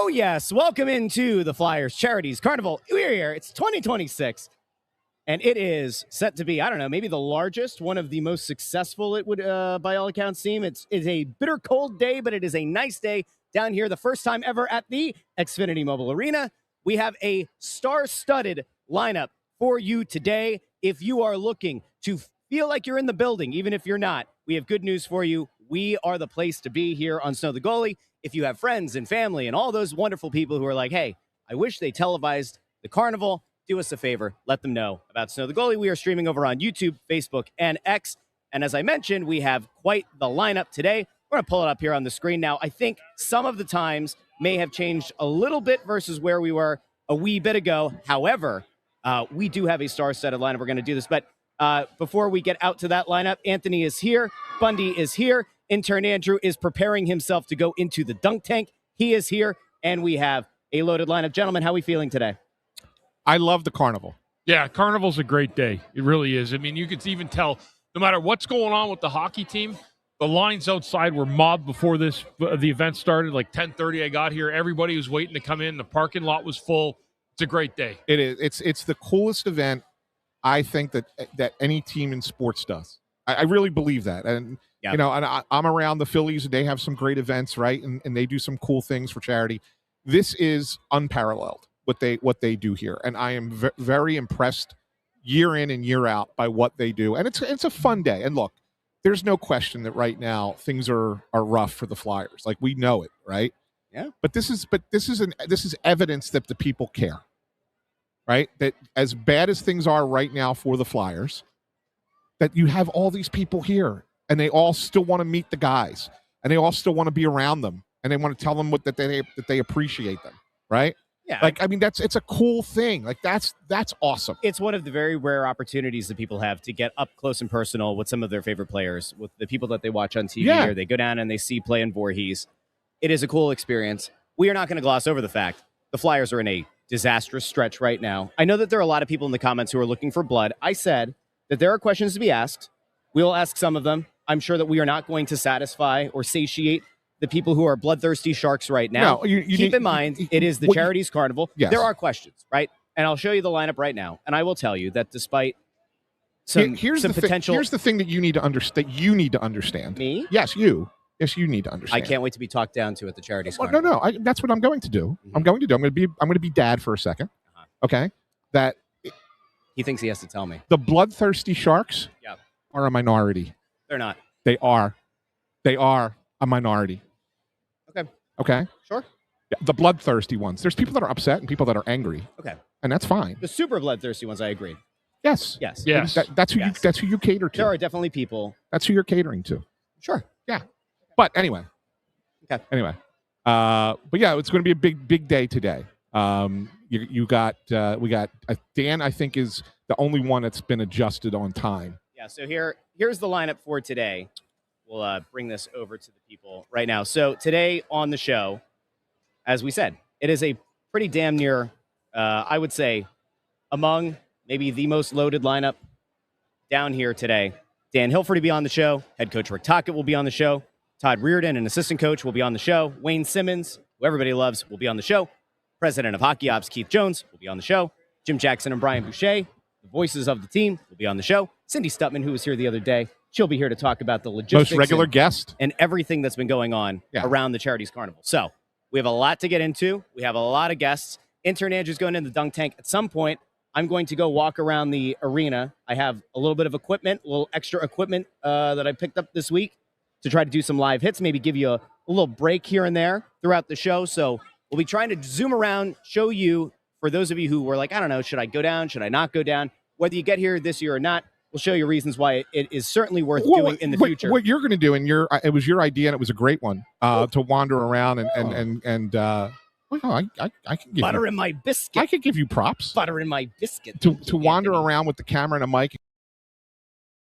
Oh, yes. Welcome into the Flyers Charities Carnival. We're here. It's 2026, and it is set to be, I don't know, maybe the largest, one of the most successful, it would, by all accounts, seem. It's a bitter cold day, but it is a nice day down here. The first time ever at the Xfinity Mobile Arena. We have a star-studded lineup for you today. If you are looking to feel like you're in the building, even if you're not, we have good news for you. We are the place to be here on Snow The Goalie. If you have friends and family and all those wonderful people who are like, hey, I wish they televised the carnival, do us a favor. Let them know about Snow The Goalie. We are streaming over on YouTube, Facebook, and X. And as I mentioned, we have quite the lineup today. We're going to pull it up here on the screen now. I think some of the times may have changed a little bit versus where we were a wee bit ago. However, we do have a star-studded lineup. We're going to do this. But before we get out to that lineup, Anthony is here. Bundy is here. Intern Andrew is preparing himself to go into the dunk tank. He is here, and we have a loaded lineup. Gentlemen, how are we feeling today? I love the carnival. Yeah, carnival's a great day. It really is. I mean, you could even tell, no matter what's going on with the hockey team, the lines outside were mobbed before the event started, like 10:30. I got here. Everybody was waiting to come in. The parking lot was full. It's a great day. It is. It's the coolest event, I think, that any team in sports does. I really believe that. And yeah. You know, and I'm around the Phillies, and they have some great events, right? And they do some cool things for charity. This is unparalleled, what they do here. And I am very impressed year in and year out by what they do. And it's a fun day. And look, there's no question that right now things are rough for the Flyers. Like, we know it, right? Yeah. But this is evidence that the people care, right? That as bad as things are right now for the Flyers, that you have all these people here, and they all still want to meet the guys, and they all still want to be around them, and they want to tell them that they appreciate them, right? Yeah. Like, I mean, it's a cool thing. Like, that's awesome. It's one of the very rare opportunities that people have to get up close and personal with some of their favorite players, with the people that they watch on TV, or they go down and they see play in Voorhees. It is a cool experience. We are not going to gloss over the fact the Flyers are in a disastrous stretch right now. I know that there are a lot of people in the comments who are looking for blood. I said that there are questions to be asked. We will ask some of them. I'm sure that we are not going to satisfy or satiate the people who are bloodthirsty sharks right now. No, you Keep in mind, it is the Charities Carnival. Yes. There are questions, right? And I'll show you the lineup right now. And I will tell you that despite some potential... Here's the thing that you need to understand. Me? Yes, you. Yes, you need to understand. I can't wait to be talked down to at the Charities Well, Carnival. no. That's what I'm going to do. Mm-hmm. I'm going to be dad for a second. Uh-huh. Okay? That he thinks he has to tell me. The bloodthirsty sharks Yep. are a minority. They're not. They are a minority. Okay? Sure. Yeah, the bloodthirsty ones. There's people that are upset and people that are angry. Okay. And that's fine. The super bloodthirsty ones, I agree. Yes. Yes. Yes. That's who you cater to. There are definitely people. That's who you're catering to. Sure. Yeah. But anyway. Okay. Anyway. But yeah, it's going to be a big day today. We got Dan, I think, is the only one that's been adjusted on time. Yeah. So here's the lineup for today. We'll bring this over to the people right now. So today on the show, as we said, it is a pretty damn near, I would say, among maybe the most loaded lineup down here today. Dan Hilferty will be on the show. Head coach Rick Tocchet will be on the show. Todd Reirden, an assistant coach, will be on the show. Wayne Simmonds, who everybody loves, will be on the show. President of Hockey Ops Keith Jones will be on the show. Jim Jackson and Brian Boucher, the voices of the team, will be on the show. Cindy Stutman, who was here the other day, she'll be here to talk about the logistics. Most regular guest. And everything that's been going on around the Charities Carnival. So we have a lot to get into. We have a lot of guests. Intern Andrew's going in the dunk tank. At some point, I'm going to go walk around the arena. I have a little bit of equipment, a little extra equipment that I picked up this week to try to do some live hits, maybe give you a little break here and there throughout the show. So we'll be trying to zoom around, show you, for those of you who were like, I don't know, should I go down? Should I not go down? Whether you get here this year or not, we'll show you reasons why it is certainly worth doing in the future. What you're going to do, and it was your idea, and it was a great one, to wander around and I can give butter in my biscuit. I could give you props. Butter in my biscuit. To wander around with the camera and a mic,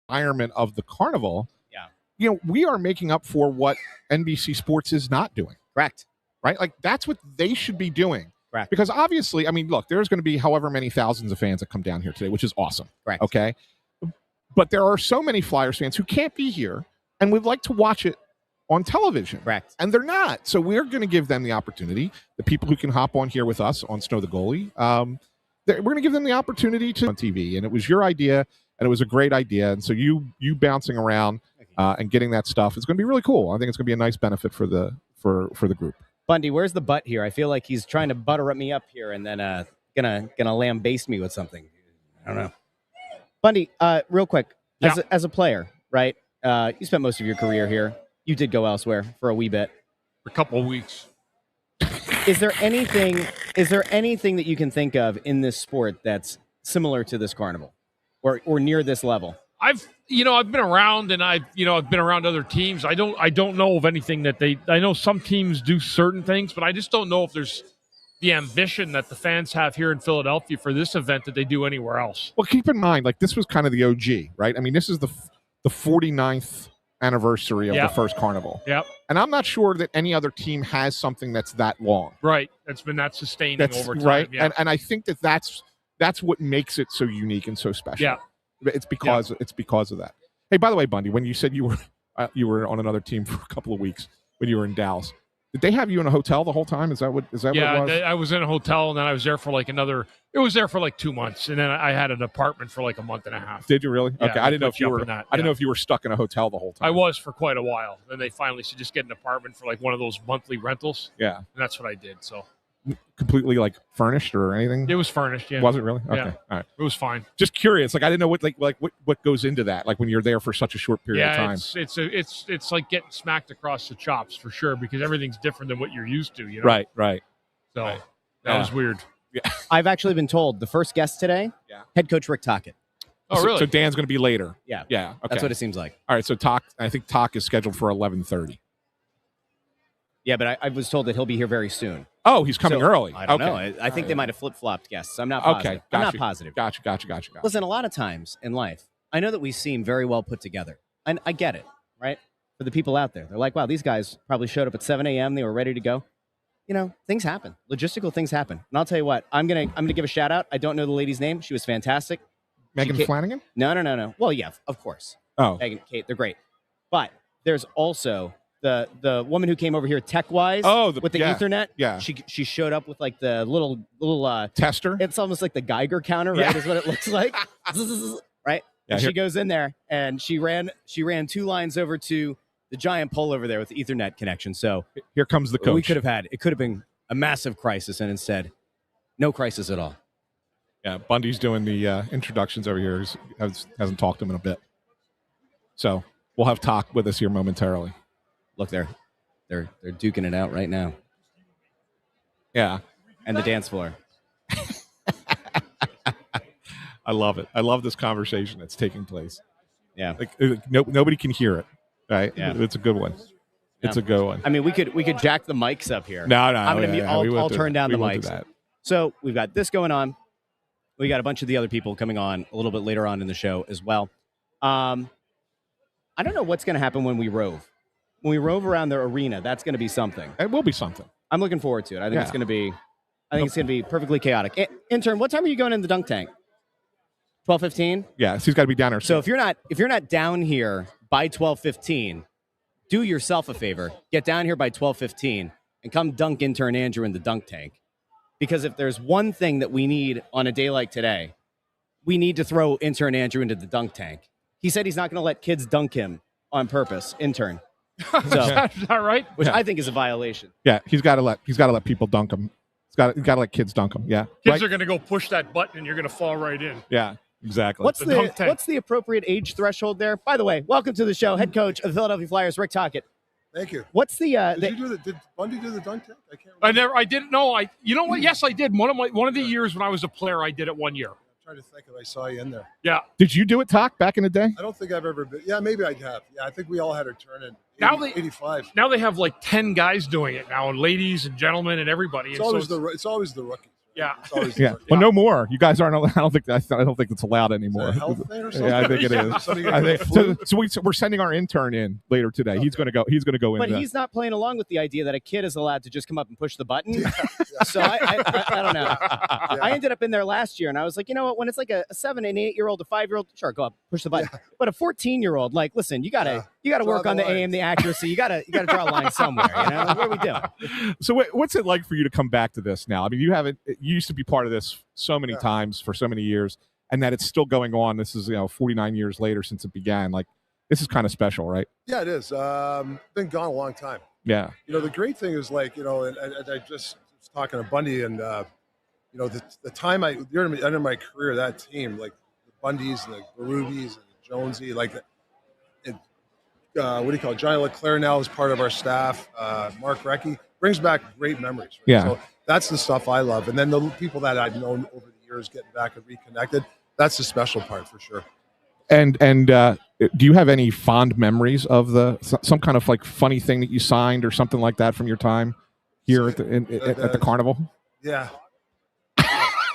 environment of the carnival. Yeah. You know, we are making up for what NBC Sports is not doing. Correct. Right? Like, that's what they should be doing. Correct. Because obviously, I mean, look, there's going to be however many thousands of fans that come down here today, which is awesome. Correct. Okay. But there are so many Flyers fans who can't be here and would like to watch it on television. Correct. And they're not. So we're going to give them the opportunity. The people who can hop on here with us on Snow the Goalie, we're going to give them the opportunity to on TV. And it was your idea, and it was a great idea. And so you bouncing around and getting that stuff is going to be really cool. I think it's going to be a nice benefit for the group. Bundy, where's the butt here? I feel like he's trying to butter up me up here and then gonna lambaste me with something. I don't know. Bundy, real quick, as a player, right? You spent most of your career here. You did go elsewhere for a wee bit. For a couple of weeks. Is there anything that you can think of in this sport that's similar to this carnival or near this level? I've been around and I've been around other teams. I don't know of anything that I know some teams do certain things, but I just don't know if there's the ambition that the fans have here in Philadelphia for this event that they do anywhere else. Well, keep in mind, like, this was kind of the OG, right? I mean, this is the 49th anniversary of the first carnival. Yep. And I'm not sure that any other team has something that's that long. Right. That's been that sustaining over time. Right. Yeah. And I think that's what makes it so unique and so special. Yeah. It's because of that. Hey, by the way, Bundy, when you said you were on another team for a couple of weeks when you were in Dallas, did they have you in a hotel the whole time? Is that what it was? I was in a hotel, and then I was there for like 2 months, and then I had an apartment for like a month and a half. Did you really? Yeah, okay, I didn't know if you were. I didn't know if you were stuck in a hotel the whole time. I was for quite a while. Then they finally said just get an apartment for like one of those monthly rentals. Yeah, and that's what I did. So completely like furnished or anything? It was furnished. Yeah, was it really? Okay, yeah. All right. It was fine. Just curious. Like, I didn't know what goes into that. Like when you're there for such a short period of time. It's like getting smacked across the chops for sure because everything's different than what you're used to. You know? Right. So that was weird. Yeah. I've actually been told the first guest today, head coach Rick Tocchet. Oh, really? So Dan's going to be later. Yeah. Yeah. Okay. That's what it seems like. All right. So I think Toc is scheduled for 11:30. Yeah, but I was told that he'll be here very soon. Oh, he's coming early. I don't know. I think they might have flip-flopped guests. I'm not positive. Okay. I'm not positive. Gotcha. Listen, a lot of times in life, I know that we seem very well put together. And I get it, right? For the people out there. They're like, wow, these guys probably showed up at 7 a.m. They were ready to go. You know, things happen. Logistical things happen. And I'll tell you what, I'm gonna give a shout out. I don't know the lady's name. She was fantastic. Megan Flanagan? No. Well, yeah, of course. Oh. Megan, Kate, they're great. But there's also the woman who came over here tech-wise with the Ethernet. Yeah. She showed up with like the little tester. It's almost like the Geiger counter, right? Is what it looks like. Right? Yeah, and she goes in there and she ran 2 lines over to the giant pole over there with the Ethernet connection. So here comes the coach. It could have been a massive crisis, and instead, no crisis at all. Yeah, Bundy's doing the introductions over here. Hasn't talked to him in a bit. So we'll have Toc with us here momentarily. Look, they're duking it out right now. Yeah. And the dance floor. I love it. I love this conversation that's taking place. Yeah. Like nobody can hear it. Right? Yeah. It's a good one. It's a good one. I mean, we could jack the mics up here. No. I'll turn down the mics. So we've got this going on. We got a bunch of the other people coming on a little bit later on in the show as well. I don't know what's going to happen when we rove. When we rove around the arena, that's going to be something. It will be something. I'm looking forward to it. I think it's going to be perfectly chaotic. Intern, what time are you going in the dunk tank? 12:15? Yeah, so he's got to be down there. So if you're not down here by 12:15, do yourself a favor. Get down here by 12:15 and come dunk Intern Andrew in the dunk tank. Because if there's one thing that we need on a day like today, we need to throw Intern Andrew into the dunk tank. He said he's not going to let kids dunk him on purpose. Intern. So, is that right? Which I think is a violation. Yeah, he's got to let people dunk him. He's got to let kids dunk him. Yeah, kids are going to go push that button, and you're going to fall right in. Yeah, exactly. What's the appropriate age threshold there? By the way, welcome to the show, head coach of the Philadelphia Flyers, Rick Tocchet. Thank you. What's the? Did Bundy do the dunk tank? I can't remember. I didn't know. You know what? Yes, I did. One of the years when I was a player, I did it 1 year. I'm trying to think if I saw you in there. Yeah. Did you do it, Toc, back in the day? I don't think I've ever been. Yeah, maybe I have. Yeah, I think we all had our turn in 85. Now they have like 10 guys doing it now, and ladies and gentlemen and everybody. It's always the rookies. Yeah. It's always Yeah. Well, no more. You guys aren't. I don't think it's allowed anymore. Is that a health thing or something? Yeah, I think it is. Somebody I get think, the flu? so we're sending our intern in later today. Okay. He's going to go. He's going to go in. But he's not playing along with the idea that a kid is allowed to just come up and push the button. So I don't know. Yeah. I ended up in there last year, and I was like, you know what? When it's like a 7 and 8 year old, a 5-year-old, sure, go up, push the button. Yeah. But a 14-year-old, like, listen, you gotta Draw work the on the line. aim, the accuracy. You gotta draw a line somewhere. You know, what are we doing? So what's it like for you to come back to this now? I mean, you used to be part of this so many times for so many years, and that it's still going on. This is 49 years later since it began. Like, this is kind of special, right? Yeah, it is. Been gone a long time. Yeah. The great thing is, like, and I just was talking to Bundy, and the time under my career, that team, like the Bundys and the Berubis and the Jonesy, like what do you call it? Johnny Leclerc now is part of our staff. Mark Recchi brings back great memories. Right? Yeah. So that's the stuff I love. And then the people that I've known over the years getting back and reconnected, that's the special part for sure. And do you have any fond memories of some kind of like funny thing that you signed or something like that from your time here at the carnival? Yeah.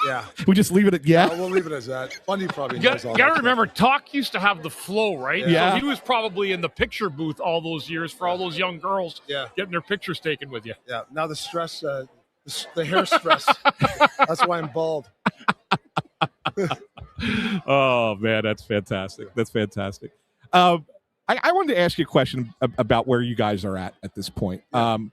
Yeah. We just leave it at yeah. We'll leave it as that. Bundy probably You knows all got to that remember, Talk used to have the flow, right? Yeah. So he was probably in the picture booth all those years for all those young girls getting their pictures taken with you. Yeah. Now the stress, the hair stress. That's why I'm bald. Oh man, that's fantastic. That's fantastic. I wanted to ask you a question about where you guys are at this point. Can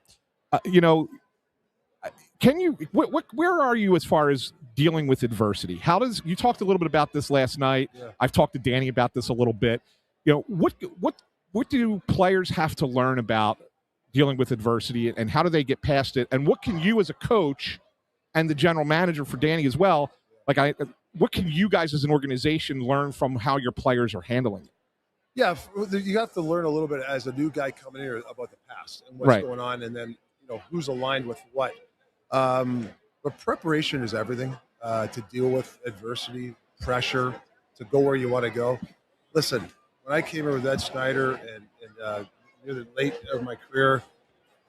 you where are you as far as dealing with adversity? You talked a little bit about this last night. Yeah. I've talked to Danny about this a little bit. What do players have to learn about dealing with adversity, and how do they get past it? And what can you as a coach and the general manager for Danny as well, what can you guys as an organization learn from how your players are handling it? Yeah, you have to learn a little bit as a new guy coming in about the past and what's going on, and then who's aligned with what. But preparation is everything to deal with adversity, pressure, to go where you want to go. Listen, when I came in with Ed Snyder and near the late of my career,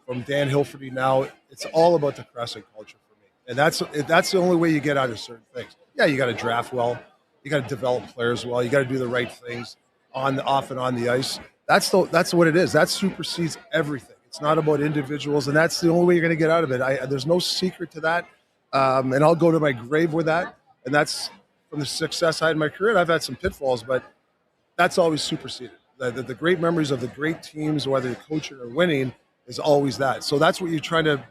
from Dan Hilferty now, it's all about the Crescent culture for me, and that's the only way you get out of certain things. Yeah, you got to draft well, you got to develop players well, you got to do the right things off and on the ice. That's what it is. That supersedes everything. It's not about individuals, and that's the only way you're going to get out of it. There's no secret to that, and I'll go to my grave with that. And that's from the success I had in my career. And I've had some pitfalls, but that's always superseded. The great memories of the great teams, whether you're coaching or winning, is always that. So that's what you're trying to,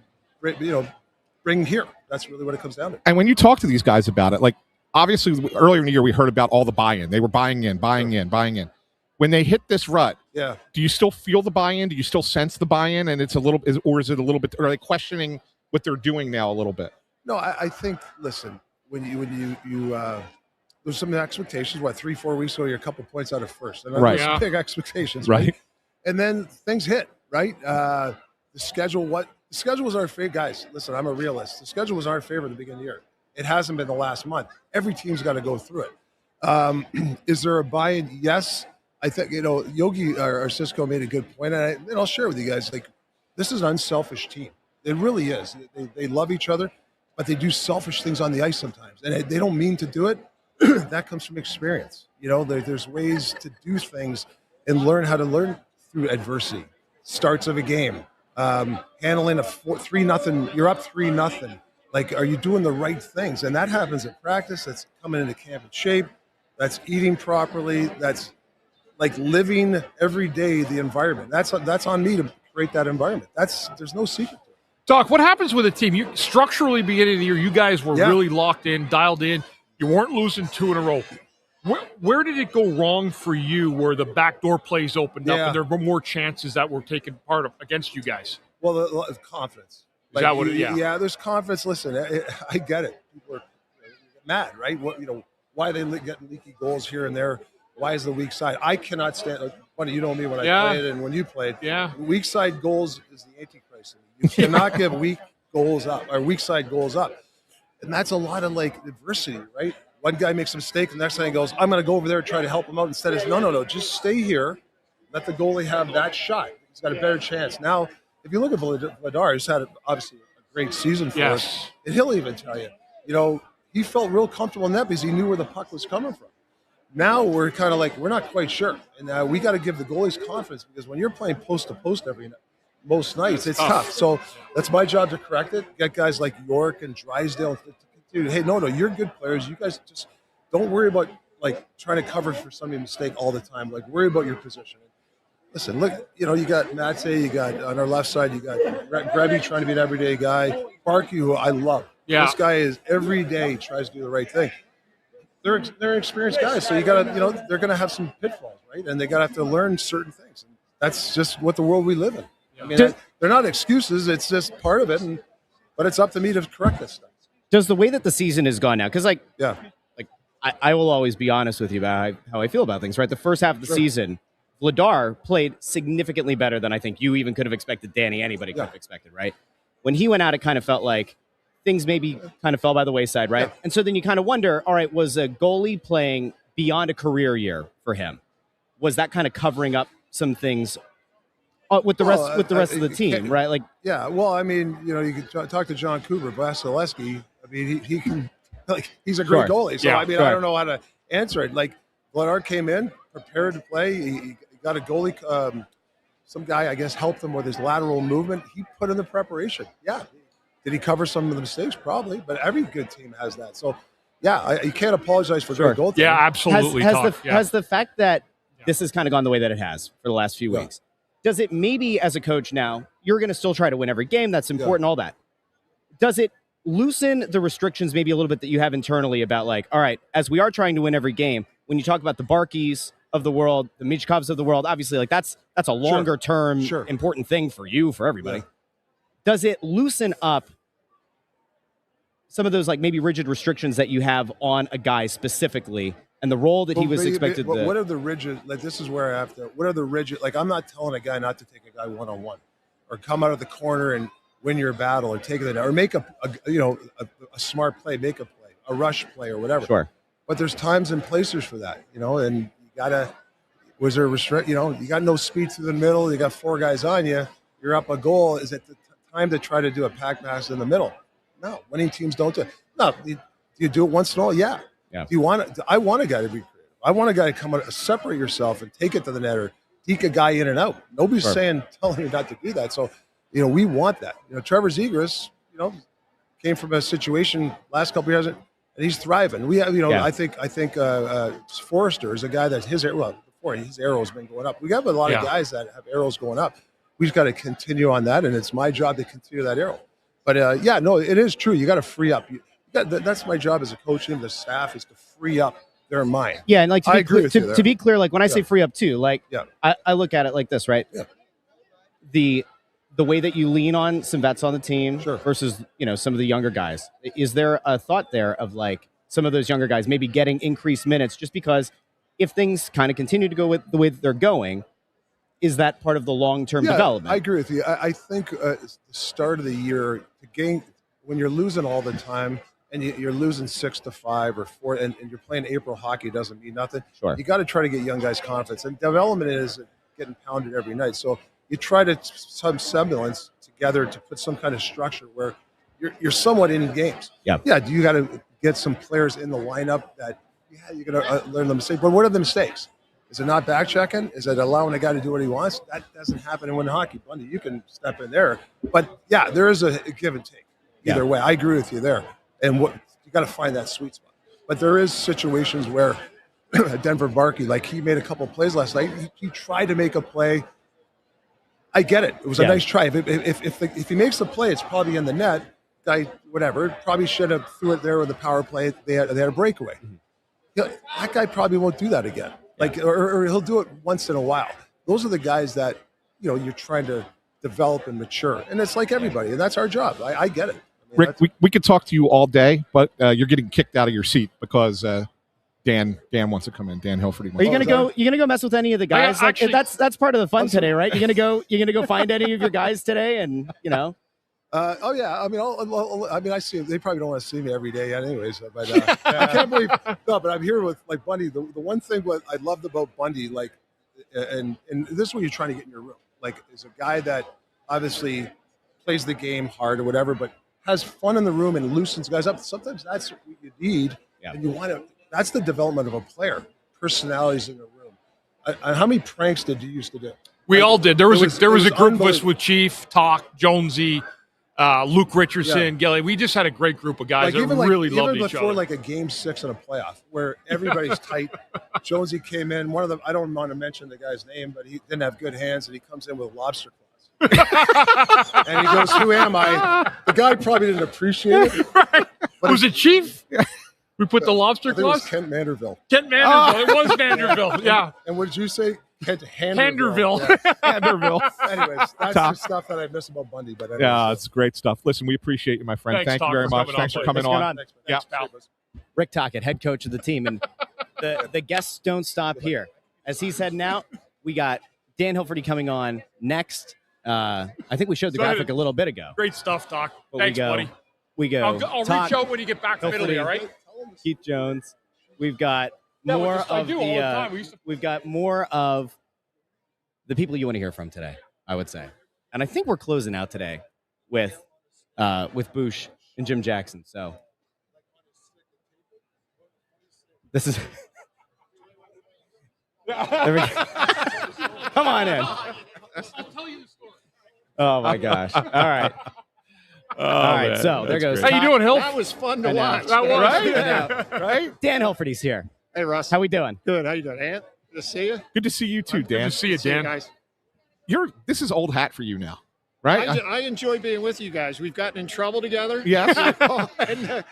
bring here. That's really what it comes down to. And when you talk to these guys about it, like obviously earlier in the year we heard about all the buy-in. They were buying in. When they hit this rut, do you still feel the buy-in? Do you still sense the buy-in? And is it a little bit? Are they questioning what they're doing now a little bit? No, I think. Listen, when you there's some expectations. 3-4 weeks ago, you're a couple points out of first, and right. There's some big expectations, right? And then things hit, right? The schedule was our favorite, guys. Listen, I'm a realist. The schedule was our favorite at the beginning of the year. It hasn't been the last month. Every team's got to go through it. Is there a buy-in? Yes. I think, Yogi or Cisco made a good point, and I'll share with you guys, like, this is an unselfish team. It really is. They love each other, but they do selfish things on the ice sometimes, and they don't mean to do it. That comes from experience. There's ways to do things and learn how to learn through adversity. Starts of a game, handling a 3-0, you're up 3-0. Like, are you doing the right things? And that happens at practice. That's coming into camp in shape. That's eating properly. That's like living every day the environment. That's on me to create that environment. There's no secret to it. Doc, what happens with a team? You structurally, beginning of the year, you guys were really locked in, dialed in. You weren't losing 2 in a row. Where did it go wrong for you where the backdoor plays opened up and there were more chances that were taken part of against you guys? Well, the confidence. Is that what Yeah, there's confidence. Listen, I get it. People are mad, right? Why are they getting leaky goals here and there? Why is the weak side? I cannot stand. Funny, you know me when I played and when you played. Yeah. Weak side goals is the Antichrist. You cannot give weak goals up or weak side goals up, and that's a lot of adversity, right? One guy makes a mistake, the next guy goes, "I'm going to go over there and try to help him out." Instead, it's no, just stay here. Let the goalie have that shot. He's got a better chance. Now, if you look at Vladar, he's had obviously a great season for us, and he'll even tell you, he felt real comfortable in that because he knew where the puck was coming from. Now we're kind of like, we're not quite sure. And we got to give the goalies confidence because when you're playing post to post most nights, it's tough. So that's my job to correct it. Get guys like York and Drysdale. Dude, hey, no, you're good players. You guys just don't worry about like trying to cover for somebody's mistake all the time. Like worry about your position. Listen, look, you got Mate, you got on our left side, you got Grebby trying to be an everyday guy. Barkey, who I love. Yeah. This guy is every day tries to do the right thing. They're experienced guys, so you got to, they're going to have some pitfalls, right? And they got to have to learn certain things. And that's just what the world we live in. I mean, they're not excuses; it's just part of it. But it's up to me to correct this stuff. Does the way that the season has gone now, because I will always be honest with you about how I feel about things. Right, the first half of the season, Vladar played significantly better than I think you even could have expected. Anybody could have expected. Right, when he went out, it kind of felt like things maybe kind of fell by the wayside, right? Yeah. And so then you kind of wonder, all right, was a goalie playing beyond a career year for him? Was that kind of covering up some things with the rest of the team, right? Like, yeah. Well, I mean, you can talk to John Cooper, Vasilevsky. I mean, he can, like, he's a great goalie. So I mean, I don't know how to answer it. Like, Vladar came in prepared to play. He got a goalie. Some guy, I guess, helped him with his lateral movement. He put in the preparation. Yeah. Did he cover some of the mistakes? Probably, but every good team has that. So, yeah, you can't apologize for great goaltending. Yeah, absolutely. Has the fact that this has kind of gone the way that it has for the last few weeks, does it maybe as a coach now, you're going to still try to win every game. That's important, all that. Does it loosen the restrictions maybe a little bit that you have internally about like, all right, as we are trying to win every game, when you talk about the Barkeys of the world, the Michkovs of the world, obviously like that's a longer term important thing for you, for everybody. Yeah. Does it loosen up some of those like maybe rigid restrictions that you have on a guy specifically and the role that he was expected to? What are the rigid, like this is where I have to, what are the rigid, like I'm not telling a guy not to take a guy one-on-one or come out of the corner and win your battle or take it, or make a smart play, make a play, a rush play or whatever. Sure. But there's times and places for that, and you gotta, was there restrict, you got no speed through the middle, you got four guys on you, you're up a goal. Is it the time to try to do a pack pass in the middle? No, winning teams don't do it. No, do you do it once in a while? Yeah. Do you want it? I want a guy to be creative. I want a guy to come out, separate yourself and take it to the net or deke a guy in and out. Nobody's telling you not to do that. So, we want that. Trevor Zegras, came from a situation last couple of years and he's thriving. We have, I think Forrester is a guy that his arrow's been going up. We have a lot of guys that have arrows going up. We just got to continue on that, and it's my job to continue that arrow. But it is true. You got to free up. That's my job as a coach and the staff is to free up their mind. Yeah, and like to be clear, like when I say free up too, like I look at it like this, right? Yeah. The way that you lean on some vets on the team versus some of the younger guys. Is there a thought there of like some of those younger guys maybe getting increased minutes just because if things kind of continue to go with the way that they're going? Is that part of the long-term development? I agree with you. I think the start of the year, when you're losing all the time and you're losing 6-5 or 4, and you're playing April hockey, doesn't mean nothing. Sure. You got to try to get young guys confidence. And development is getting pounded every night. So you try to some semblance together to put some kind of structure where you're somewhat in games. Yeah. Yeah. You got to get some players in the lineup that you're going to learn the mistakes. But what are the mistakes? Is it not back checking? Is it allowing a guy to do what he wants? That doesn't happen in winning hockey. Bundy, you can step in there. But, there is a give and take. Either way, I agree with you there. And you got to find that sweet spot. But there is situations where Denver Barkey, like he made a couple plays last night. He tried to make a play. I get it. It was a nice try. If he makes the play, it's probably in the net. Guy, whatever, probably should have threw it there with the power play. They had a breakaway. Mm-hmm. That guy probably won't do that again. Or he'll do it once in a while. Those are the guys that, you're trying to develop and mature. And it's like everybody, and that's our job. I get it. Rick, we could talk to you all day, but you're getting kicked out of your seat because Dan wants to come in. Dan Hilferty. Are you gonna go? You gonna go mess with any of the guys? That's part of the fun today, right? You're gonna go find any of your guys today, and I mean, I see them. They probably don't want to see me every day, anyways. But I can't believe. No, but I'm here with like Bundy. The one thing what I loved about Bundy, like, and this is what you're trying to get in your room, like, is a guy that obviously plays the game hard or whatever, but has fun in the room and loosens guys up. Sometimes that's what you need, and you want to. That's the development of a player. Personalities in the room. And how many pranks did you used to do? We all did. There was a group of us unbelievable. with Chief, Talk, Jonesy, Luke Richardson, Gilly. We just had a great group of guys that really loved each before other. like a game 6 in a playoff where everybody's tight. Jonesy came in. One of them, I don't want to mention the guy's name, but he didn't have good hands, and he comes in with lobster claws. And he goes, "Who am I?" The guy probably didn't appreciate it. But Was it Chief? We put the lobster I think it was claws? Kent Manderville. Kent Manderville. It was Manderville. Yeah. And what did you say? Kent Handerville. Yeah. Vanderbilt. Anyways, that's the stuff that I miss about Bundy. But anyways, Yeah, it's great stuff. Listen, we appreciate you, my friend. Thanks, Thank you Todd, very for much. coming Thanks on, for coming buddy. on. Thanks, Yeah. pal. Rick Tocchet, head coach of the team. And the guests don't stop here. As he's heading out, we got Dan Hilferty coming on next. I think we showed the graphic a little bit ago. Great stuff, Doc. But Thanks, buddy. We go. I'll Todd, reach out when you get back from Hilferty, Italy, all right? Keith Jones. We've got Yeah, more I of do all the the. time. We used to- We've got more of the people you want to hear from today, I would say. And I think we're closing out today with Boucher and Jim Jackson. So this is. There we go. Come on in. I'll tell you the story. Oh my gosh! All right, all right. man, So there that's goes. great. How you doing, Hill? That was fun to I know. watch. That was. Right? Yeah. Right? Dan Hilferty's here. Hey, Russ. How we doing? Good. How you doing, Ant? Good to see you. Good to see you too, Good Dan. to see you, See you Dan. guys. This is old hat for you now, right? I enjoy being with you guys. We've gotten in trouble together. Yes. And,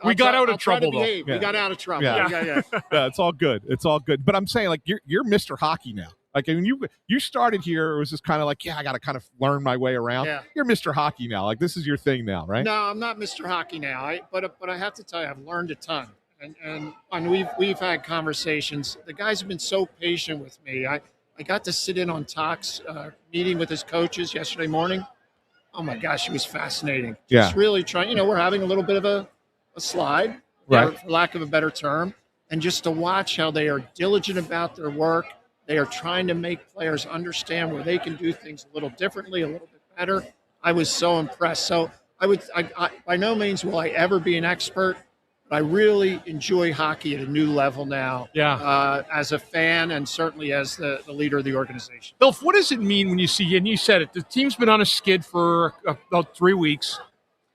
We got out of I'll try to trouble, though. behave. Yeah. We got out of trouble. Yeah. Yeah. Yeah, it's all good. It's all good. But I'm saying, like, you're Mr. Hockey now. Like, when you started here, it was just kind of like, I got to kind of learn my way around. Yeah. You're Mr. Hockey now. Like, this is your thing now, right? No, I'm not Mr. Hockey now. But I have to tell you, I've learned a ton. And we've had conversations. The guys have been so patient with me. I got to sit in on Talk's meeting with his coaches yesterday morning. Oh my gosh, it was fascinating. Yeah. Just really trying. We're having a little bit of a slide, Right. for lack of a better term, and just to watch how they are diligent about their work. They are trying to make players understand where they can do things a little differently, a little bit better. I was so impressed. So I by no means will I ever be an expert, but I really enjoy hockey at a new level now. Yeah. As a fan and certainly as the leader of the organization. Bill, what does it mean when you see, and you said it, the team's been on a skid for about 3 weeks,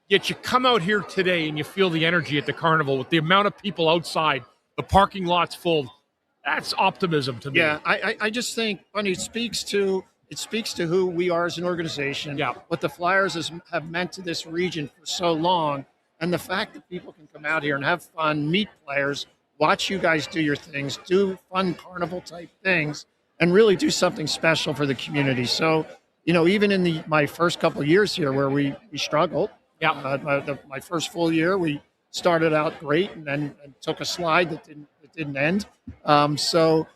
yet you come out here today and you feel the energy at the carnival with the amount of people outside, the parking lot's full. That's optimism to me. Yeah, I just think, Bundy, it speaks to who we are as an organization, Yeah. what the Flyers have meant to this region for so long, and the fact that people can come out here and have fun, meet players, watch you guys do your things, do fun carnival-type things, and really do something special for the community. So, even in my first couple of years here where we struggled, my first full year, we started out great and then took a slide that didn't end. So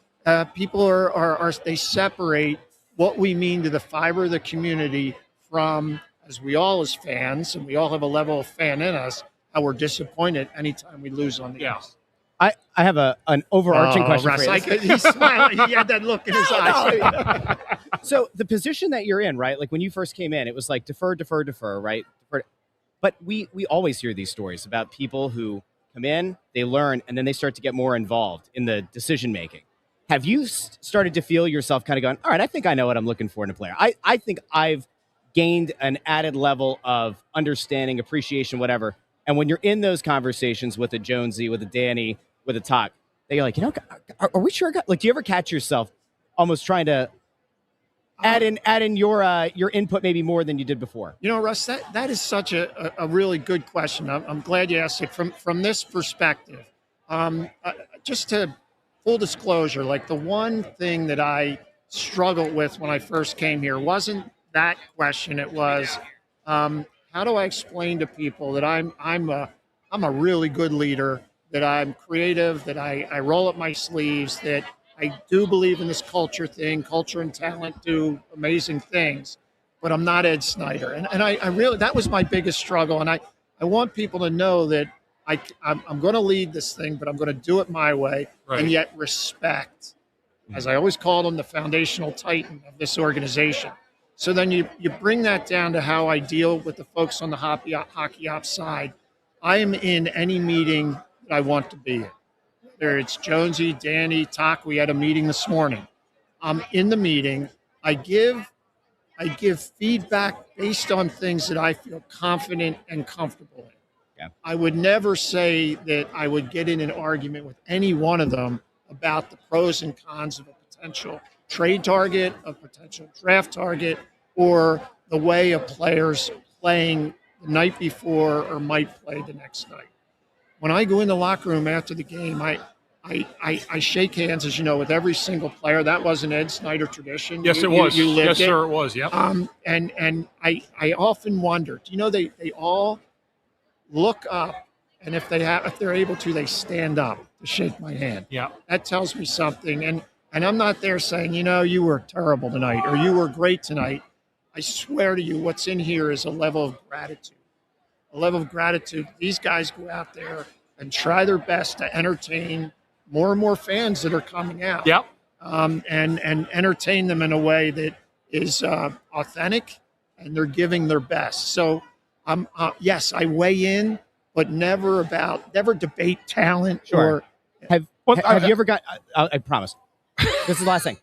people are they separate what we mean to the fiber of the community from, as we all as fans, and we all have a level of fan in us, how we're disappointed anytime we lose on the ice. I have an overarching question Russ, for you. he's smiling. He had that look in his eyes. So the position that you're in, right? Like when you first came in, it was like defer, right? Defer. But we always hear these stories about people who come in, they learn, and then they start to get more involved in the decision making. Have you started to feel yourself kind of going, all right, I think I know what I'm looking for in a player. I think I've gained an added level of understanding, appreciation, whatever. And when you're in those conversations with a Jonesy, with a Danny, with a Talk, they're like, are we sure? Like, do you ever catch yourself almost trying to add in your input maybe more than you did before? Russ, that is such a really good question. I'm glad you asked it from this perspective. Just to full disclosure, like the one thing that I struggled with when I first came here wasn't that question. It was, how do I explain to people that I'm a really good leader, that I'm creative, that I roll up my sleeves, that I do believe in this culture thing. Culture and talent do amazing things, but I'm not Ed Snyder. And I really, that was my biggest struggle. And I want people to know that I'm going to lead this thing, but I'm going to do it my way, Right. and yet respect, as I always called him, the foundational titan of this organization. So then you bring that down to how I deal with the folks on the hockey ops side. I am in any meeting that I want to be in. Whether it's Jonesy, Danny, Tock, we had a meeting this morning. I'm in the meeting. I give feedback based on things that I feel confident and comfortable in. Yeah. I would never say that I would get in an argument with any one of them about the pros and cons of a potential trade target, a potential draft target, or the way a player's playing the night before or might play the next night. When I go in the locker room after the game, I shake hands, as you know, with every single player. That was an Ed Snyder tradition. Yes, it was. You lived Yes, it. sir, it was. Yep. And I often wonder, they all look up, and if they're able to, they stand up to shake my hand. Yeah. That tells me something. And I'm not there saying, you were terrible tonight or you were great tonight. I swear to you, what's in here is a level of gratitude. A level of gratitude. These guys go out there and try their best to entertain more and more fans that are coming out. Yep. And entertain them in a way that is authentic, and they're giving their best. So, yes, I weigh in, but never debate talent. Sure. Or Have you ever got? I promise. This is the last thing.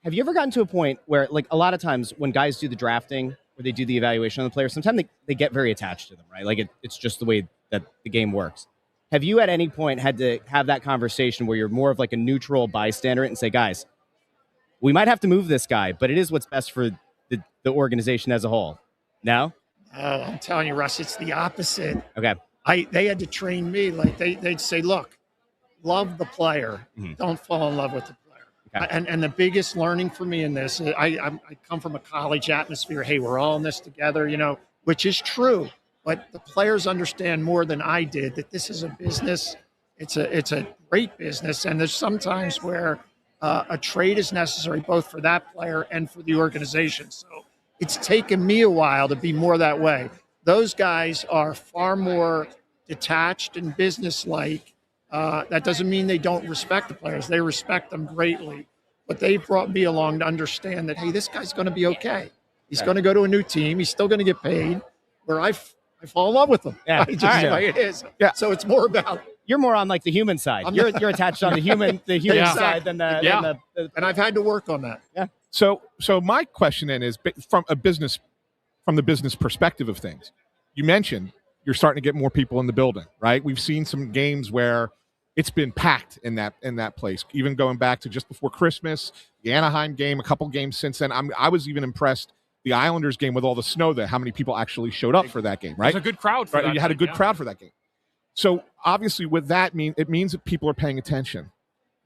Have you ever gotten to a point where, like, a lot of times when guys do the drafting or they do the evaluation of the players, sometimes they get very attached to them, right? Like it's just the way that the game works. Have you at any point had to have that conversation where you're more of like a neutral bystander and say, guys, we might have to move this guy, but it is what's best for the organization as a whole? No? Oh, I'm telling you, Russ, it's the opposite. Okay. They had to train me. Like they'd say, look, love the player. Mm-hmm. Don't fall in love with the player. Okay. And the biggest learning for me in this, I come from a college atmosphere. Hey, we're all in this together, which is true. But the players understand more than I did that this is a business. It's a great business. And there's sometimes where a trade is necessary both for that player and for the organization. So it's taken me a while to be more that way. Those guys are far more detached and businesslike. That doesn't mean they don't respect the players. They respect them greatly. But they brought me along to understand that, hey, this guy's going to be okay. He's going to go to a new team. He's still going to get paid. Where I fall in love with him. Yeah. I just the way it is. Yeah. So it's more about. You're more on like the human side. You're attached on the human Yeah. side than the And I've had to work on that. Yeah. So my question then is from the business perspective of things. You mentioned you're starting to get more people in the building, right? We've seen some games where it's been packed in that place. Even going back to just before Christmas, the Anaheim game, a couple games since then. I was even impressed. The Islanders game with all the snow there, how many people actually showed up for that game, right? It was a good crowd for right? that. You had a good crowd for that game. So obviously with that, it means that people are paying attention.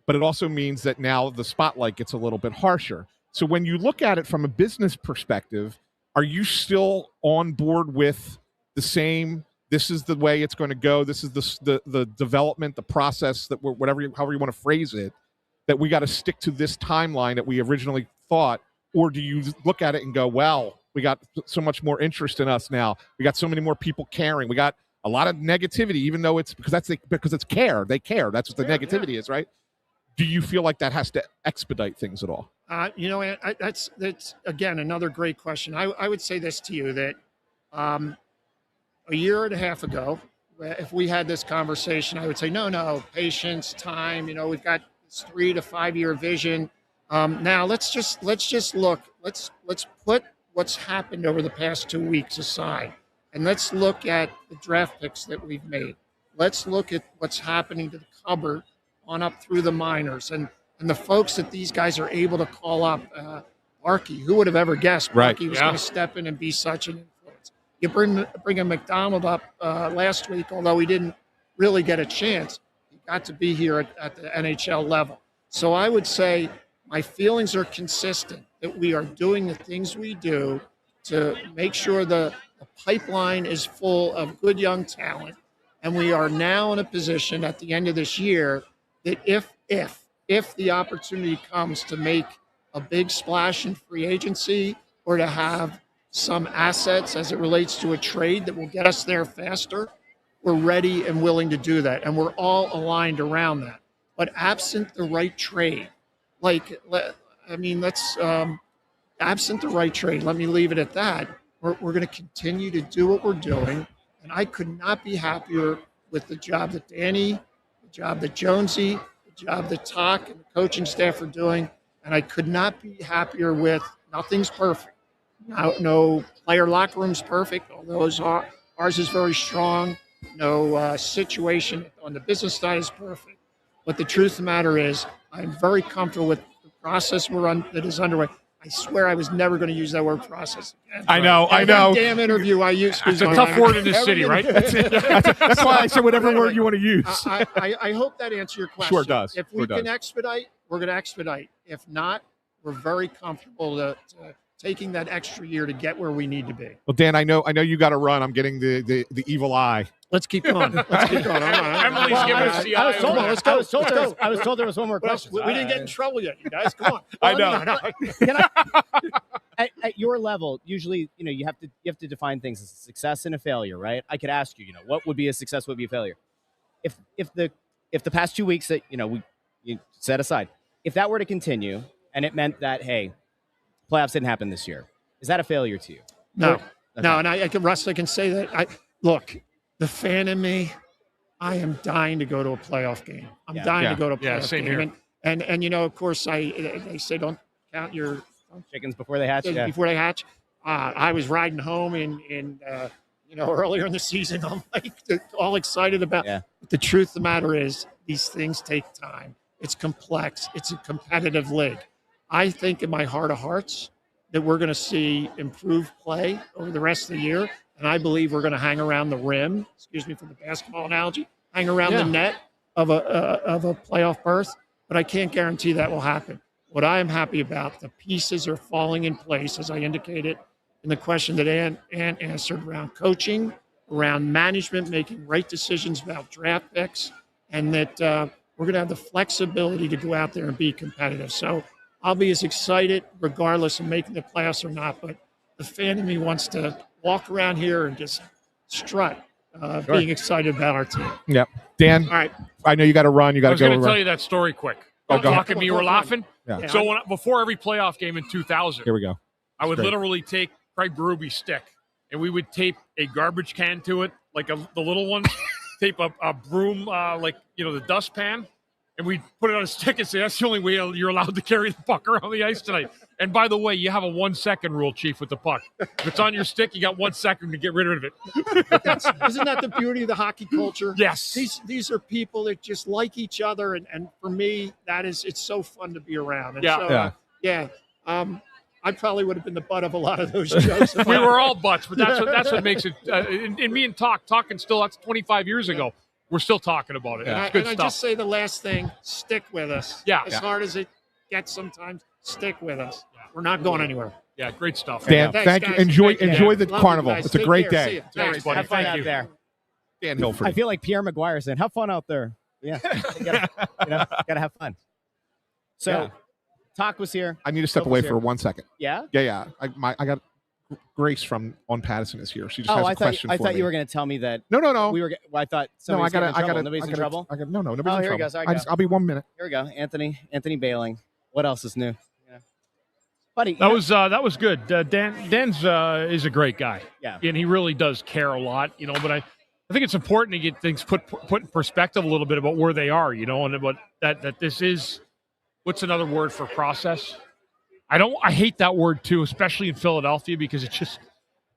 But it also means that now the spotlight gets a little bit harsher. So when you look at it from a business perspective, are you still on board with the same, this is the way it's going to go, this is the development, the process, that we're, however you want to phrase it, that we got to stick to this timeline that we originally thought? Or do you look at it and go, well, we got so much more interest in us now. We got so many more people caring. We got a lot of negativity, even though it's because it's care. They care. That's what the negativity is, right? Do you feel like that has to expedite things at all? That's again another great question. I would say this to you that a year and a half ago, if we had this conversation, I would say no, patience, time. We've got this 3 to 5 year vision. Now let's just look. Let's put what's happened over the past 2 weeks aside, and let's look at the draft picks that we've made. Let's look at what's happening to the cupboard on up through the minors and the folks that these guys are able to call up. Archie, who would have ever guessed Archie was going to step in and be such an influence? You bring a McDonald up last week, although he didn't really get a chance. He got to be here at the NHL level. So I would say my feelings are consistent that we are doing the things we do to make sure the pipeline is full of good young talent. And we are now in a position at the end of this year that if the opportunity comes to make a big splash in free agency or to have some assets as it relates to a trade that will get us there faster, we're ready and willing to do that. And we're all aligned around that. But absent the right trade, absent the right trade, let me leave it at that. We're going to continue to do what we're doing. And I could not be happier with the job that Danny, the job that Jonesy, the job that Tock and the coaching staff are doing. And I could not be happier with nothing's perfect. No player locker room's perfect, although ours is very strong. No situation on the business side is perfect. But the truth of the matter is, I'm very comfortable with the process that is underway. I swear I was never going to use that word process again. I know. Damn interview I used. It's a tough word in this city, right? That's why I said whatever word you want to use. I hope that answers your question. Sure it does. If we can expedite, we're going to expedite. If not, we're very comfortable to taking that extra year to get where we need to be. Well, Dan, I know you got to run. I'm getting the evil eye. Let's keep going. Emily's giving us the eye. I was told there was one more question. We didn't get in trouble yet, you guys. Come on. I know. Can at your level, usually, you have to define things as a success and a failure, right? I could ask you, what would be a success, what would be a failure? If the past 2 weeks that you set aside, if that were to continue and it meant that, hey, playoffs didn't happen this year, is that a failure to you? No. No, and Russ, I can say that. Look, the fan in me, I am dying to go to a playoff game. I'm dying to go to a playoff same game. here. And of course, they say don't count your chickens before they hatch. Before they hatch. I was riding home in earlier in the season. I'm like all excited about. Yeah. But the truth of the matter is, these things take time. It's complex. It's a competitive league. I think in my heart of hearts that we're going to see improved play over the rest of the year. And I believe we're going to hang around the rim, excuse me for the basketball analogy, hang around the net of a playoff berth. But I can't guarantee that will happen. What I am happy about, the pieces are falling in place, as I indicated in the question that Ann answered, around coaching, around management, making right decisions about draft picks, and that we're going to have the flexibility to go out there and be competitive. So I'll be as excited regardless of making the playoffs or not, but the fan in me wants to walk around here and just strut, being excited about our team. Yep. Dan, all right. I know you got to run. You got to go. I was going to tell you that story quick. Oh, go Talking me, you were laughing. Yeah. So before every playoff game in 2000, Here we go. I would literally take Craig Berube's stick, and we would tape a garbage can to it, like the little one, tape a broom, like the dustpan, and we'd put it on a stick and say, that's the only way you're allowed to carry the puck around the ice tonight. And by the way, you have a 1 second rule, Chief, with the puck. If it's on your stick, you got 1 second to get rid of it. Isn't that the beauty of the hockey culture? Yes. These are people that just like each other, and for me, it's so fun to be around. And I probably would have been the butt of a lot of those jokes. We were all butts, but that's what makes it. And me and talking still. That's 25 years ago. We're still talking about it. And, it's good I stuff. just say the last thing: stick with us. Yeah. As hard as it gets, sometimes stick with us. We're not going anywhere. Yeah, great stuff. Dan, thank you. Enjoy the Love carnival. you guys. It's a Take great care. day. See you. Thanks, buddy. Have fun Thank out you. there. Dan Hilferty. I feel like Pierre Maguire saying, "Have fun out there." Yeah, gotta have fun. So, Talk was here. I need to step away for 1 second. Yeah. Yeah. I got Grace from On Patterson is here. She just has a question for me. I thought you were going to tell me that. No. We were. I thought No, somebody's in trouble. Nobody's in trouble. No, nobody's in trouble. Here he goes. All right, I'll be 1 minute. Here we go. Anthony bailing. What else is new? Buddy, That was good. Dan's is a great guy. Yeah. And he really does care a lot, But I think it's important to get things put in perspective a little bit about where they are, and about that this is, what's another word for process? I hate that word too, especially in Philadelphia, because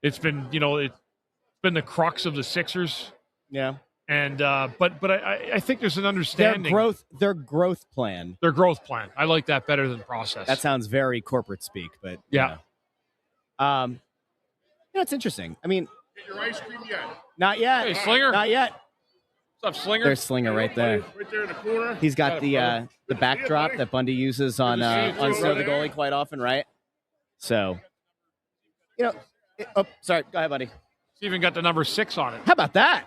it's been the crux of the Sixers. Yeah. And but I think there's an understanding. Their growth plan. Their growth plan. I like that better than process. That sounds very corporate speak, but yeah. It's interesting. I mean, Get your ice cream yet? not yet. Hey, Slinger. Not yet. What's up, Slinger? There's Slinger right there. Right there in the corner. He's got the backdrop that Bundy uses on Snow the Goalie quite often, right? So, sorry. Go ahead, buddy. It's even got the number 6 on it. How about that?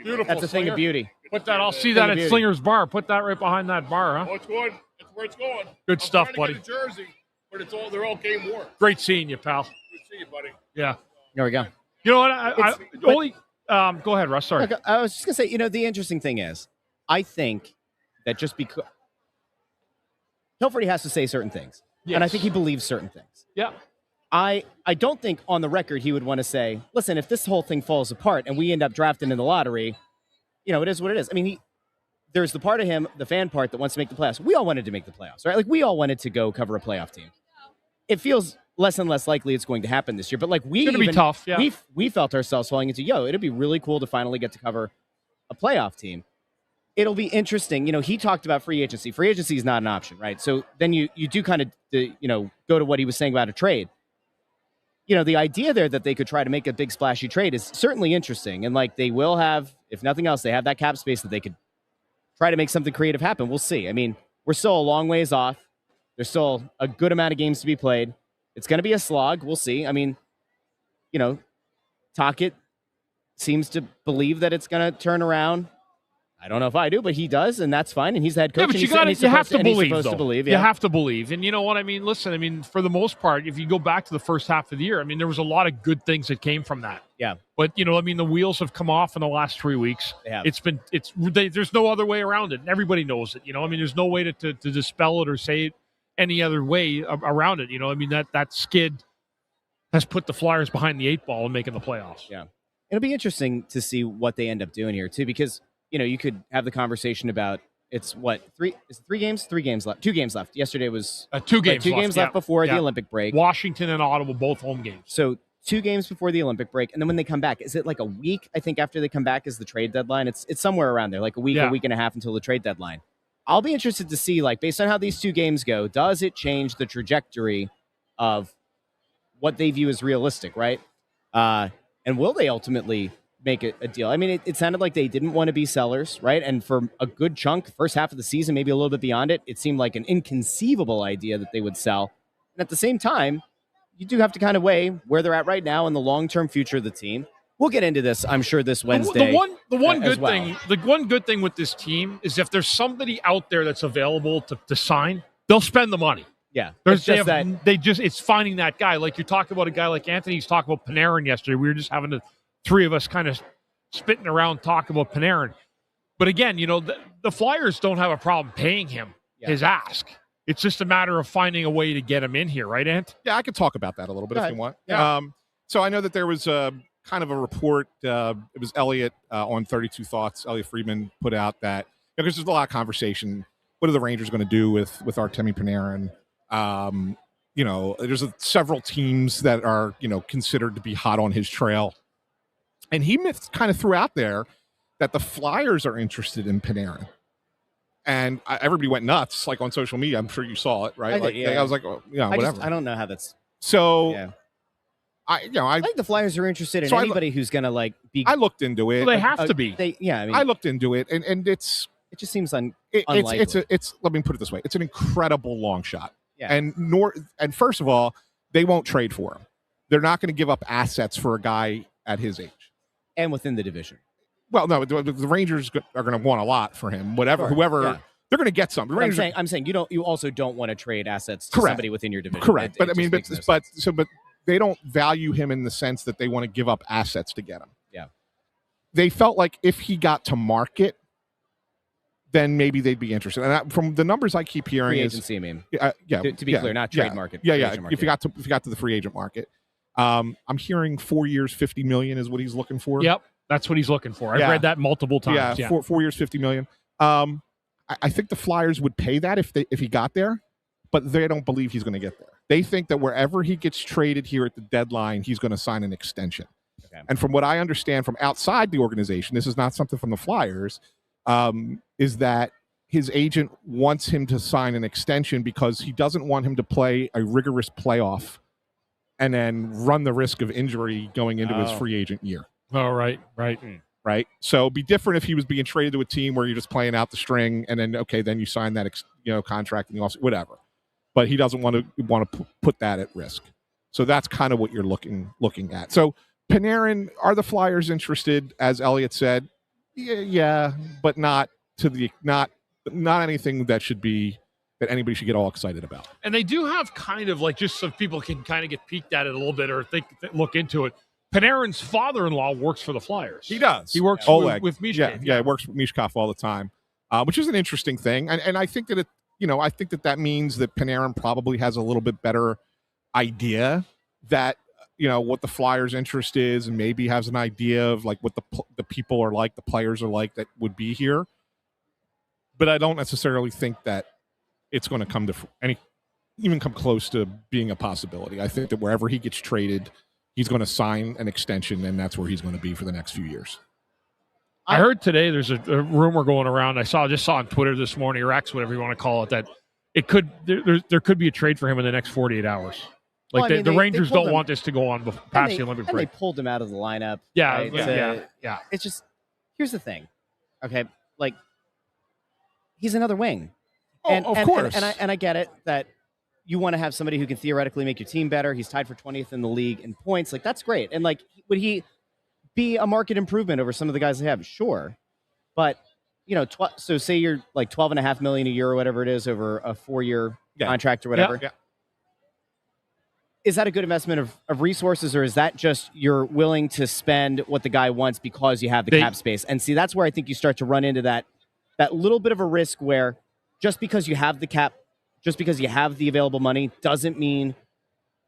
Beautiful. That's a thing Slinger. of beauty. Put that. I'll see Thing that of at beauty. Slinger's bar. Put that right behind that bar, huh? Oh, it's going. That's where it's going. Good stuff, I'm buddy. trying to get a jersey, but they're all game worn. Great seeing you, pal. Good to see you, buddy. Yeah. There we go. You know what? Go ahead, Russ. Sorry. Okay, I was just gonna say, the interesting thing is, I think that just because Hilferty has to say certain things, And I think he believes certain things. Yeah. I don't think on the record he would want to say, listen, if this whole thing falls apart and we end up drafting in the lottery, it is what it is. I mean, there's the part of him, the fan part, that wants to make the playoffs. We all wanted to make the playoffs, right? Like, we all wanted to go cover a playoff team. It feels less and less likely it's going to happen this year. But like, it's going to be tough. Yeah. We felt ourselves falling into, it'd be really cool to finally get to cover a playoff team. It'll be interesting. He talked about free agency. Free agency is not an option, right? So then you do kind of, go to what he was saying about a trade. The idea there that they could try to make a big splashy trade is certainly interesting. And like, they will have, if nothing else, they have that cap space that they could try to make something creative happen. We'll see. I mean, we're still a long ways off. There's still a good amount of games to be played. It's going to be a slog. We'll see. I mean, Tocchet seems to believe that it's going to turn around. I don't know if I do, but he does, and that's fine. And he's the head coach. Yeah, but you have to believe. Yeah. You have to believe. And you know what I mean? Listen, I mean, for the most part, if you go back to the first half of the year, I mean, there was a lot of good things that came from that. Yeah. But, the wheels have come off in the last 3 weeks. They have. There's no other way around it. And everybody knows it. I mean, there's no way to dispel it or say it any other way around it. I mean, that skid has put the Flyers behind the 8 ball and making the playoffs. Yeah. It'll be interesting to see what they end up doing here, too, because you could have the conversation about it's what, 3 games? 3 games left. 2 games left. Yesterday was 2 games left. 2 games left before the Olympic break. Washington and Ottawa, both home games. So 2 games before the Olympic break. And then when they come back, is it like a week? I think after they come back is the trade deadline. It's somewhere around there, like a week and a half until the trade deadline. I'll be interested to see, like, based on how these 2 games go, does it change the trajectory of what they view as realistic, right? And will they ultimately make a deal? I mean, it sounded like they didn't want to be sellers, right? And for a good chunk, first half of the season, maybe a little bit beyond it, it seemed like an inconceivable idea that they would sell. And at the same time, you do have to kind of weigh where they're at right now and the long-term future of the team. We'll get into this, I'm sure, this Wednesday. The one good thing with this team is if there's somebody out there that's available to sign, they'll spend the money. Yeah. It's finding that guy. Like you're talking about a guy like Anthony's talking about Panarin yesterday. We were just having the 3 of us kind of spitting around talking about Panarin. But again, the Flyers don't have a problem paying him his ask. It's just a matter of finding a way to get him in here, right, Ant? Yeah, I could talk about that a little bit if you want. Yeah. So I know that there was kind of a report. It was Elliot on 32 Thoughts. Elliot Friedman put out that because there's a lot of conversation. What are the Rangers going to do with Artemi Panarin? There's several teams that are considered to be hot on his trail. And he kind of threw out there that the Flyers are interested in Panarin. And everybody went nuts, like on social media. I'm sure you saw it, right? I was like, whatever. I don't know how that's. So, yeah. I think the Flyers are interested in anybody who's going to be. I looked into it. Well, they have to be. I looked into it, and it just seems unlikely. It's. Let me put it this way: it's an incredible long shot. Yeah. And first of all, they won't trade for him. They're not going to give up assets for a guy at his age. And within the division. Well, no, the Rangers are going to want a lot. For him. Whoever, they're going to get something. I'm saying you also don't want to trade assets to somebody within your division. Correct, but they don't value him in the sense that they want to give up assets to get him. Yeah, they felt like if he got to market, then maybe they'd be interested. And from the numbers I keep hearing, free agency. I mean, to be clear, not trade market. Yeah. If you got to the free agent market. I'm hearing 4 years, $50 million is what he's looking for. Yep, that's what he's looking for. I've read that multiple times. Yeah. 4 years, $50 million. I think the Flyers would pay that if he got there, but they don't believe he's going to get there. They think that wherever he gets traded here at the deadline, he's going to sign an extension. Okay. And from what I understand from outside the organization, this is not something from the Flyers, is that his agent wants him to sign an extension because he doesn't want him to play a rigorous playoff and then run the risk of injury going into his free agent year. Oh, right. Right. So it'd be different if he was being traded to a team where you're just playing out the string and then, then you sign that, contract and you also, whatever. But he doesn't want to put that at risk. So that's kind of what you're looking at. So Panarin, are the Flyers interested? As Elliot said, yeah, but not anything that anybody should get all excited about. And they do have kind of just so people can kind of get peeked at it a little bit or look into it. Panarin's father-in-law works for the Flyers. He does. He works with Mishkov. Yeah, he works with Mishkov all the time, which is an interesting thing. And I think that I think that means that Panarin probably has a little bit better idea that what the Flyers' interest is, and maybe has an idea of like what the people are like, the players are like that would be here. But I don't necessarily think that it's going to come to even come close to being a possibility. I think that wherever he gets traded, he's going to sign an extension, and that's where he's going to be for the next few years. I heard today there's a rumor going around. I just saw on Twitter this morning, or X, whatever you want to call it, that it could there could be a trade for him in the next 48 hours. Like the Rangers don't want this to go on past the Olympic break. They pulled him out of the lineup. Yeah, right? yeah. It's just, here's the thing. Okay, like, he's another wing. Of course. And I get it that you want to have somebody who can theoretically make your team better. He's tied for 20th in the league in points. Like, that's great. And, like, would he be a market improvement over some of the guys they have? Sure. But, so say you're like $12.5 million a year or whatever it is over a 4-year contract or whatever. Yeah. Is that a good investment of resources, or is that just you're willing to spend what the guy wants because you have the cap space? And see, that's where I think you start to run into that little bit of a risk where just because you have the cap, just because you have the available money, doesn't mean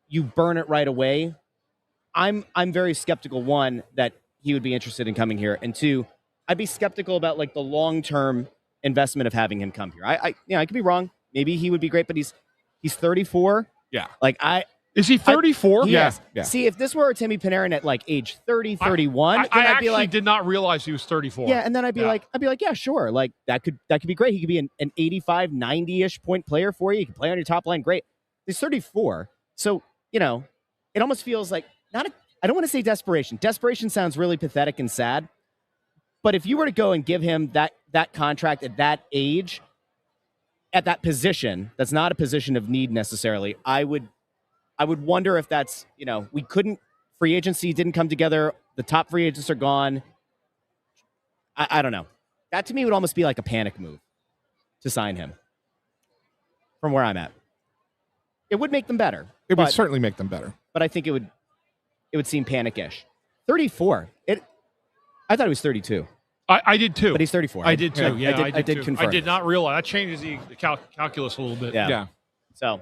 you burn it right away. I'm very skeptical, one, that he would be interested in coming here, and two, I'd be skeptical about like the long-term investment of having him come here. I could be wrong. Maybe he would be great, but he's 34. Yeah. Is he 34? Yes. Yeah. See, if this were Timmy Panarin at like age 30, 31, I I'd actually be like, did not realize he was 34. Yeah, and then I'd be like, yeah, sure. Like that could be great. He could be an 85, 90-ish point player for you. He can play on your top line. Great. He's 34. So, it almost feels like I don't want to say desperation. Desperation sounds really pathetic and sad. But if you were to go and give him that contract at that age, at that position, that's not a position of need necessarily, I would wonder if that's, we couldn't, free agency didn't come together. The top free agents are gone. I don't know. That to me would almost be like a panic move to sign him from where I'm at. It would make them better. It would certainly make them better. But I think it would seem panic-ish. 34. I thought he was 32. I did too. But he's 34. I did too. Yeah, I did too. confirm. I did not realize. That changes the calculus a little bit. Yeah. So,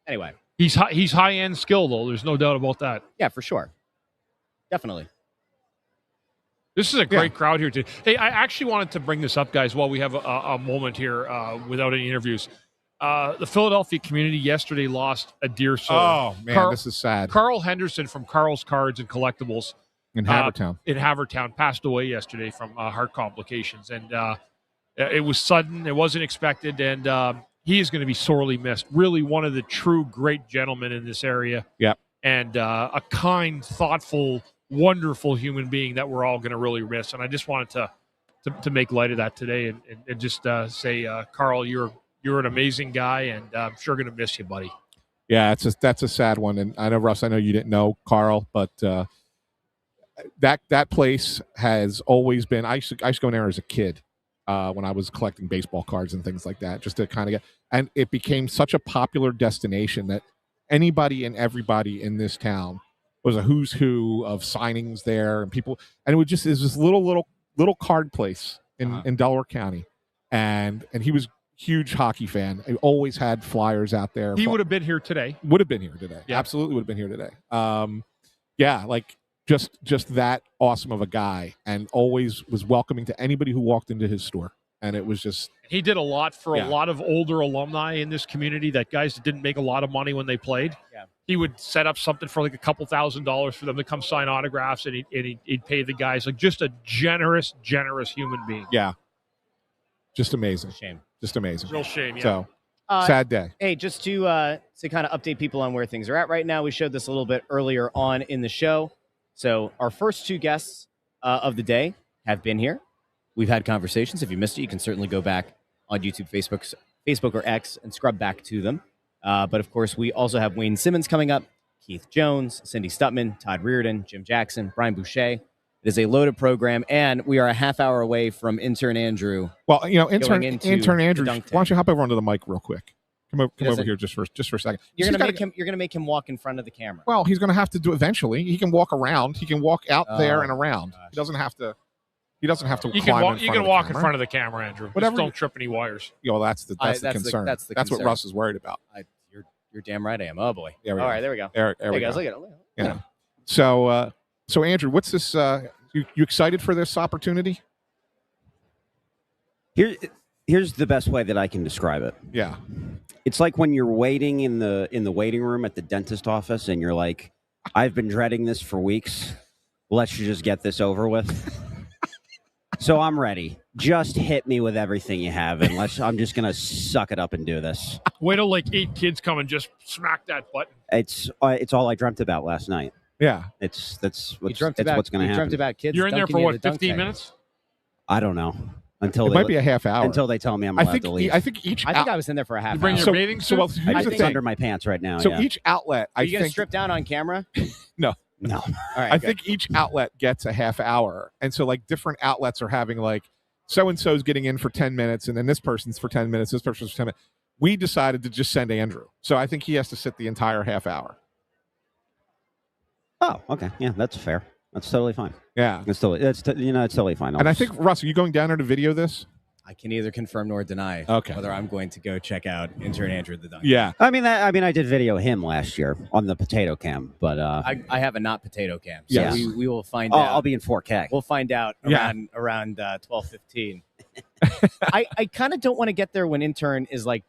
anyway. He's high-end skill, though. There's no doubt about that. Yeah, for sure. Definitely. This is a great crowd here today. Hey, I actually wanted to bring this up, guys, while we have a moment here without any interviews. The Philadelphia community yesterday lost a dear soul. Oh, man, this is sad. Carl Henderson from Carl's Cards and Collectibles in Havertown passed away yesterday from heart complications. And it was sudden. It wasn't expected. And he is going to be sorely missed. Really one of the true great gentlemen in this area. Yeah. And a kind, thoughtful, wonderful human being that we're all going to really miss. And I just wanted to make light of that today and just say, Carl, you're an amazing guy, and I'm sure going to miss you, buddy. Yeah, that's a sad one. And I know, Russ, I know you didn't know Carl, but that place has always been. I used to go in there as a kid when I was collecting baseball cards and things like that, just to kind of get. And it became such a popular destination that anybody and everybody in this town was a who's who of signings there, and people. And it was this little card place in Delaware County, and he was. Huge hockey fan. He always had Flyers out there. He would have been here today. Would have been here today. Yeah. Absolutely would have been here today. Like just that awesome of a guy, and always was welcoming to anybody who walked into his store. And it was just he did a lot for a lot of older alumni in this community, that guys that didn't make a lot of money when they played. Yeah. He would set up something for like a couple $1,000s for them to come sign autographs, and he'd pay the guys. Like, just a generous human being. Yeah. Just amazing. Shame. Just amazing. Real shame, yeah. So, sad day. Hey, just to kind of update people on where things are at right now, we showed this a little bit earlier on in the show. So our first two guests of the day have been here. We've had conversations. If you missed it, you can certainly go back on YouTube, Facebook or X, and scrub back to them. But, of course, we also have Wayne Simmonds coming up, Keith Jones, Cindy Stutman, Todd Reirden, Jim Jackson, Brian Boucher. It is a loaded program, and we are a half hour away from Intern Andrew. Well, Intern Andrew, why don't you hop over onto the mic real quick? Come over here just for a second. You're gonna make him walk in front of the camera. Well, he's gonna have to do eventually. He can walk around. He can walk out there and around. Gosh. He doesn't have to. He doesn't have to You climb can walk. in You front can of the walk in camera. front of the camera, Andrew. Whatever Just you- don't trip any wires. You know, that's the That's concern. that's the That's what concern. Russ is worried about. You're damn right I am. Oh boy. There we All go. right, there we go. There Hey we guys, go. look at it. Yeah. So Andrew, what's this? You excited for this opportunity? Here's the best way that I can describe it. Yeah. It's like when you're waiting in the waiting room at the dentist office, and you're like, "I've been dreading this for weeks. Let's just get this over with." So I'm ready. Just hit me with everything you have, and I'm just gonna suck it up and do this. Wait till like 8 kids come and just smack that button. It's all I dreamt about last night. Yeah. That's You what's dreamt going to you dreamt happen. about kids. You're in there dunking for you in what? the dunk 15 tank. minutes? I don't know until It they might be a half hour. until they tell me I'm I allowed think to leave. I think each I think I was in there for a half You bring hour. your bathing suit? well, here's the it's thing. under my pants right now. So yeah. each outlet, Are I you going to think, strip down on camera? no. All right. I good. think each outlet gets a half hour, and so like different outlets are having like so and so's getting in for 10 minutes, and then this person's for 10 minutes, this person's for 10 minutes. We decided to just send Andrew, so I think he has to sit the entire half hour. Oh, okay. Yeah, that's fair. That's totally fine. Yeah, It's totally fine. and I think Russ, are you going down there to video this? I can neither confirm nor deny Okay. whether I'm going to go check out Intern Andrew the Dunk. Yeah, I did video him last year on the potato cam, but I have a not potato cam. So Yes. we will find out. I'll be in 4K. We'll find out Yeah. around 12:15. I kind of don't want to get there when Intern is like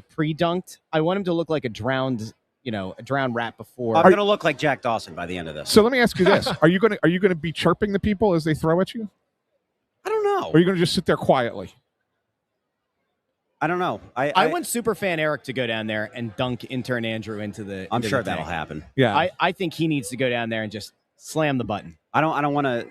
pre-dunked. I want him to look like a drowned rat before. I'm going to look like Jack Dawson by the end of this. So let me ask you this: Are you going to be chirping the people as they throw at you, I don't know. or are you going to just sit there quietly? I don't know. I want Superfan Eric to go down there and dunk Intern Andrew into the. I'm into sure the that'll tank. happen. Yeah, I think he needs to go down there and just slam the button. I don't want to.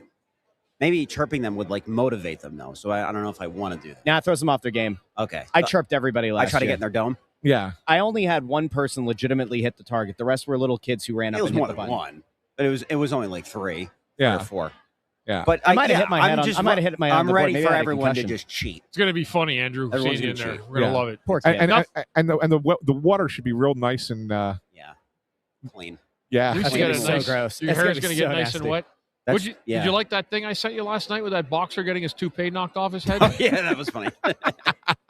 Maybe chirping them would like motivate them though. So I don't know if I want to do that. Now it throws them off their game. Okay. I chirped everybody last I try to year. get in their dome. yeah. I only had one person legitimately hit the target. The rest were little kids who ran It up was and hit more the than button. one, but it was only like three or Yeah, four. yeah. But I might have hit my head on. just I might have hit my head on I'm the board. ready Maybe for I had a everyone to concussion. just cheat. It's going to be funny, Andrew, Everyone's seeing you in gonna there. cheat. We're going to Yeah. love it. Poor kid. And the water should be real nice and Yeah, clean. yeah. At least That's you gonna get be a so nice, gross. Your That's hair's gonna going be to get so nice and nasty. wet. That's, Did yeah. you like that thing I sent you last night with that boxer getting his toupee knocked off his head? Oh, yeah, that was funny.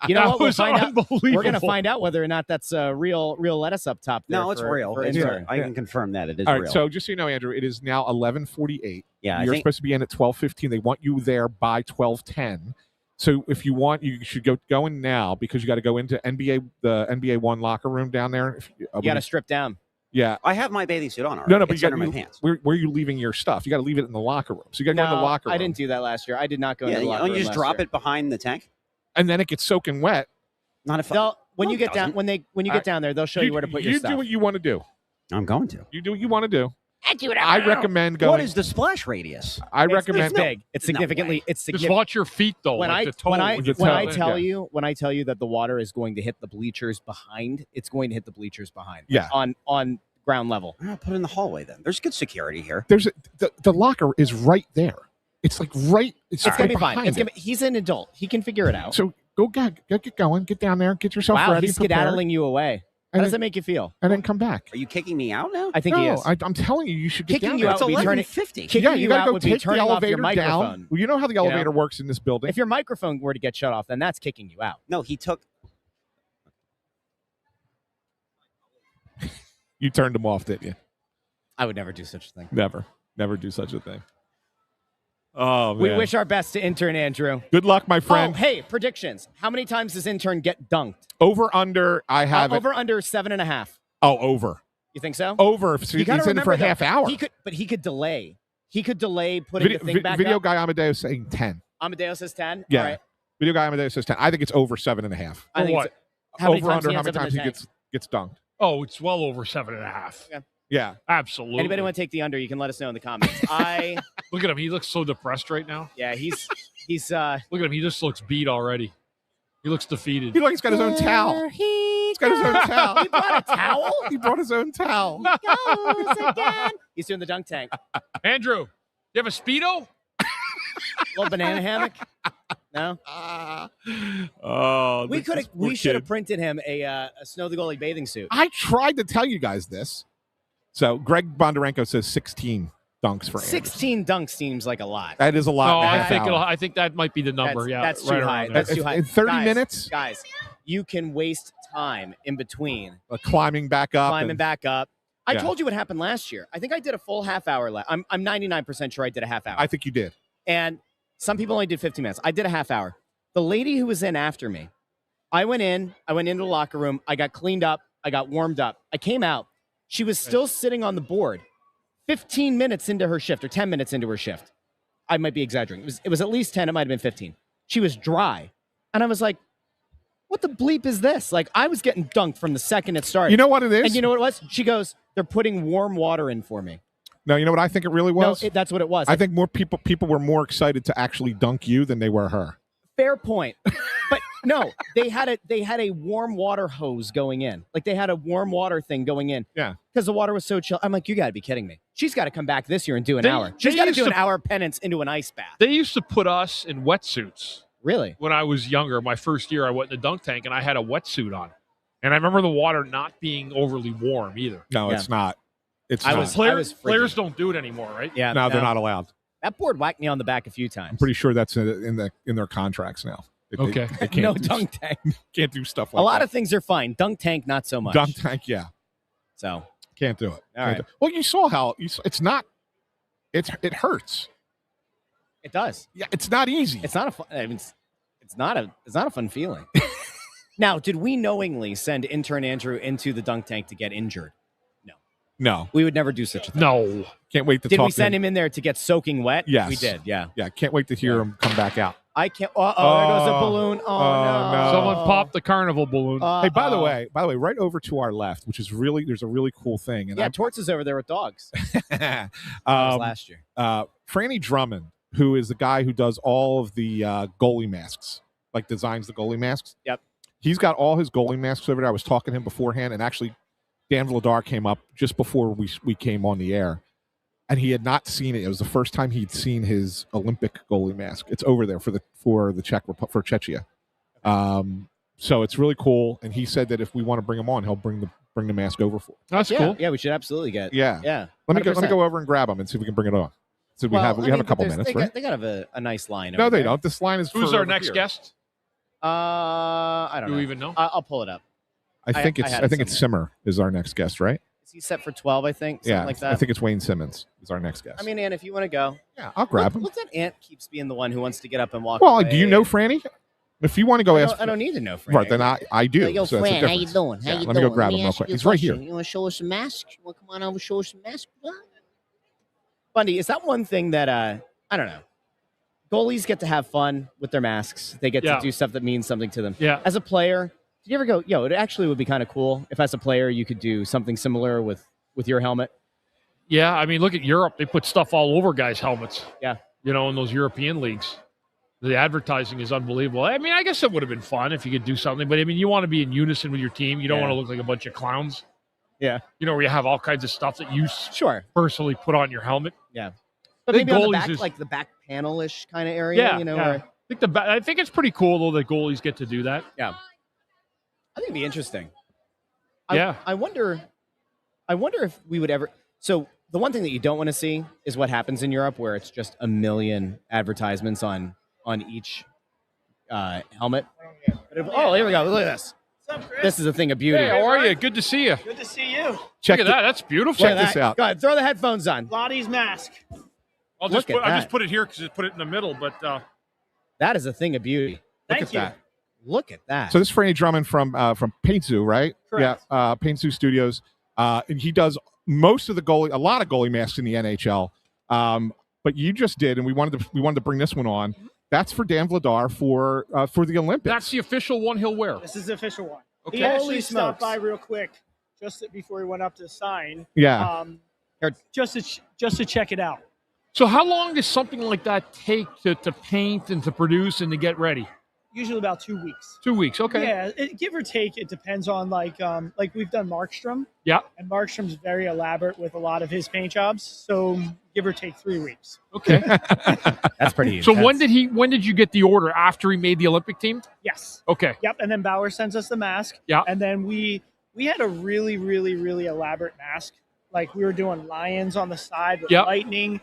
You know That what? We'll was find out. unbelievable. We're going to find out whether or not that's real lettuce up top. There No, it's for- real. for It's Intern. real. I can confirm that it is All right. real. So just so you know, Andrew, it is now 11:48. Yeah, I You're think supposed to be in at 12:15. They want you there by 12:10. So if you want, you should go in now because you got to go into the NBA One locker room down there. You got to strip down. Yeah. I have my bathing suit on already. No, but It's you got under my pants. where are you leaving your stuff? You got to leave it in the locker room. So you got to go in the No, locker room. I didn't do that last year. I did not go Yeah, into the locker you room just last drop year. it behind the tank. And then it gets soaking wet. Not if They'll, when No, you it get down, doesn't. when you get down there, they'll show you where to put your You stuff. do what you want to do. I'm going to. You do what you want to do. I do it. I recommend going. What is the splash radius? I It's recommend. big. It's No significantly. way. It's Just significant. watch your feet, though. When like I the toe, when I with the when toe I in. tell Yeah. you that the water is going to hit the bleachers behind, it's going to hit the bleachers behind. Yeah. On ground level. I'll put it in the hallway then. There's good security here. The locker is right there. It's like right. It's It's right gonna be fine. behind It's it. gonna be, he's an adult. He can figure it out. So get going. Get down there. Get yourself Wow, ready. he's prepared, skedaddling you away. How and does that then, make you feel? and then come back. Are you kicking me out now? I think he No, is. I'm telling you, you should get Kicking down you there. out It's would be turning. 11:50. Kicking Yeah, you out got to go would be take the turning off your elevator down. microphone. Well, you know how the know? elevator works in this building. If your microphone were to get shut off, then that's kicking you out. No, he took. You turned them off, didn't you? I would never do such a thing. Never do such a thing. Oh man. We wish our best to Intern Andrew. Good luck, my friend. Oh, hey, predictions. How many times does Intern get dunked? Over under. I have it. Over under 7.5. Oh, over. You think so? Over. So You he's gotta in it for a remember, half though, hour. He could delay. He could delay putting Video, the thing back video up. guy Amadeus saying 10. Amadeus says 10. Yeah. All right. Video guy Amadeus says 10. I think it's over 7.5. I think what? it's- how many Over times under he how ends many up in times the he tank? gets dunked. Oh, it's well over 7.5. Yeah. Yeah. Absolutely. Anybody want to take the under? You can let us know in the comments. Look at him. He looks so depressed right now. Yeah, he's Look at him. He just looks beat already. He looks defeated. He he's got his own towel. He's got his own towel. He brought a towel. He brought his own towel. Goes again. He's doing the dunk tank. Andrew, you have a Speedo? Little banana hammock. No, Oh, we this could have. poor We should have kid. printed him a Snow the Goalie bathing suit. I tried to tell you guys this. So Greg Bondarenko says 16. dunks for Anderson. 16 dunks seems like a lot. That is a lot. No, in a I half think hour. I think that might be the number. That's right too around high. there. That's too high. In 30 Guys, minutes? guys, you can waste time in between Climbing back up. climbing back up. I Yeah. told you what happened last year. I think I did a full half hour. I'm 99% sure I did a half hour. I think you did. And some people only did 15 minutes. I did a half hour. The lady who was in after me, I went into the locker room. I got cleaned up. I got warmed up. I came out. She was still sitting on the board 15 minutes into her shift or 10 minutes into her shift. I might be exaggerating. It was at least 10. It might have been 15. She was dry. And I was like, what the bleep is this? Like, I was getting dunked from the second it started. You know what it is? And you know what it was? She goes, they're putting warm water in for me. No, you know what I think it really was? No, that's what it was. I think more people were more excited to actually dunk you than they were her. Fair point. But no, they had a warm water hose going in. Like they had a warm water thing going in. Yeah. Because the water was so chill. I'm like, you got to be kidding me. She's got to come back this year and do an They- hour. they She's got to used do an to- hour penance into an ice bath. They used to put us in wetsuits. Really? When I was younger, my first year, I went in the dunk tank and I had a wetsuit on. And I remember the water not being overly warm either. No, Yeah. it's not. It's I not. was Players frigid. don't do it anymore, right? Yeah. No, they're not allowed. That board whacked me on the back a few times. I'm pretty sure that's in their contracts now. Okay. They can't No do, dunk tank. can't do stuff like A lot that. of things are fine. Dunk tank, not so much. Dunk tank, yeah. So, Can't do it. all Can't right. do it. Well, you saw how it's not. It hurts. It does. Yeah, it's not easy. It's not a fun, I mean, it's not a fun feeling. Now, did we knowingly send intern Andrew into the dunk tank to get injured? No, We would never do such a thing. No. can't wait to Did talk. we send him in there to get soaking wet? Yes. We did, yeah. Yeah, can't wait to hear him come back out. I can't. There goes a balloon. Oh, no. Someone popped the carnival balloon. Hey, by the way, right over to our left, which is there's a really cool thing. And Yeah, Torts is over there with dogs. That was um, last year. Franny Drummond, who is the guy who does all of the goalie masks, like designs the goalie masks. Yep. He's got all his goalie masks over there. I was talking to him beforehand, and actually, Dan Vladar came up just before we came on the air, and he had not seen it. It was the first time he'd seen his Olympic goalie mask. It's over there for Czechia. So it's really cool. And he said that if we want to bring him on, he'll bring the mask over for. That's Yeah, cool. yeah, we should absolutely get. Yeah. Yeah. Let me 100%. go over and grab him and see if we can bring it on. So we have a couple minutes, right? They got a nice line. No, over they there. don't. This line is. Who's for our over next here. guest? I don't Do know. we even know? I'll pull it up. I think I had it it's Simmer is our next guest, right? Is he set for 12? I think. Something Yeah, like that. I think it's Wayne Simmonds is our next guest. I mean, Ann, if you want to go, yeah, I'll grab him. Look, that Ant keeps being the one who wants to get up and walk. Well, away. do you know Franny? If you want to go I ask, don't need to know Franny. right? Then I do. Yo, so that's the Fran, how you difference. doing? How Yeah, you let doing? me go grab him real ask quick. you a He's right question. here. You want to show us some masks? You want to come on over and show us some masks? Bundy, is that one thing that I don't know? Goalies get to have fun with their masks. They get Yeah. to do stuff that means something to them. Yeah. As a player, did you ever go, it actually would be kind of cool if as a player you could do something similar with your helmet? Yeah, I mean, look at Europe. They put stuff all over guys' helmets. Yeah. You know, in those European leagues. The advertising is unbelievable. I mean, I guess it would have been fun if you could do something, but I mean, you want to be in unison with your team. You don't Yeah. want to look like a bunch of clowns. Yeah. You know, where you have all kinds of stuff that you Sure. personally put on your helmet. Yeah. But I think maybe on the goalies back, is- like the back panel-ish kind of area, Yeah, you know, yeah. where I think it's pretty cool though that goalies get to do that. I think it'd be interesting. Yeah. I wonder if we would ever. So the one thing that you don't want to see is what happens in Europe, where it's just a million advertisements on each helmet. Oh, here we go. Look at this. What's up, Chris? This is a thing of beauty. Hey, how are you? Good to see you. Good to see you. Check Look at that. That's beautiful. check this out. Go ahead, throw the headphones on. Lottie's mask. I Look at that. just put it here because it put it in the middle, but That is a thing of beauty. Thank at you. that. Look at that. So this is Franny Drummond from Paint Zoo, right? Correct. Yeah, Paint Zoo Studios, and he does most of a lot of goalie masks in the NHL. But you just did, and we wanted to bring this one on. That's for Dan Vladar for the Olympics. that's the official one he'll wear. This is the official one. Okay. He actually Holy stopped smokes. by real quick just before he went up to sign. yeah. Just to check it out. So how long does something like that take to paint and to produce and to get ready? Usually about 2 weeks. 2 weeks. Okay. Yeah, give or take. It depends on like we've done Markstrom. Yeah. And Markstrom's very elaborate with a lot of his paint jobs. So give or take 3 weeks. Okay. That's pretty. So intense. when did you get the order? After he made the Olympic team? Yes. Okay. Yep. And then Bauer sends us the mask. Yeah. And then we had a really, really, really elaborate mask Like we were doing lions on the side with Yep. lightning,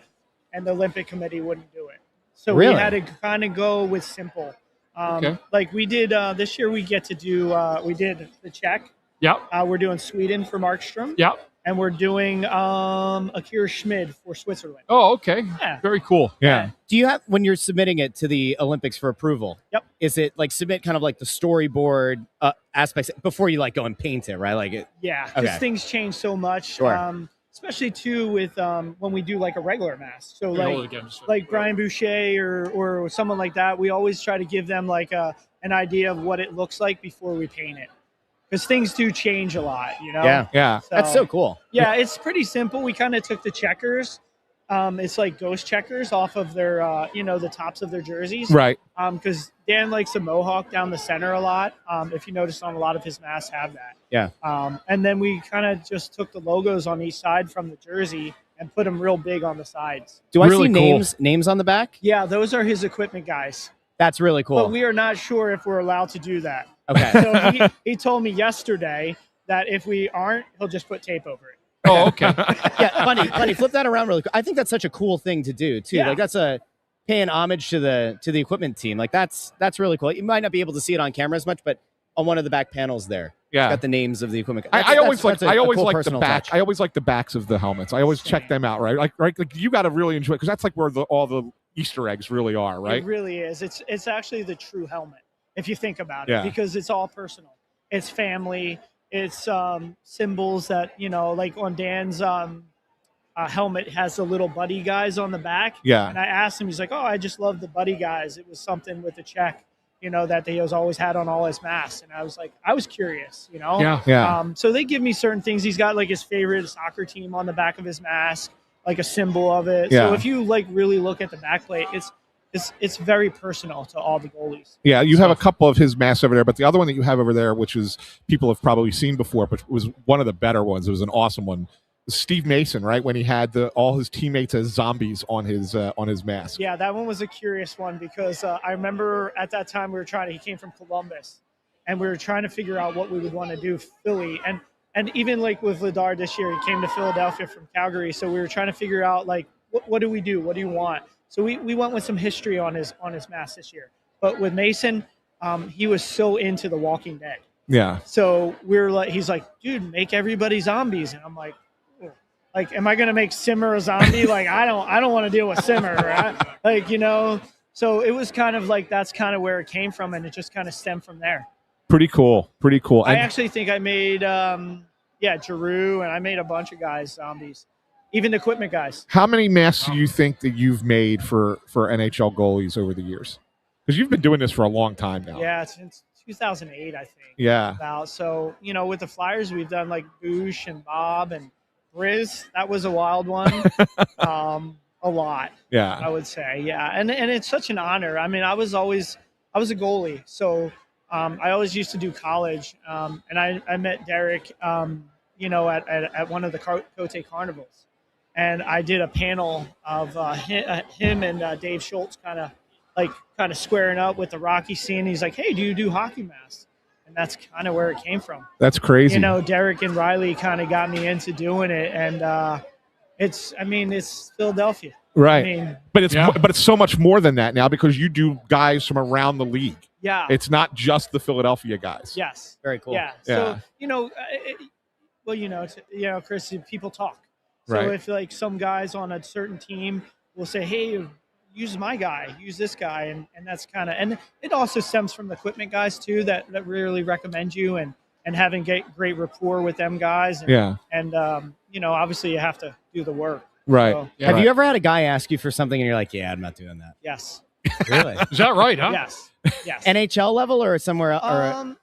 and the Olympic Committee wouldn't do it. So Really? we had to kind of go with simple. Okay. Like we did this year, we get to do. We did the Czech. Yep. We're doing Sweden for Markstrom. Yep. And we're doing Akira Schmid for Switzerland. Oh, okay. Yeah. Very cool. Yeah. Do you have, when you're submitting it to the Olympics for approval? Yep. Is it like submit kind of like the storyboard aspects before you like go and paint it, right? Like it. Yeah, because Okay. things change so much. Sure. Especially too with when we do like a regular mask. So Hold it like again. like Brian Boucher or someone like that, we always try to give them like an idea of what it looks like before we paint it. Because things do change a lot, you know? Yeah. Yeah. That's so cool. Yeah, it's pretty simple. We kind of took the checkers. It's like ghost checkers off of their, the tops of their jerseys. Right. Because Dan likes a mohawk down the center a lot. If you notice on a lot of his masks have that. Yeah. And then we kind of just took the logos on each side from the jersey and put them real big on the sides. Do I Really see cool. names on the back? Yeah, those are his equipment guys. That's really cool. But we are not sure if we're allowed to do that. Okay. So he told me yesterday that if we aren't, he'll just put tape over it. Oh, okay. Yeah, Bundy, flip that around really quick. I think that's such a cool thing to do too. Yeah. Like that's paying homage to the equipment team. Like that's really cool. You might not be able to see it on camera as much, but on one of the back panels there, Yeah. it's got the names of the equipment. I always like that's a cool the personal back. touch. I always like the backs of the helmets. I always check them out, right? Like you got to really enjoy it because that's like where all the Easter eggs really are, right? It really is. It's actually the true helmet if you think about it, Yeah. because it's all personal. It's family. It's symbols that like on Dan's helmet has the little buddy guys on the back. Yeah. And I asked him, he's like, "Oh, I just love the buddy guys. It was something with the check, that he has always had on all his masks." And I was like, I was curious, Yeah. Yeah. So they give me certain things. He's got like his favorite soccer team on the back of his mask, like a symbol of it. Yeah. So if you like really look at the backplate, it's very personal to all the goalies. Yeah, you have a couple of his masks over there, but the other one that you have over there, which is people have probably seen before, but was one of the better ones. It was an awesome one. Steve Mason, right, when he had all his teammates as zombies on his mask. Yeah, that one was a curious one because I remember at that time he came from Columbus, and we were trying to figure out what we would want to do Philly. And even like with Vladar this year, he came to Philadelphia from Calgary. So we were trying to figure out like, what do we do? What do you want? So we went with some history on his mask this year. But with Mason, he was so into The Walking Dead. Yeah. So he's like, dude, make everybody zombies. And I'm like, oh. Like, am I going to make Simmer a zombie? Like, I don't want to deal with Simmer. Right? So it was kind of like, that's kind of where it came from. And it just kind of stemmed from there. Pretty cool. I actually think I made, Giroux, and I made a bunch of guys zombies. Even the equipment guys. How many masks do you think that you've made for NHL goalies over the years? Because you've been doing this for a long time now. Yeah, since 2008, I think. Yeah. About. So, with the Flyers, we've done like Boucher and Bob and Briz. That was a wild one. A lot. Yeah. I would say. Yeah. And it's such an honor. I mean, I was a goalie. So I always used to do college. And I met Derek, at one of the Cote Carnivals. And I did a panel of him and Dave Schultz kind of squaring up with the Rocky scene. He's like, "Hey, do you do hockey masks?" And that's kind of where it came from. That's crazy. Derek and Riley kind of got me into doing it, and it's Philadelphia, right? But it's so much more than that now because you do guys from around the league. Yeah, it's not just the Philadelphia guys. Yes, very cool. Yeah, so Chris, people talk. So right. if like some guys on a certain team will say, "Hey, use my guy, use this guy," and that's kind of, and it also stems from the equipment guys too that really recommend you and having great rapport with them guys. And, obviously you have to do the work. Right. So, Have you ever had a guy ask you for something and you're like, "Yeah, I'm not doing that"? Yes. Really? Is that right? Huh? Yes. Yes. NHL level or somewhere else?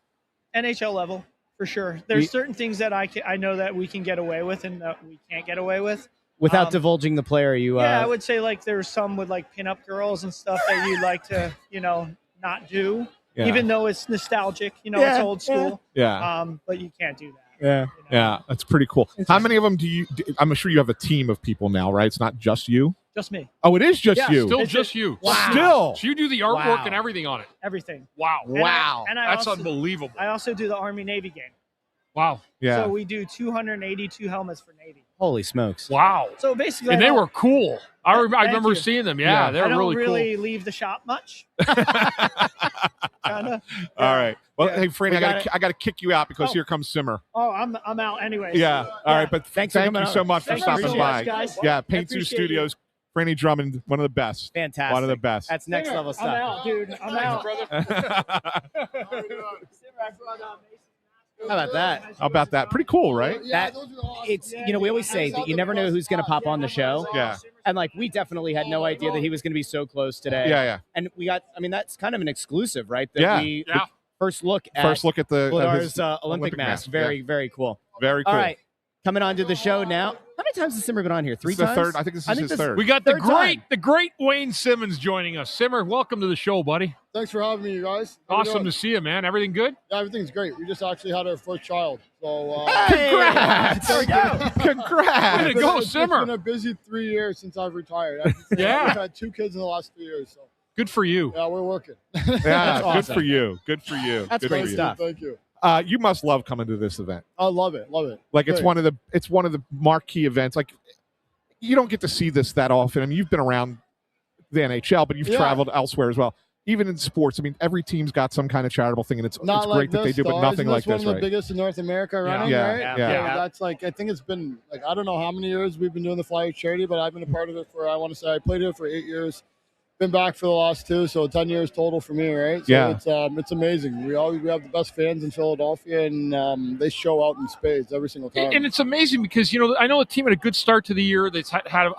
NHL level. For sure. There's certain things that I know that we can get away with and that we can't get away with. Without divulging the player, I would say like there's some with like pinup girls and stuff that you'd like to, not do, even though it's nostalgic, it's old school. Yeah. But you can't do that. Yeah. Yeah. That's pretty cool. How many of them I'm sure you have a team of people now, right? It's not just you. Just me. Oh, it is just you. Still just you. Wow. Still. So you do the artwork and everything on it. Everything. Wow. And That's unbelievable. I also do the Army Navy game. Wow. Yeah. So we do 282 helmets for Navy. Holy smokes! Wow. So basically, And I they don't- were cool. I Thank remember you. seeing them. Yeah, they I were don't really leave the shop much. Kinda. All right. Well, Yeah. hey, Franny, We I got to kick you out because Oh. here comes Simmer. Oh, I'm out anyway. Yeah. All right. But Thanks for thank coming you on. so much for Thank you. stopping Appreciate by. it, guys. Yeah. I Paint Through appreciate you. Studios. Franny Drummond, one of the best. Fantastic. One of the best. That's next level I'm stuff. out, dude. I'm out. How about that? How about that? Pretty cool, right? That it's we always say that you never know who's going to pop on the show. Yeah. And like we definitely had no idea that he was going to be so close today. Yeah. And we got. I mean, that's kind of an exclusive, right? That Yeah. we Yeah. first look at First look at the Vladar's his Olympic mask. mask. Very very cool. Very cool. All right, coming on to the show now. How many times has Simmer been on here? Three This is times. the third. I think this is his third. We got the Third time. great Wayne Simmonds joining us. Simmer, welcome to the show, buddy. Thanks for having me, you guys. How you Awesome doing? to see you, man. Everything good? Yeah, everything's great. We just actually had our first child. So, Congrats! There we go. Congrats! Way to go, it's Simmer. been a busy 3 years since I've retired. Yeah. We've had 2 kids in the last 3 years. So, Good for you. yeah, we're working. Yeah, awesome. good for you. Good for you. That's Good great for you. stuff. Thank you. You must love coming to this event. I love it. Love it. Like it's Great. one of the marquee events. Like you don't get to see this that often. I mean, you've been around the NHL, but you've Yeah. traveled elsewhere as well. Even in sports, I mean, every team's got some kind of charitable thing, and it's Not great like that they this, do, but though. nothing Isn't like one this, of the right? biggest in North America running, Yeah. right? Yeah. So Yeah. that's like, I think it's been like, I don't know how many years we've been doing the Flyers charity, but I've been a part of it for, I want to say I played here for 8 years. Been back for the last 2, so 10 years total for me, right? So Yeah. it's amazing. We have the best fans in Philadelphia, and they show out in spades every single time. And it's amazing because, I know the team had a good start to the year. They've had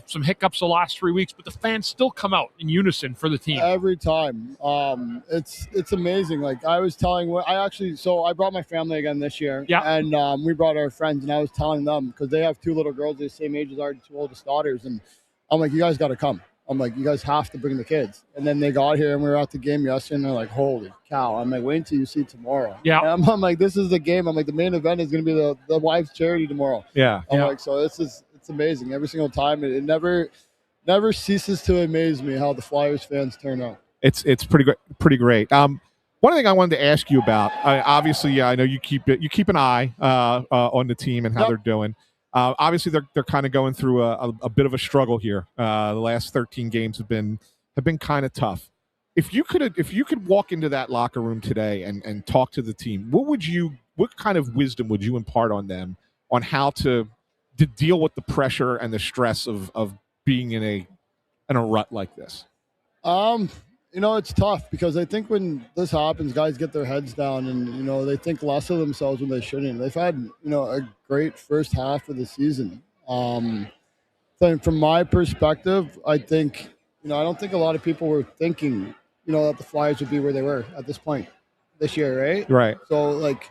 some hiccups the last 3 weeks, but the fans still come out in unison for the team. Every time. It's amazing. Like I was telling, I brought my family again this year. Yeah. And we brought our friends, and I was telling them, because they have 2 little girls, the same age as our 2 oldest daughters, and I'm like, you guys got to come. I'm like, you guys have to bring the kids. And then they got here, and we were at the game yesterday, and they're like, holy cow. I'm like, wait until you see tomorrow. Yeah. And I'm like, this is the game. I'm like, the main event is going to be the wives' charity tomorrow. Yeah. I'm like, so it's amazing. Every single time. It never ceases to amaze me how the Flyers fans turn out. It's pretty great. One thing I wanted to ask you about, obviously, I know you keep an eye on the team and how they're doing. Obviously, they're kind of going through a bit of a struggle here. The last 13 games have been kind of tough. If you could walk into that locker room today and talk to the team, what kind of wisdom would you impart on them on how to deal with the pressure and the stress of being in a rut like this? It's tough because I think when this happens, guys get their heads down and, they think less of themselves when they shouldn't. They've had, a great first half of the season. So from my perspective, I think, I don't think a lot of people were thinking, that the Flyers would be where they were at this point this year, right? Right. So, like,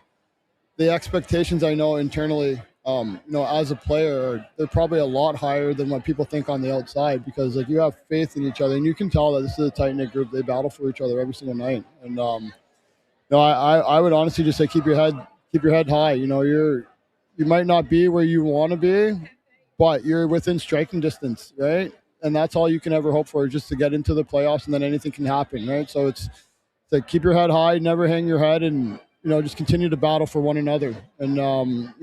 the expectations I know internally, as a player, they're probably a lot higher than what people think on the outside because, like, you have faith in each other, and you can tell that this is a tight-knit group. They battle for each other every single night. And, I would honestly just say keep your head high. You might not be where you want to be, but you're within striking distance, right? And that's all you can ever hope for is just to get into the playoffs, and then anything can happen, right? So it's to keep your head high, never hang your head, and, just continue to battle for one another. And,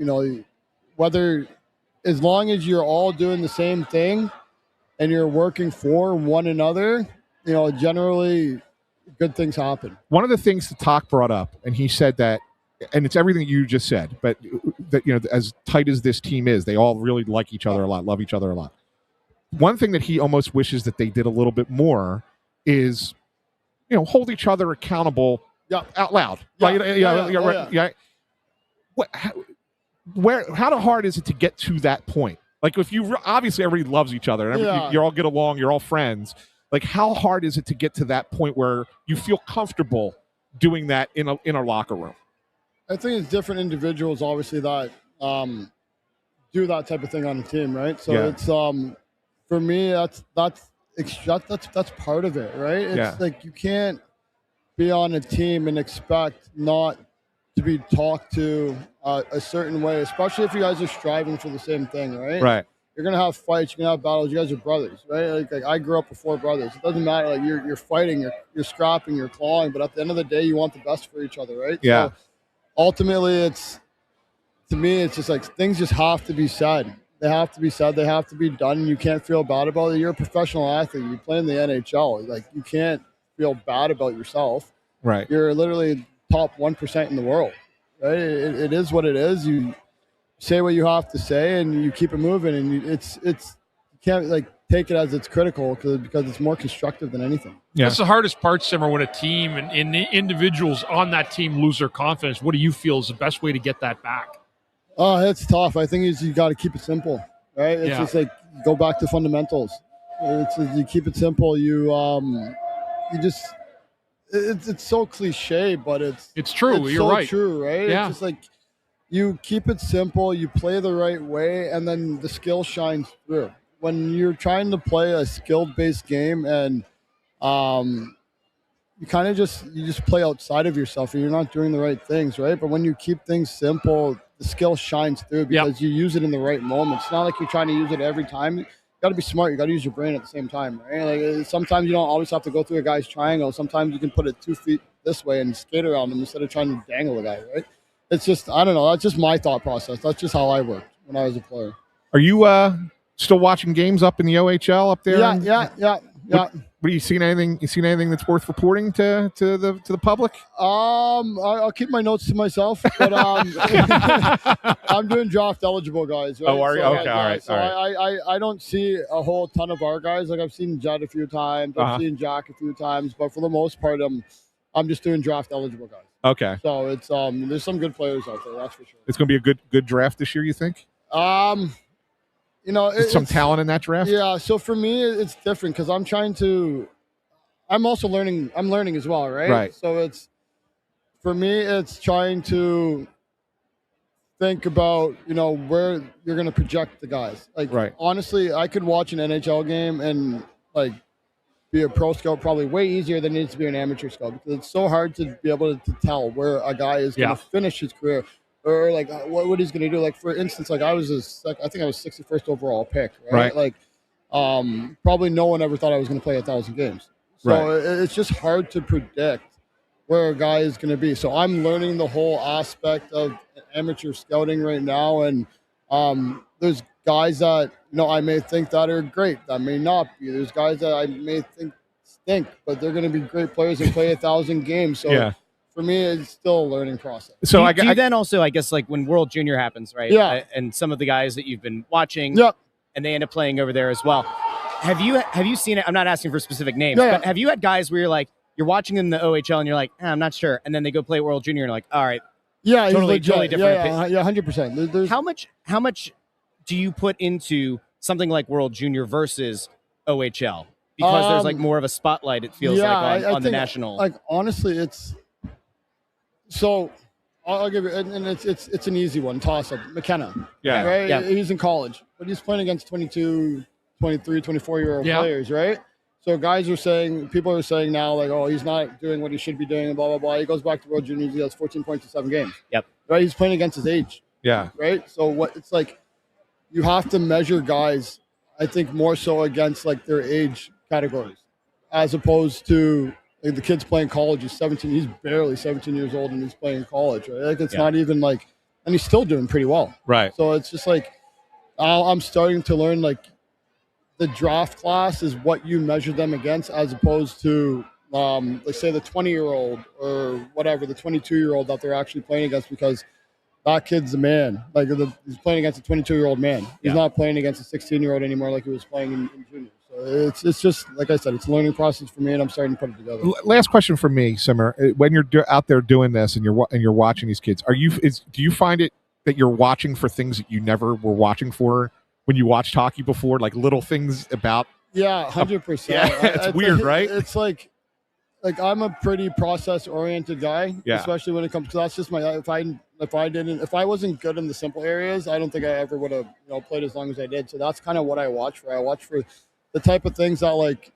whether as long as you're all doing the same thing and you're working for one another, generally good things happen. One of the things that Toc brought up, and he said that, and it's everything you just said, but that, as tight as this team is, they all really like each other a lot, love each other a lot. One thing that he almost wishes that they did a little bit more is, hold each other accountable out loud. How hard is it to get to that point? Like, if you obviously everybody loves each other, and you all get along, you're all friends. Like, how hard is it to get to that point where you feel comfortable doing that in a locker room? I think it's different individuals, obviously, that do that type of thing on the team, right? So it's for me, that's part of it, right? It's like you can't be on a team and expect not to be talked to a certain way, especially if you guys are striving for the same thing, right? Right. You're gonna have fights, you're gonna have battles. You guys are brothers, right? Like I grew up with 4 brothers. It doesn't matter. Like you're fighting, you're scrapping, you're clawing, but at the end of the day, you want the best for each other, right? Yeah. So ultimately, it's to me, it's just like things just have to be said. They have to be said. They have to be done. And you can't feel bad about it. You're a professional athlete. You play in the NHL. Like, you can't feel bad about yourself. Right. You're literally top 1% in the world. Right. It is what it is. You say what you have to say, and you keep it moving. And you can't like take it as it's critical because it's more constructive than anything. Yeah. That's the hardest part, Simmer, when a team and the individuals on that team lose their confidence. What do you feel is the best way to get that back? It's tough. I think you got to keep it simple, right? It's just like go back to fundamentals. You keep it simple. It's so cliche, but it's true. You're so right. True, right? Yeah. It's just like you keep it simple. You play the right way, and then the skill shines through. When you're trying to play a skill-based game, and you kind of just play outside of yourself, and you're not doing the right things, right? But when you keep things simple, the skill shines through because you use it in the right moment. It's not like you're trying to use it every time. You got to be smart. You got to use your brain at the same time, right? Like sometimes you don't always have to go through a guy's triangle. Sometimes you can put it 2 feet this way and skate around him instead of trying to dangle a guy, right? It's just, I don't know. That's just my thought process. That's just how I worked when I was a player. Are you still watching games up in the OHL up there? Yeah. What are you seeing? Anything? You seen anything that's worth reporting to the public? I'll keep my notes to myself, but I'm doing draft eligible guys. Right? Oh, are you? So, okay, all right. So I don't see a whole ton of our guys. Like I've seen Judd a few times, I've seen Jack a few times, but for the most part, I'm just doing draft eligible guys. Okay. So it's there's some good players out there, that's for sure. It's going to be a good draft this year, you think? Some talent in that draft. Yeah. So for me, it's different because I'm also learning. I'm learning as well, right? Right. So for me, it's trying to think about where you're going to project the guys. Like, honestly, I could watch an NHL game and like be a pro scout probably way easier than it is to be an amateur scout because it's so hard to be able to tell where a guy is going to finish his career. Or like what he's going to do. Like for instance, like I think I was 61st overall pick, right? Like probably no one ever thought I was going to play 1,000 games. So it's just hard to predict where a guy is going to be. So I'm learning the whole aspect of amateur scouting right now, and there's guys that I may think that are great, that may not be. There's guys that I may think stink, but they're going to be great players and play 1,000 games. So. For me, it's still a learning process. So I then also, I guess, like when World Junior happens, right? Yeah. And some of the guys that you've been watching, and they end up playing over there as well. Have you seen it? I'm not asking for specific names, but have you had guys where you're watching in the OHL and you're like, I'm not sure, and then they go play World Junior and you're like, all right, totally different. Yeah, 100%. How much do you put into something like World Junior versus OHL? Because there's like more of a spotlight. It feels like on the national. Like honestly, it's. So, I'll give you, and it's an easy one, toss-up. McKenna, right? Yeah. He's in college, but he's playing against 22, 23, 24-year-old players, right? So people are saying now, like, oh, he's not doing what he should be doing, and blah, blah, blah. He goes back to World Juniors, he has 14 points in 7 games. Yep. Right? He's playing against his age. Yeah. Right? So, it's like, you have to measure guys, I think, more so against, like, their age categories, as opposed to, the kid's playing college. He's 17. He's barely 17 years old, and he's playing college. Right? Like it's not even like, and he's still doing pretty well. Right. So it's just like, I'm starting to learn like, the draft class is what you measure them against, as opposed to, let's say the 20-year-old or whatever, the 22-year-old that they're actually playing against, because that kid's a man. Like he's playing against a 22-year-old man. He's not playing against a 16-year-old anymore like he was playing in junior. It's just like I said, it's a learning process for me, and I'm starting to put it together. Last question for me, Simmer. When you're out there doing this and you're watching these kids, do you find it that you're watching for things that you never were watching for when you watched hockey before, like little things about? Yeah, 100%. Yeah, it's weird, right? It's like I'm a pretty process oriented guy, especially when it comes to that's just my if I wasn't good in the simple areas, I don't think I ever would have played as long as I did. So that's kind of what I watch for. I watch for the type of things that like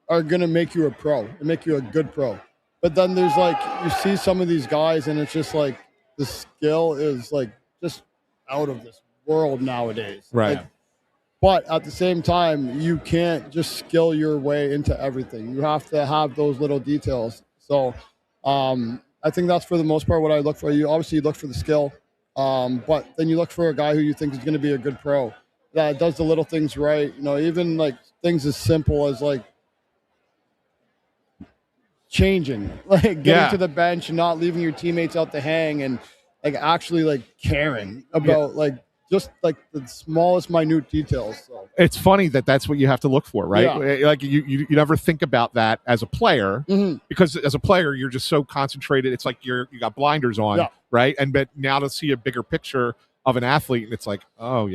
are going to make you a pro and make you a good pro. But then there's like, you see some of these guys and it's just like the skill is like just out of this world nowadays. Right. Like, but at the same time, you can't just skill your way into everything. You have to have those little details. So I think that's for the most part what I look for. You obviously look for the skill. But then you look for a guy who you think is going to be a good pro that does the little things right. Even like things as simple as like changing, like getting to the bench and not leaving your teammates out to hang, and like actually like caring about like just like the smallest minute details. So it's funny that's what you have to look for, right? Like you never think about that as a player, because as a player you're just so concentrated. It's like you got blinders on, right? But now to see a bigger picture of an athlete, and it's like, oh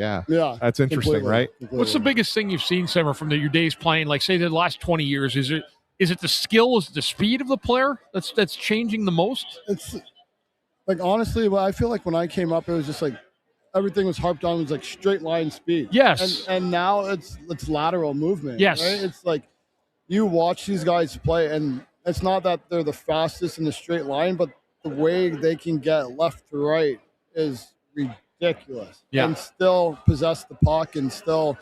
that's interesting, right? What's the biggest thing you've seen, Simmer, from your days playing? Like, say, the last 20 years, is it the skill, is it the speed of the player that's changing the most? It's like, honestly, I feel like when I came up, it was just like everything was harped on was like straight line speed. Yes. And now it's lateral movement. Yes. Right? It's like you watch these guys play, and it's not that they're the fastest in the straight line, but the way they can get left to right is ridiculous. Yeah. And still possess the puck and still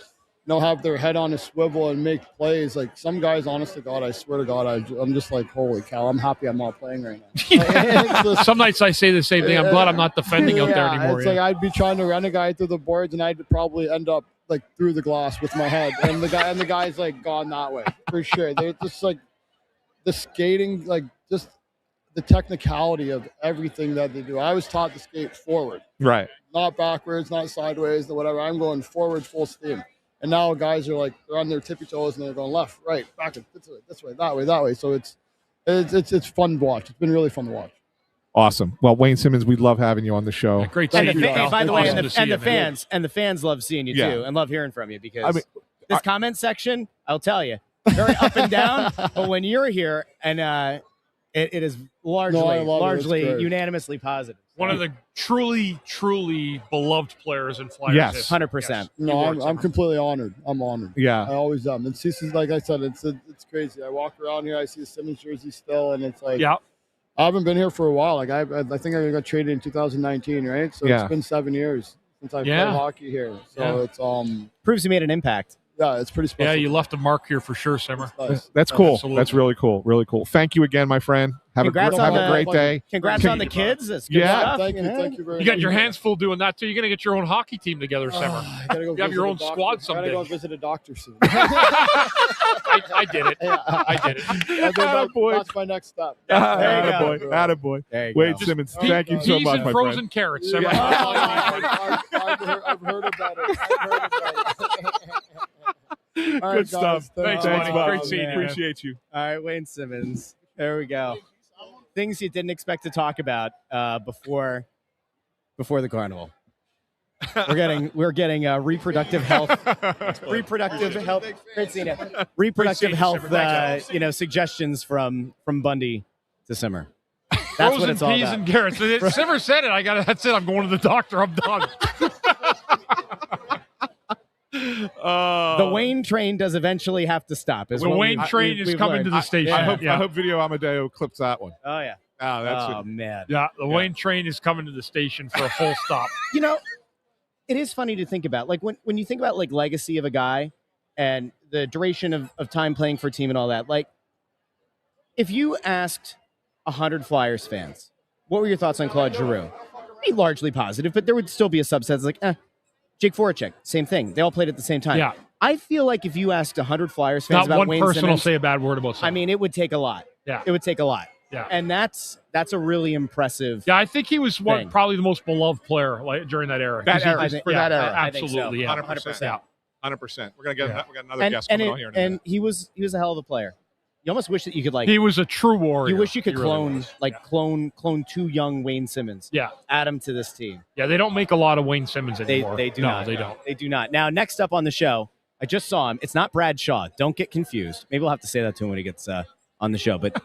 have their head on a swivel and make plays. Like some guys, honest to God, I swear to God, I'm just like, holy cow, I'm happy I'm not playing right now. Some nights I say the same thing. I'm glad I'm not defending out there anymore. It's like I'd be trying to run a guy through the boards, and I'd probably end up like through the glass with my head, and the guy's like gone that way for sure. They're just like the skating, like just the technicality of everything that they do. I was taught to skate forward, right? Not backwards, not sideways, or whatever. I'm going forward full steam. And now guys are like, they're on their tippy toes and they're going left, right, back, this way, that way. So it's fun to watch. It's been really fun to watch. Awesome. Well, Wayne Simmonds, we love having you on the show. Yeah, great seeing you. By the way, Awesome the fans love seeing you too, and love hearing from you, because this comment section, I'll tell you, very up and down. But when you're here, and it is largely unanimously positive. One of the truly, truly beloved players in Flyers. Yes, 100%. No, I'm completely honored. I'm honored. Yeah, I always am. And CC's, like I said, it's crazy. I walk around here, I see the Simmonds jersey still, and it's like, I haven't been here for a while. Like I think I got traded in 2019, right? So it's been 7 years since I played hockey here. So it's proves you made an impact. Yeah, it's pretty special. Yeah, you left a mark here for sure, Simmer. That's cool. Absolutely. That's really cool. Really cool. Thank you again, my friend. Have a great day. Congrats on the kids. That's good stuff. Thank you very much. You got your hands full doing that too. You're gonna get your own hockey team together, Simmer. You have your own squad someday. I gotta go visit a doctor soon. I did it. I did it. That's my next step. Attaboy. Wade Simmonds, thank you so much, and my frozen friend. carrots, Simmer. I've heard about it. All Good stuff. Thanks, buddy. Great seeing you. Appreciate you. All right, Wayne Simmonds. There we go. Things you didn't expect to talk about before the carnival. We're getting reproductive health, Great seeing you. Reproductive health, suggestions from Bundy to Simmer. That's frozen what it's all peas about. and carrots. Simmer said it. That's it. I'm going to the doctor. I'm done. The Wayne train does eventually have to stop. The Wayne train is coming to the station. I hope Video Amadeo clips that one. Oh yeah. Oh, man. Yeah, the Wayne train is coming to the station for a full stop. It is funny to think about. Like when you think about like legacy of a guy and the duration of time playing for a team and all that. Like, if you asked 100 Flyers fans, what were your thoughts on Claude Giroux? Be largely positive, but there would still be a subset that's like, Jake Voracek, same thing. They all played at the same time. Yeah. I feel like if you asked 100 Flyers fans Not about one Wayne person Simmonds, will say a bad word about something. I mean, it would take a lot. Yeah. It would take a lot. Yeah. And that's a really impressive. Yeah, I think he was probably the most beloved player during that era. That era. Absolutely, yeah. 100%. 100%. We're gonna get we got another guest coming on here. And he was a hell of a player. You almost wish that you could He was a true warrior. You wish you could really clone two young Wayne Simmonds. Yeah. Add him to this team. Yeah, they don't make a lot of Wayne Simmonds anymore. They do not. They don't. They do not. Now, next up on the show, I just saw him. It's not Brad Shaw. Don't get confused. Maybe we'll have to say that to him when he gets on the show. But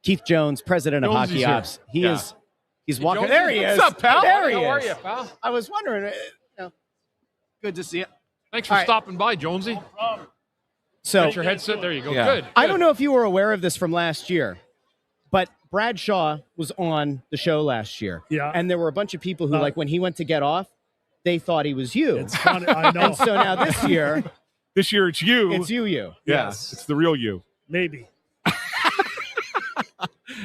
Keith Jones, president of Hockey Ops, he's walking. Jones, there he is. What's up, pal? There he is. How are you, pal? I was wondering. Good to see you. Thanks for stopping by, Jonesy. So get your headset. There you go. Yeah. Good. I don't know if you were aware of this from last year, but Brad Shaw was on the show last year. Yeah. And there were a bunch of people who, like, when he went to get off, they thought he was you. It's funny. I know. And so now this year it's you. It's you. Yes. It's the real you. Maybe.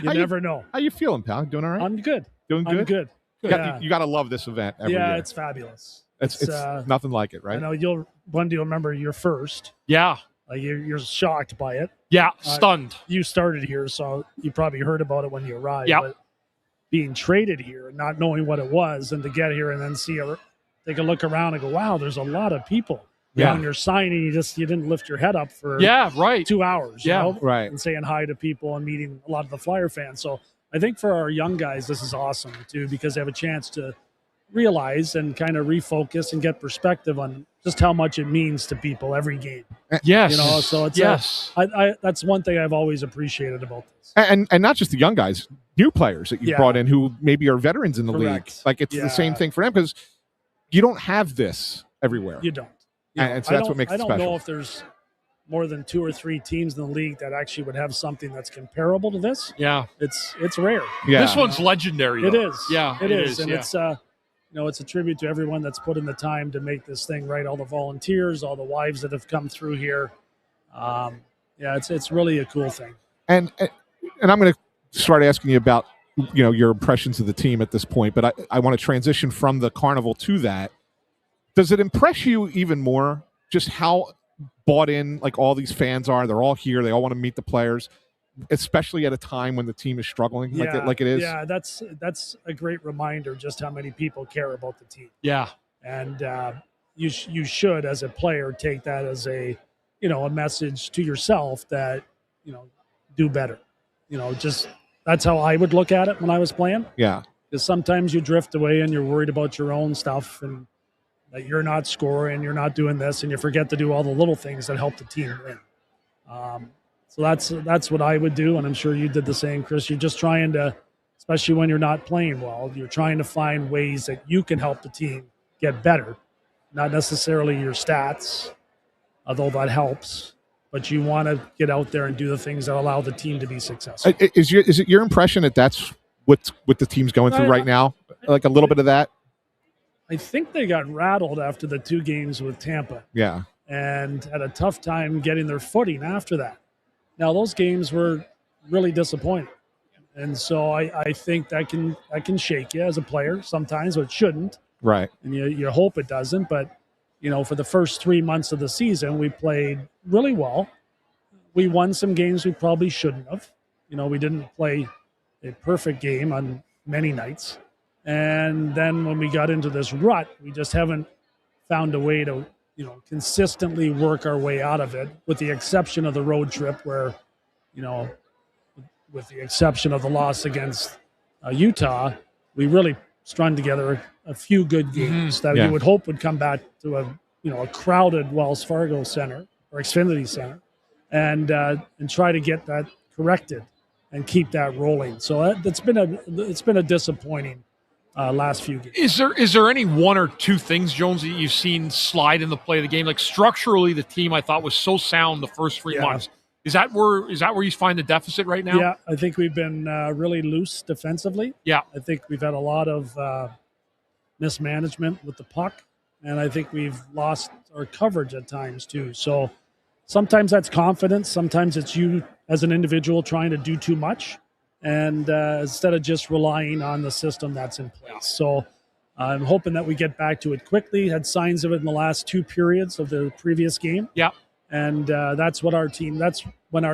You never know. How you feeling, pal? Doing all right? I'm good. Doing good? I'm good. You got to love this event every year. It's fabulous. It's nothing like it, right? I know Bundy will remember your first. Yeah. Like you're shocked by it. Yeah, stunned. You started here, so you probably heard about it when you arrived. Yeah. But being traded here and not knowing what it was, and to get here and then take a look around and go, wow, there's a lot of people. Yeah. When you're signing, you didn't lift your head up for 2 hours. Yeah, you know, right. And saying hi to people and meeting a lot of the Flyer fans. So I think for our young guys, this is awesome too, because they have a chance to realize and kind of refocus and get perspective on just how much it means to people every game. Yes. You know, so it's that's one thing I've always appreciated about this. And not just the young guys, new players that you brought in who maybe are veterans in the league. Like it's the same thing for them because you don't have this everywhere. You don't. And so that's what makes it special. I don't know if there's more than 2 or 3 teams in the league that actually would have something that's comparable to this. Yeah. It's rare. Yeah. This one's legendary. It though. is. Yeah. It is. And yeah. it's it's a tribute to everyone that's put in the time to make this thing right. All the volunteers, all the wives that have come through here. It's really a cool thing. And I'm going to start asking you about your impressions of the team at this point, but I want to transition from the carnival to that. Does it impress you even more just how bought in like all these fans are? They're all here. They all want to meet the players, especially at a time when the team is struggling like it is. Yeah, that's a great reminder just how many people care about the team. Yeah. And you should, as a player, take that as a message to yourself that, do better. Just that's how I would look at it when I was playing. Yeah. Because sometimes you drift away and you're worried about your own stuff and that you're not scoring, you're not doing this, and you forget to do all the little things that help the team win. So that's what I would do, and I'm sure you did the same, Chris. You're just trying to, especially when you're not playing well, you're trying to find ways that you can help the team get better, not necessarily your stats, although that helps, but you want to get out there and do the things that allow the team to be successful. Is it your impression that that's what the team's going through right now? Like a little bit of that? I think they got rattled after the 2 games with Tampa. Yeah. And had a tough time getting their footing after that. Now, those games were really disappointing. And so I think that can shake you as a player sometimes, but it shouldn't. Right. And you hope it doesn't. But, for the first 3 months of the season, we played really well. We won some games we probably shouldn't have. We didn't play a perfect game on many nights. And then when we got into this rut, we just haven't found a way to, consistently work our way out of it, with the exception of the road trip where, with the exception of the loss against Utah, we really strung together a few good games that you would hope would come back to a crowded Wells Fargo Center or Xfinity Center and try to get that corrected and keep that rolling. So it's been a disappointing last few games. Is there any 1 or 2 things, Jones, that you've seen slide in the play of the game? Like structurally, the team I thought was so sound the first 3 months. Is that where you find the deficit right now? Yeah, I think we've been really loose defensively. Yeah, I think we've had a lot of mismanagement with the puck, and I think we've lost our coverage at times too. So sometimes that's confidence. Sometimes it's you as an individual trying to do too much. And instead of just relying on the system that's in place. So I'm hoping that we get back to it quickly. Had signs of it in the last 2 periods of the previous game. Yeah. And that's when our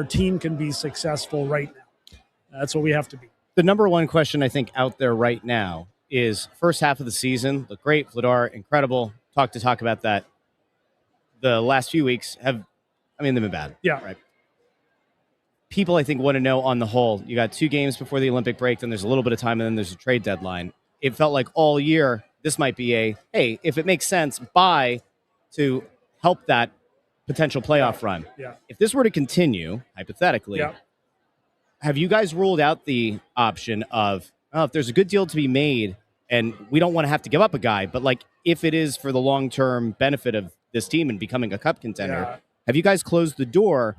team can be successful right now. That's what we have to be. The number one question I think out there right now is first half of the season, look great, Vladar, incredible. Talk about that. The last few weeks they've been bad. Yeah. Right. People, I think, want to know on the whole, you got 2 games before the Olympic break, then there's a little bit of time, and then there's a trade deadline. It felt like all year, this might be hey, if it makes sense, buy to help that potential playoff run. Yeah. If this were to continue, hypothetically, have you guys ruled out the option of, if there's a good deal to be made, and we don't want to have to give up a guy, but like if it is for the long-term benefit of this team and becoming a cup contender, have you guys closed the door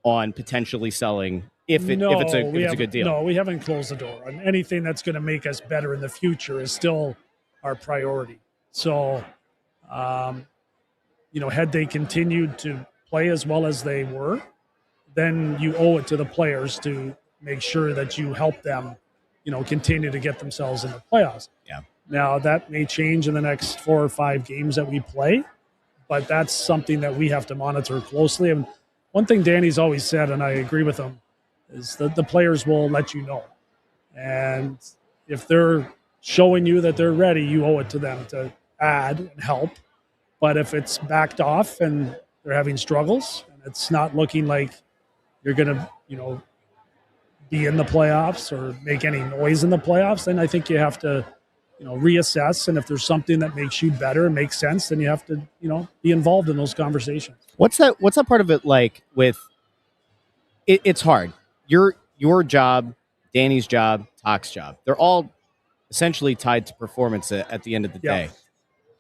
on potentially selling if it's a good deal? No, we haven't closed the door. And anything that's going to make us better in the future is still our priority. So, had they continued to play as well as they were, then you owe it to the players to make sure that you help them continue to get themselves in the playoffs. Yeah. Now that may change in the next 4 or 5 games that we play, but that's something that we have to monitor closely. And one thing Danny's always said, and I agree with him, is that the players will let you know. And if they're showing you that they're ready, you owe it to them to add and help. But if it's backed off and they're having struggles and it's not looking like you're going to, be in the playoffs or make any noise in the playoffs, then I think you have to, reassess. And if there's something that makes you better and makes sense, then you have to, be involved in those conversations. What's that part of it like with it's hard. Your job, Danny's job, Tocc's job, they're all essentially tied to performance at the end of the day.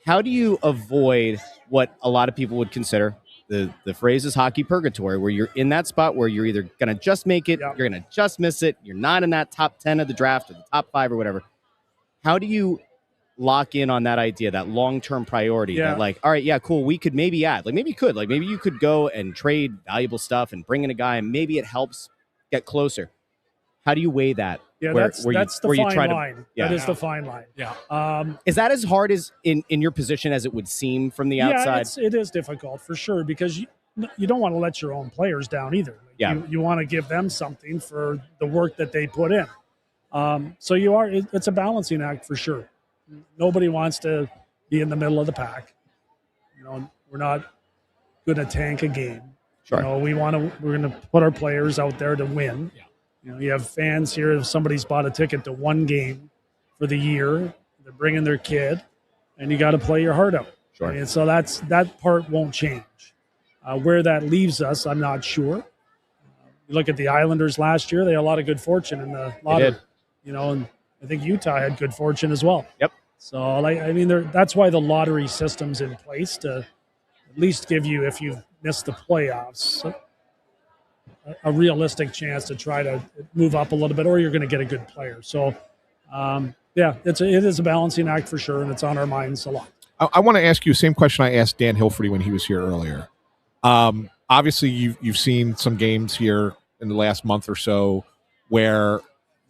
How do you avoid what a lot of people would consider the phrase is hockey purgatory, where you're in that spot where you're either going to just make it, you're going to just miss it, you're not in that top 10 of the draft or the top 5 or whatever. How do you lock in on that idea, that long-term priority that like, all right, yeah, cool, we could maybe add, maybe you could go and trade valuable stuff and bring in a guy and maybe it helps get closer. How do you weigh that? Yeah, that's the fine line. That is the fine line. Yeah. Is that as hard as in your position as it would seem from the outside? Yeah, it is difficult for sure, because you don't want to let your own players down either. You want to give them something for the work that they put in. So it's a balancing act for sure. Nobody wants to be in the middle of the pack. We're not going to tank a game. Sure. We're going to put our players out there to win. Yeah. You have fans here. If somebody's bought a ticket to one game for the year, they're bringing their kid, and you got to play your heart out. Sure. And so that part won't change. Where that leaves us, I'm not sure. You look at the Islanders last year; they had a lot of good fortune in the lottery. And I think Utah had good fortune as well. Yep. So that's why the lottery system's in place, to at least give you, if you've missed the playoffs, a realistic chance to try to move up a little bit, or you're going to get a good player. So, it is a balancing act for sure, and it's on our minds a lot. I want to ask you the same question I asked Dan Hilferty when he was here earlier. Obviously, you've seen some games here in the last month or so where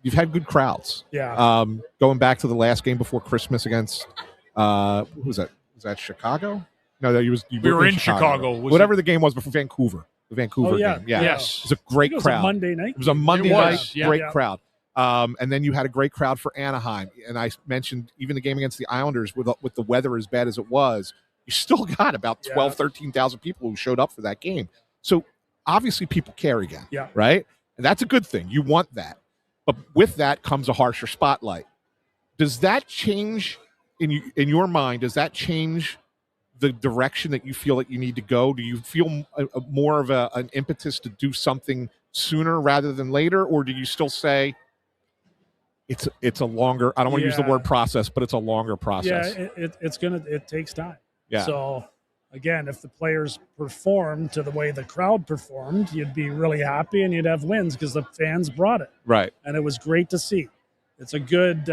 you've had good crowds. Yeah. Going back to the last game before Christmas against who was that? Was that Chicago? No, you were in Chicago. Whatever the game was before Vancouver. The Vancouver game. Yeah. Yes. It was a great crowd. It was a Monday night. It was a Monday night. Yeah. Great crowd. And then you had a great crowd for Anaheim. And I mentioned even the game against the Islanders with the weather as bad as it was, you still got about 12, 13,000 people who showed up for that game. So obviously people care again. Yeah. Right? And that's a good thing. You want that. But with that comes a harsher spotlight. Does that change in your mind? Does that change the direction that you feel that you need to go? Do you feel more of an impetus to do something sooner rather than later? Or do you still say it's a longer, I don't want to use the word process, but it's a longer process? Yeah, it takes time. Yeah. So again, if the players performed to the way the crowd performed, you'd be really happy and you'd have wins because the fans brought it. Right. And it was great to see. It's a good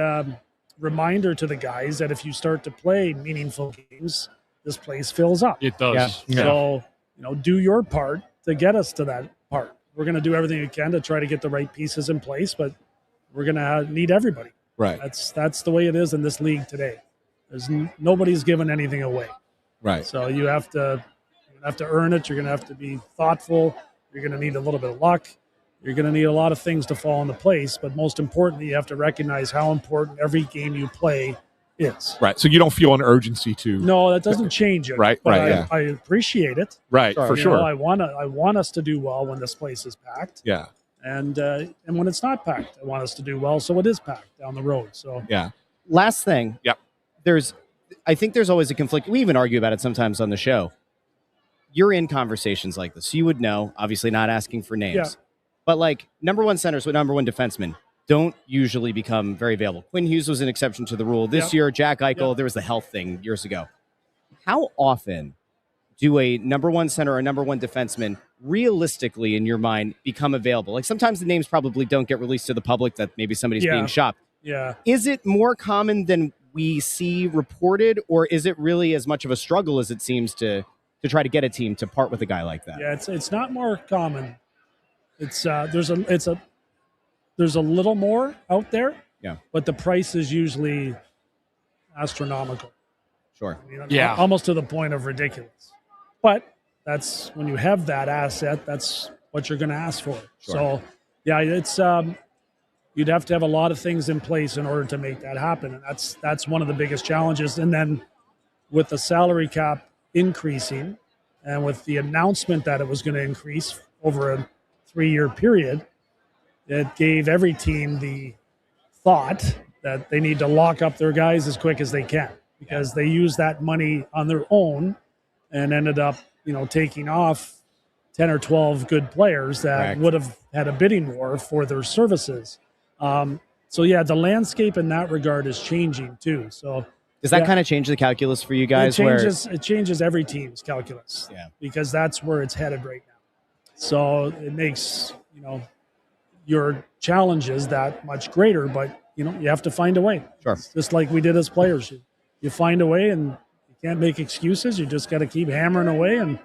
reminder to the guys that if you start to play meaningful games, this place fills up. It does. Yeah. So, do your part to get us to that part. We're going to do everything we can to try to get the right pieces in place, but we're going to need everybody. Right. That's the way it is in this league today. Nobody's giving anything away. Right. So you have to earn it. You're going to have to be thoughtful. You're going to need a little bit of luck. You're going to need a lot of things to fall into place. But most importantly, you have to recognize how important every game you play is. Right. So you don't feel an urgency to. No, that doesn't change it. Right. But Right. I appreciate it. Right. For sure. I want us to do well when this place is packed. Yeah. And when it's not packed, I want us to do well. So it is packed down the road. So yeah. Last thing. Yep. I think there's always a conflict. We even argue about it sometimes on the show. You're in conversations like this. You would know, obviously not asking for names. Yeah. But number one centers with number one defensemen don't usually become very available. Quinn Hughes was an exception to the rule. This year, Jack Eichel, there was the health thing years ago. How often do a number one center or number one defenseman realistically, in your mind, become available? Sometimes the names probably don't get released to the public that maybe somebody's being shopped. Yeah. Is it more common than we see reported, or is it really as much of a struggle as it seems to try to get a team to part with a guy like that? Yeah, it's not more common. It's there's a little more out there, Yeah. But the price is usually astronomical. Sure. I mean, Yeah. almost to the point of ridiculous. But that's when you have that asset, that's what you're going to ask for. Sure. So, yeah, it's you'd have to have a lot of things in place in order to make that happen, and that's one of the biggest challenges. And then with the salary cap increasing, and with the announcement that it was going to increase over a 3-year period, it gave every team the thought that they need to lock up their guys as quick as they can, because they use that money on their own and ended up, taking off 10 or 12 good players that Correct. would have had a bidding war for their services. So yeah, the landscape in that regard is changing too. So Does that kind of change the calculus for you guys? It changes every team's calculus. Yeah. Because that's where it's headed right now. So it makes, your challenges that much greater, but you have to find a way. Sure. It's just like we did as players. You find a way, and you can't make excuses. You just got to keep hammering away and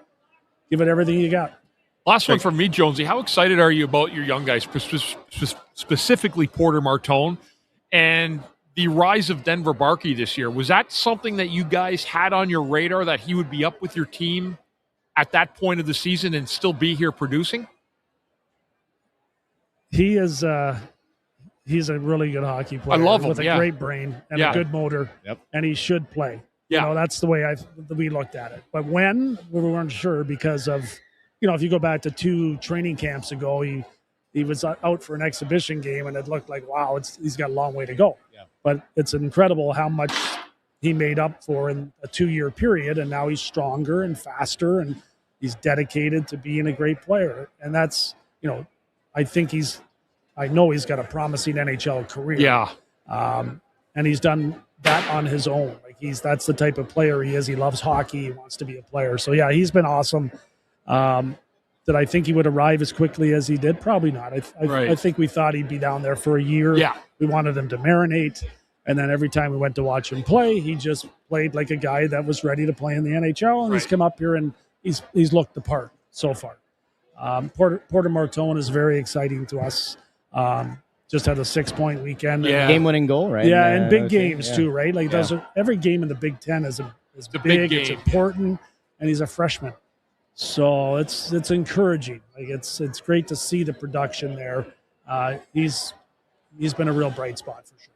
give it everything you got. Last one from me, Jonesy. How excited are you about your young guys, specifically Porter Martone and the rise of Denver Barkey this year? Was that something that you guys had on your radar, that he would be up with your team at that point of the season and still be here producing? He is he's a really good hockey player. I love him, with a great brain and a good motor. Yep. And he should play. Yeah. That's the way we looked at it. But when, we weren't sure because of, if you go back to 2 training camps ago, he was out for an exhibition game, and it looked like, wow, he's got a long way to go. Yeah. But it's incredible how much he made up for in a 2-year period, and now he's stronger and faster, and he's dedicated to being a great player. And that's, I know he's got a promising NHL career. Yeah. And he's done that on his own. That's the type of player he is. He loves hockey. He wants to be a player. So yeah, he's been awesome. Did I think he would arrive as quickly as he did? Probably not. I think we thought he'd be down there for a year. Yeah. We wanted him to marinate. And then every time we went to watch him play, he just played like a guy that was ready to play in the NHL. And he's come up here and he's looked the part so far. Porter Martone is very exciting to us. Just had a 6-point weekend. Yeah. Game-winning goal, right? Yeah, and big games yeah. too, right? Those are, every game in the Big Ten is a big, big it's game. important, and he's a freshman. So it's encouraging. It's great to see the production there. He's been a real bright spot for sure.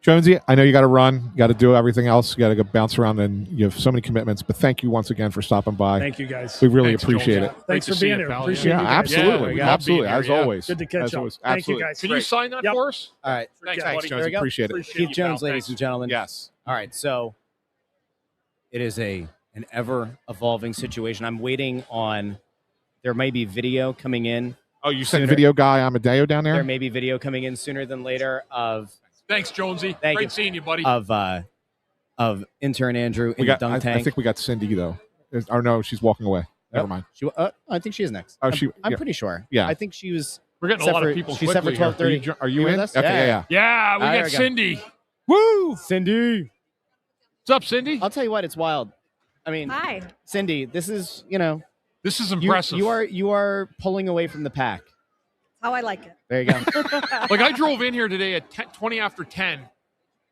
Jonesy, I know you got to run, you got to do everything else, you got to go bounce around, and you have so many commitments. But thank you once again for stopping by. Thank you guys. We really Thanks, appreciate Jonesy. it. Thanks Great for to being see you, here. pal. Appreciate Yeah, you guys. absolutely, Yeah, absolutely, being as here, yeah. always. Good to catch As up. always. Thank you Absolutely. guys. Can you sign that Yep. for us? All right. Thanks, Thanks, buddy. There we go. Appreciate it. Appreciate Keith you, pal. Jones, ladies Thanks. and gentlemen. Yes. All right, so it is an ever-evolving situation. I'm waiting on, there may be video coming in. Oh, you sent Sooner. video guy Amadeo down there? There may be video coming in sooner than later of Thanks, Jonesy. Thank Great you. seeing you, buddy. of intern Andrew in We got. the dunk I tank. think we got Cindy though. Or no, she's walking away. Never mind. I think she is next. Oh, I'm yeah. pretty sure. Yeah. I think she was. We're getting a set lot for- of people. She's set for quickly here. 12:30. Are you with in? us? Okay, yeah. Yeah, we There got we go. Cindy. Woo, Cindy. What's up, Cindy? I'll tell you what, it's wild. I mean, Hi. Cindy, this is This is you, impressive. you are pulling away from the pack. How I like it. There you go. Like, I drove in here today at 20 after 10.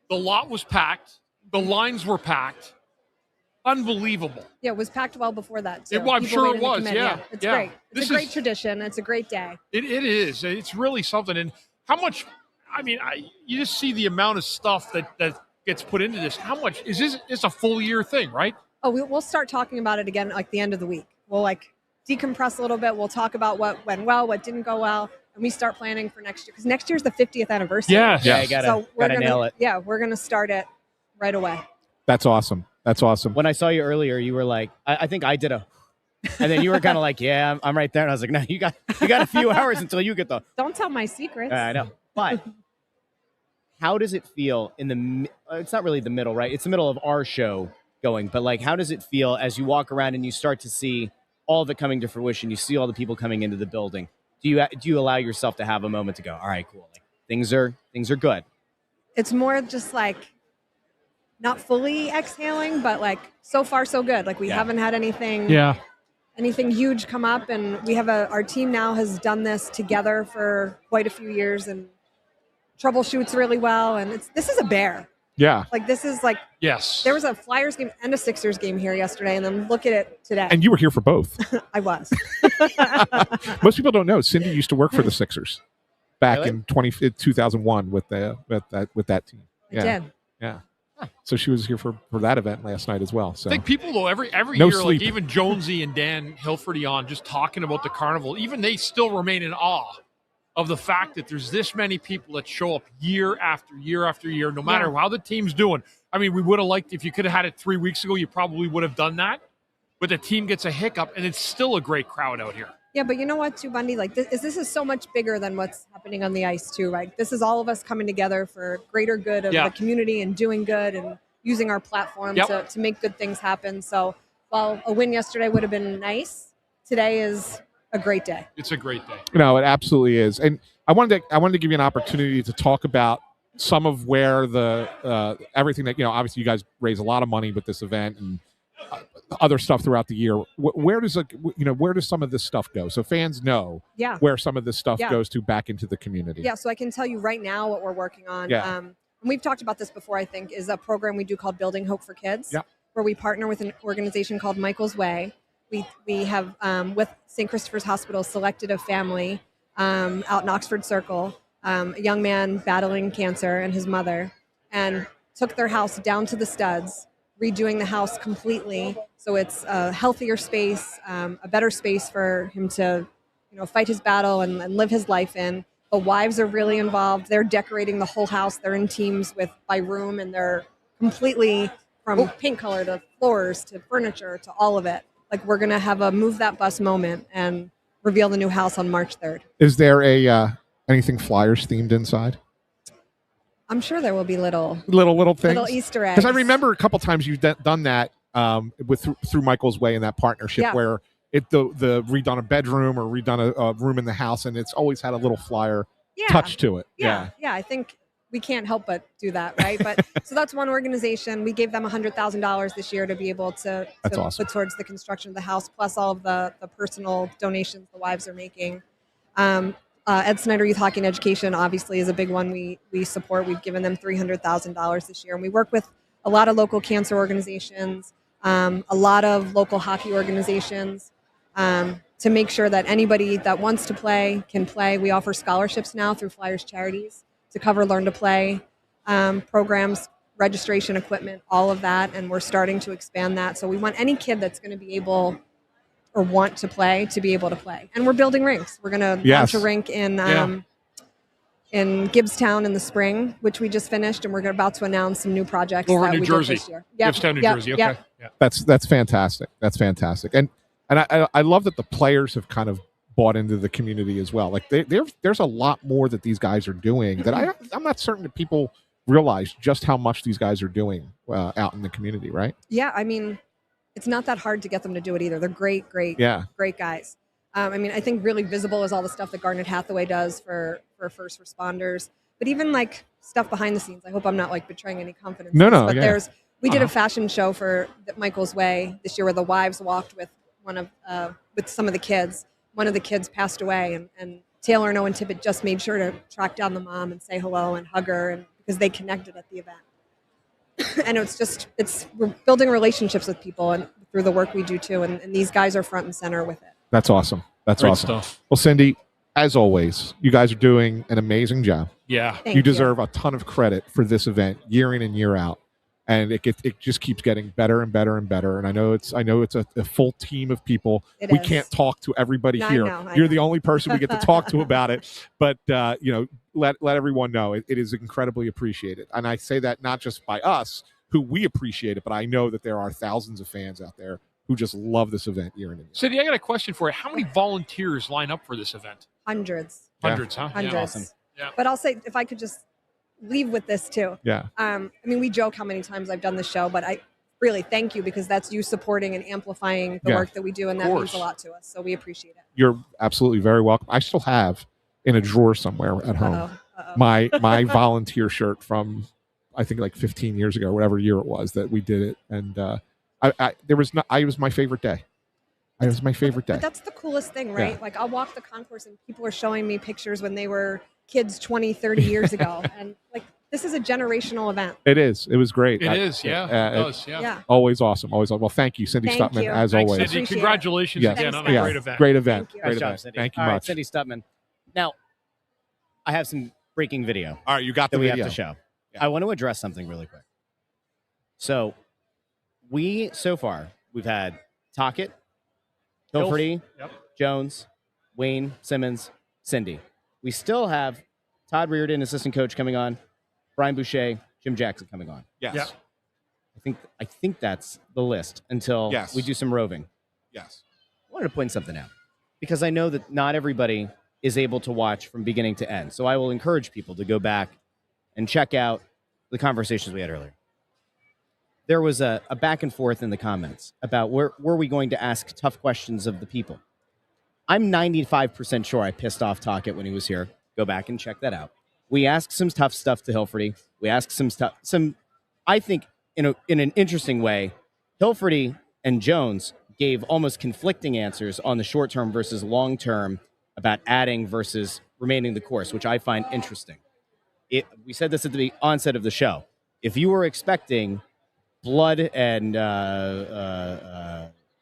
The lot was packed. The lines were packed. Unbelievable. Yeah, it was packed well before that. Too. I'm People sure it waiting to was, come in. yeah, It's yeah. great. It's This a great is- tradition. It's a great day. It is. It's really something. And how much, you just see the amount of stuff that gets put into this. How much is this? It's a full year thing, right? Oh, we'll start talking about it again like the end of the week. We'll decompress a little bit. We'll talk about what went well, what didn't go well, and we start planning for next year because next year's the 50th anniversary. Yes. Yeah, you gotta gonna nail it. Yeah, we're gonna start it right away. That's awesome. That's awesome. When I saw you earlier, you were like, I think I did and then you were kind of like, yeah, I'm right there. And I was like, no, you got a few hours until you get the. Don't tell my secrets. I know, but how does it feel it's not really the middle, right? It's the middle of our show going, but how does it feel as you walk around and you start to see all of it coming to fruition? You see all the people coming into the building. Do you allow yourself to have a moment to go, all right, cool, things are good? It's more just not fully exhaling, but so far so good. We haven't had anything huge come up, and we have our team now has done this together for quite a few years, and troubleshoots really well, and this is a bear. Yeah. Like this is like Yes. There was a Flyers game and a Sixers game here yesterday, and then look at it today. And you were here for both. I was. Most people don't know Cindy used to work for the Sixers back Really? in 2001 with that team. I did. Yeah. So she was here for that event last night as well. So I think people, though, every No year, sleep. like even Jonesy and Dan Hilferty on just talking about the carnival, even they still remain in awe of the fact that there's this many people that show up year after year after year, no matter how the team's doing. I mean, we would have liked, if you could have had it 3 weeks ago, you probably would have done that. But the team gets a hiccup, and it's still a great crowd out here. Yeah, but you know what, too, Bundy? Like this is so much bigger than what's happening on the ice, too, right? This is all of us coming together for greater good of the community and doing good and using our platform to make good things happen. So while a win yesterday would have been nice, today is a great day. It's a great day. No, it absolutely is. And I wanted to give you an opportunity to talk about some of where the everything that, obviously you guys raise a lot of money with this event and other stuff throughout the year. Where does some of this stuff go? So fans know where some of this stuff goes to back into the community. Yeah, so I can tell you right now what we're working on. Yeah. And we've talked about this before, I think, is a program we do called Building Hope for Kids, where we partner with an organization called Michael's Way. We have, with St. Christopher's Hospital, selected a family out in Oxford Circle, a young man battling cancer and his mother, and took their house down to the studs, redoing the house completely so it's a healthier space, a better space for him to fight his battle and live his life in. The wives are really involved. They're decorating the whole house. They're in teams by room, and they're completely from paint color to floors to furniture to all of it. Like, we're going to have a Move That Bus moment and reveal the new house on March 3rd. Is there anything Flyers themed inside? I'm sure there will be little things, little Easter eggs. Because I remember a couple times you've done that through Michael's Way in that partnership where the redone a bedroom or redone a room in the house, and it's always had a little Flyer touch to it. Yeah, I think we can't help but do that, right? But so that's one organization. We gave them $100,000 this year to be able to awesome. put towards the construction of the house, plus all of the personal donations the wives are making. Ed Snyder Youth Hockey and Education obviously is a big one we support. We've given them $300,000 this year, and we work with a lot of local cancer organizations, a lot of local hockey organizations, to make sure that anybody that wants to play can play. We offer scholarships now through Flyers Charities to cover Learn to Play programs, registration, equipment, all of that, and we're starting to expand that. So we want any kid that's going to be able or want to play to be able to play. And we're building rinks. We're going to launch a rink in Gibbstown in the spring, which we just finished, and we're about to announce some new projects that New we Jersey. did this year. Gibbstown, New Jersey. Okay. Yeah. That's fantastic. That's fantastic. And I love that the players have kind of bought into the community as well. Like there's a lot more that these guys are doing that I'm not certain that people realize just how much these guys are doing out in the community, right? Yeah, I mean, it's not that hard to get them to do it either. They're great guys. I mean, I think really visible is all the stuff that Garnet Hathaway does for first responders, but even like stuff behind the scenes. I hope I'm not like betraying any confidence. But we did a fashion show for Michael's Way this year where the wives walked with with some of the kids. One of the kids passed away, and Taylor and Owen Tippett just made sure to track down the mom and say hello and hug her, and because they connected at the event. And we're building relationships with people and through the work we do too, and these guys are front and center with it. That's awesome. That's Great awesome stuff. Well, Cindy, as always, you guys are doing an amazing job. Yeah. Thank you deserve a ton of credit for this event year in and year out. And it just keeps getting better and better and better. And I know it's a full team of people. We can't talk to everybody here. You're the only person we get to talk to about it. But let everyone know it is incredibly appreciated. And I say that not just by us, who we appreciate it, but I know that there are thousands of fans out there who just love this event year in and year out. Cindy, I got a question for you. How many volunteers line up for this event? Hundreds. Hundreds, huh? Hundreds. Yeah. Awesome. Yeah. But I'll say, if I could just leave with this too. Yeah. I mean, we joke how many times I've done the show, but I really thank you, because that's you supporting and amplifying the work that we do, and that means a lot to us. So we appreciate it. You're absolutely very welcome. I still have in a drawer somewhere at home my volunteer shirt from, I think, like 15 years ago, whatever year it was that we did it, and it was my favorite day. It was my favorite day. But that's the coolest thing, right? Yeah. Like I'll walk the concourse and people are showing me pictures when they were kids 20, 30 years ago. And like, this is a generational event. It is. It was great. It is, yeah. It does, yeah. Yeah. Always awesome. Always awesome. Well, thank you, Cindy Thank Stutman, you. as Thanks, always. Cindy. Congratulations Yes. again on a Yeah. great event. Great event. Thank you. Great Nice job, event. Cindy. Thank you All right, much. Cindy Stutman. Now, I have some breaking video All right, you got the that we video. have to show. Yeah. I want to address something really quick. So far, we've had Tocchet, Hilferty, Yep. Jones, Wayne, Simmonds, Cindy. We still have Todd Reirden, assistant coach, coming on, Brian Boucher, Jim Jackson coming on. Yes. Yeah. I think that's the list until Yes. we do some roving. Yes. I wanted to point something out because I know that not everybody is able to watch from beginning to end. So I will encourage people to go back and check out the conversations we had earlier. There was a back and forth in the comments about were we going to ask tough questions of the people. I'm 95% sure I pissed off Tocchet when he was here. Go back and check that out. We asked some tough stuff to Hilferty. We asked some I think in an interesting way, Hilferty and Jones gave almost conflicting answers on the short term versus long term about adding versus remaining the course, which I find interesting. We said this at the onset of the show. If you were expecting blood and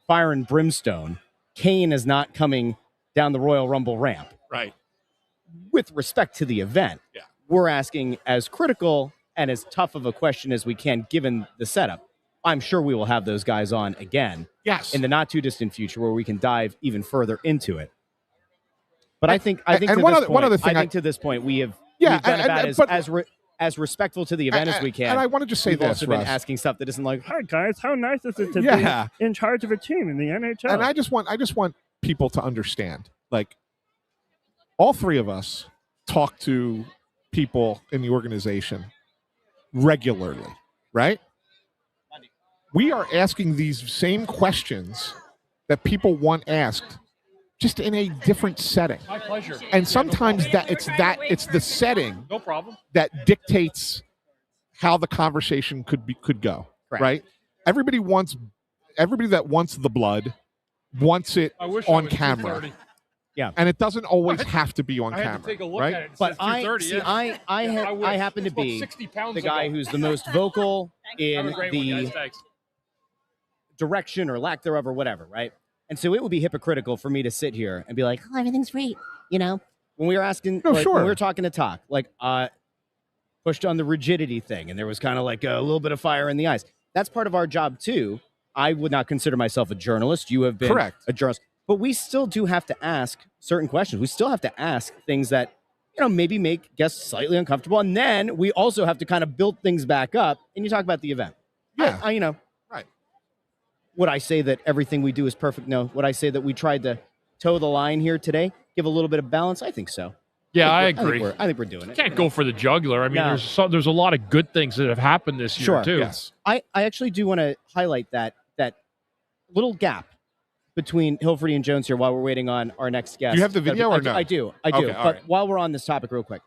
fire and brimstone, Kane is not coming down the Royal Rumble ramp. Right. With respect to the event, Yeah. we're asking as critical and as tough of a question as we can given the setup. I'm sure we will have those guys on again Yes. in the not too distant future where we can dive even further into it. But I think and to one this other- one point, other thing I think to this point we have Yeah, we've done and- about but- as respectful to the event as we can. And I want to just say We've this, also been Russ. asking stuff that isn't like, Hi guys, how nice is it to Yeah. be in charge of a team in the NHL? And I just want people to understand, like, all three of us talk to people in the organization regularly, right? We are asking these same questions that people want asked, just in a different setting. My pleasure. And sometimes it's the setting No problem. that dictates how the conversation could go. Correct. Right? Everybody that wants the blood wants it I wish I on was camera. 2:30. yeah. And it doesn't always have to be on I had camera. to take a look right? at it. It But says I 2:30, see. yeah. I wish. happen to It's about be 60 pounds the guy ago. who's the most vocal Have in a great one, the guys. Thanks. direction or lack thereof or whatever, right? And so it would be hypocritical for me to sit here and be like, Oh, everything's great. You know, when we were asking, No, like, sure. when we were talking to Talk, like, pushed on the rigidity thing, and there was kind of like a little bit of fire in the eyes. That's part of our job too. I would not consider myself a journalist. You have been Correct. a journalist, but we still do have to ask certain questions. We still have to ask things that, maybe make guests slightly uncomfortable, and then we also have to kind of build things back up. And you talk about the event. Yeah. Right. Would I say that everything we do is perfect? No. Would I say that we tried to toe the line here today, give a little bit of balance? I think so. Yeah, I think agree. I think we're doing it. Can't go for the jugular. I mean, No. there's a lot of good things that have happened this year Sure. too. Yes. I actually do want to highlight that little gap between Hilferty and Jones here while we're waiting on our next guest. Do you have the video or no? I do. Okay, all but right. while we're on this topic real quick,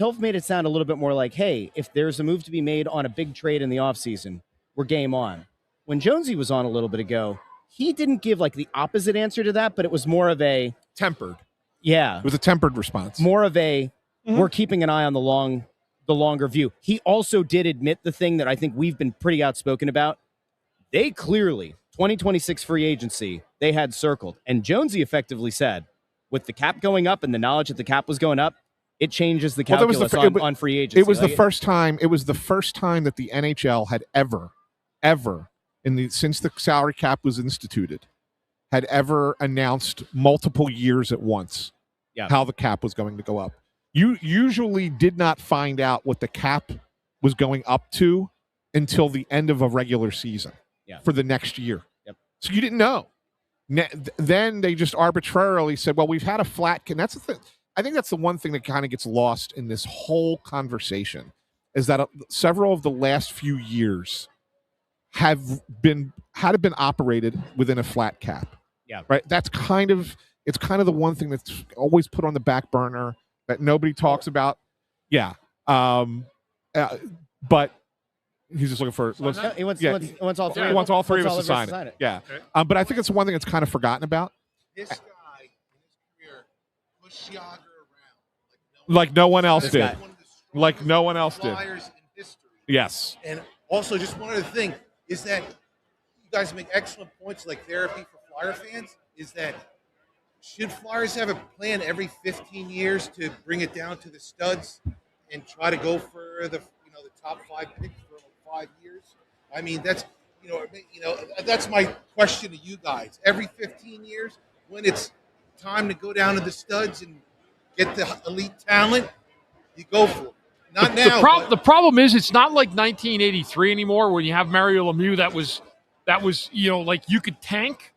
Hilf made it sound a little bit more like, hey, if there's a move to be made on a big trade in the offseason, we're game on. When Jonesy was on a little bit ago, he didn't give like the opposite answer to that, but it was more of a Tempered. yeah, It was a tempered response. more of a Mhm. we're keeping an eye on the longer view. He also did admit the thing that I think we've been pretty outspoken about. They clearly 2026 free agency they had circled, and Jonesy effectively said, with the cap going up and the knowledge that the cap was going up, it changes the Well, that was the calculus fir- on free agency. It was the Like, first time. It was the first time that the NHL had ever since the salary cap was instituted, had ever announced multiple years at once how the cap was going to go up. You usually did not find out what the cap was going up to until the end of a regular season for the next year. Yep. So you didn't know. Then they just arbitrarily said, well, we've had a flat. And that's the thing. I think that's the one thing that kind of gets lost in this whole conversation is that several of the last few years had been operated within a flat cap. Yeah. Right. It's kind of the one thing that's always put on the back burner that nobody talks about. Yeah. But He's just looking for. He wants all three. He wants all three of us to us sign it. Yeah. But I think it's one thing that's kind of forgotten about. This guy in his career pushed Yager around Like no one else did. one of the Like no one else did. Flyers in history. Yes. And also, just one other thing is that you guys make excellent points, like therapy for Flyer fans. Is that should Flyers have a plan every 15 years to bring it down to the studs and try to go for the top 5 picks for like 5 years? I mean, that's that's my question to you guys. Every 15 years, when it's time to go down to the studs and get the elite talent, you go for it. Not now. The problem is it's not like 1983 anymore when you have Mario Lemieux. That was like you could tank,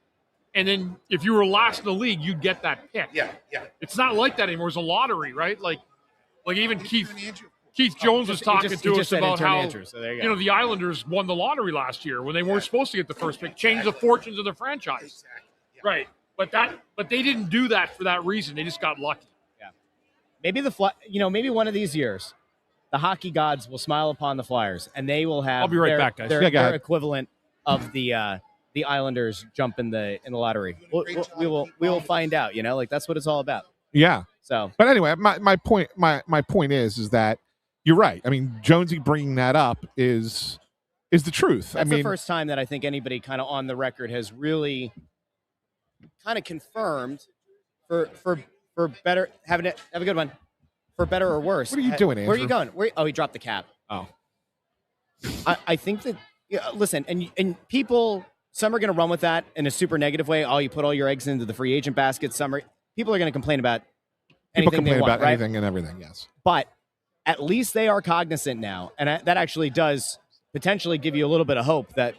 and then if you were last in the league, you'd get that pick. Yeah. It's not like that anymore. It's a lottery, right? Like even Keith Jones was talking to us about how the Islanders won the lottery last year when they weren't supposed to get the first pick, changed the fortunes of the franchise. Right, but they didn't do that for that reason. They just got lucky. Yeah, maybe maybe one of these years, the hockey gods will smile upon the Flyers, and they will have. I'll be right back, guys. Their equivalent of the Islanders jump in the lottery. We will find out. That's what it's all about. Yeah. So, but anyway, my point is that you're right. I mean, Jonesy bringing that up is the truth. That's the first time that I think anybody kind of on the record has really kind of confirmed for better. Have a good one. For better or worse. What are you doing, Andrew? Where are you going? He dropped the cap. Oh. I think that listen, and people, some are going to run with that in a super negative way. Oh, you put all your eggs into the free agent basket. People are going to complain about anything they want, right? Anything and everything. Yes. But at least they are cognizant now, and that actually does potentially give you a little bit of hope that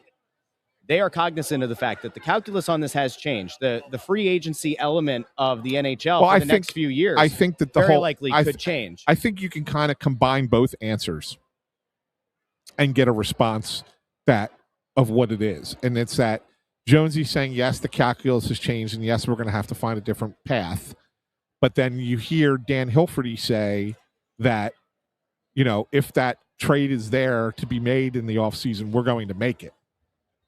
they are cognizant of the fact that the calculus on this has changed. The free agency element of the NHL for the next few years, I think that very likely could change. I think you can kind of combine both answers and get a response of what it is, and it's that Jonesy's saying yes, the calculus has changed, and yes, we're going to have to find a different path. But then you hear Dan Hilferty say that, if that trade is there to be made in the offseason, we're going to make it.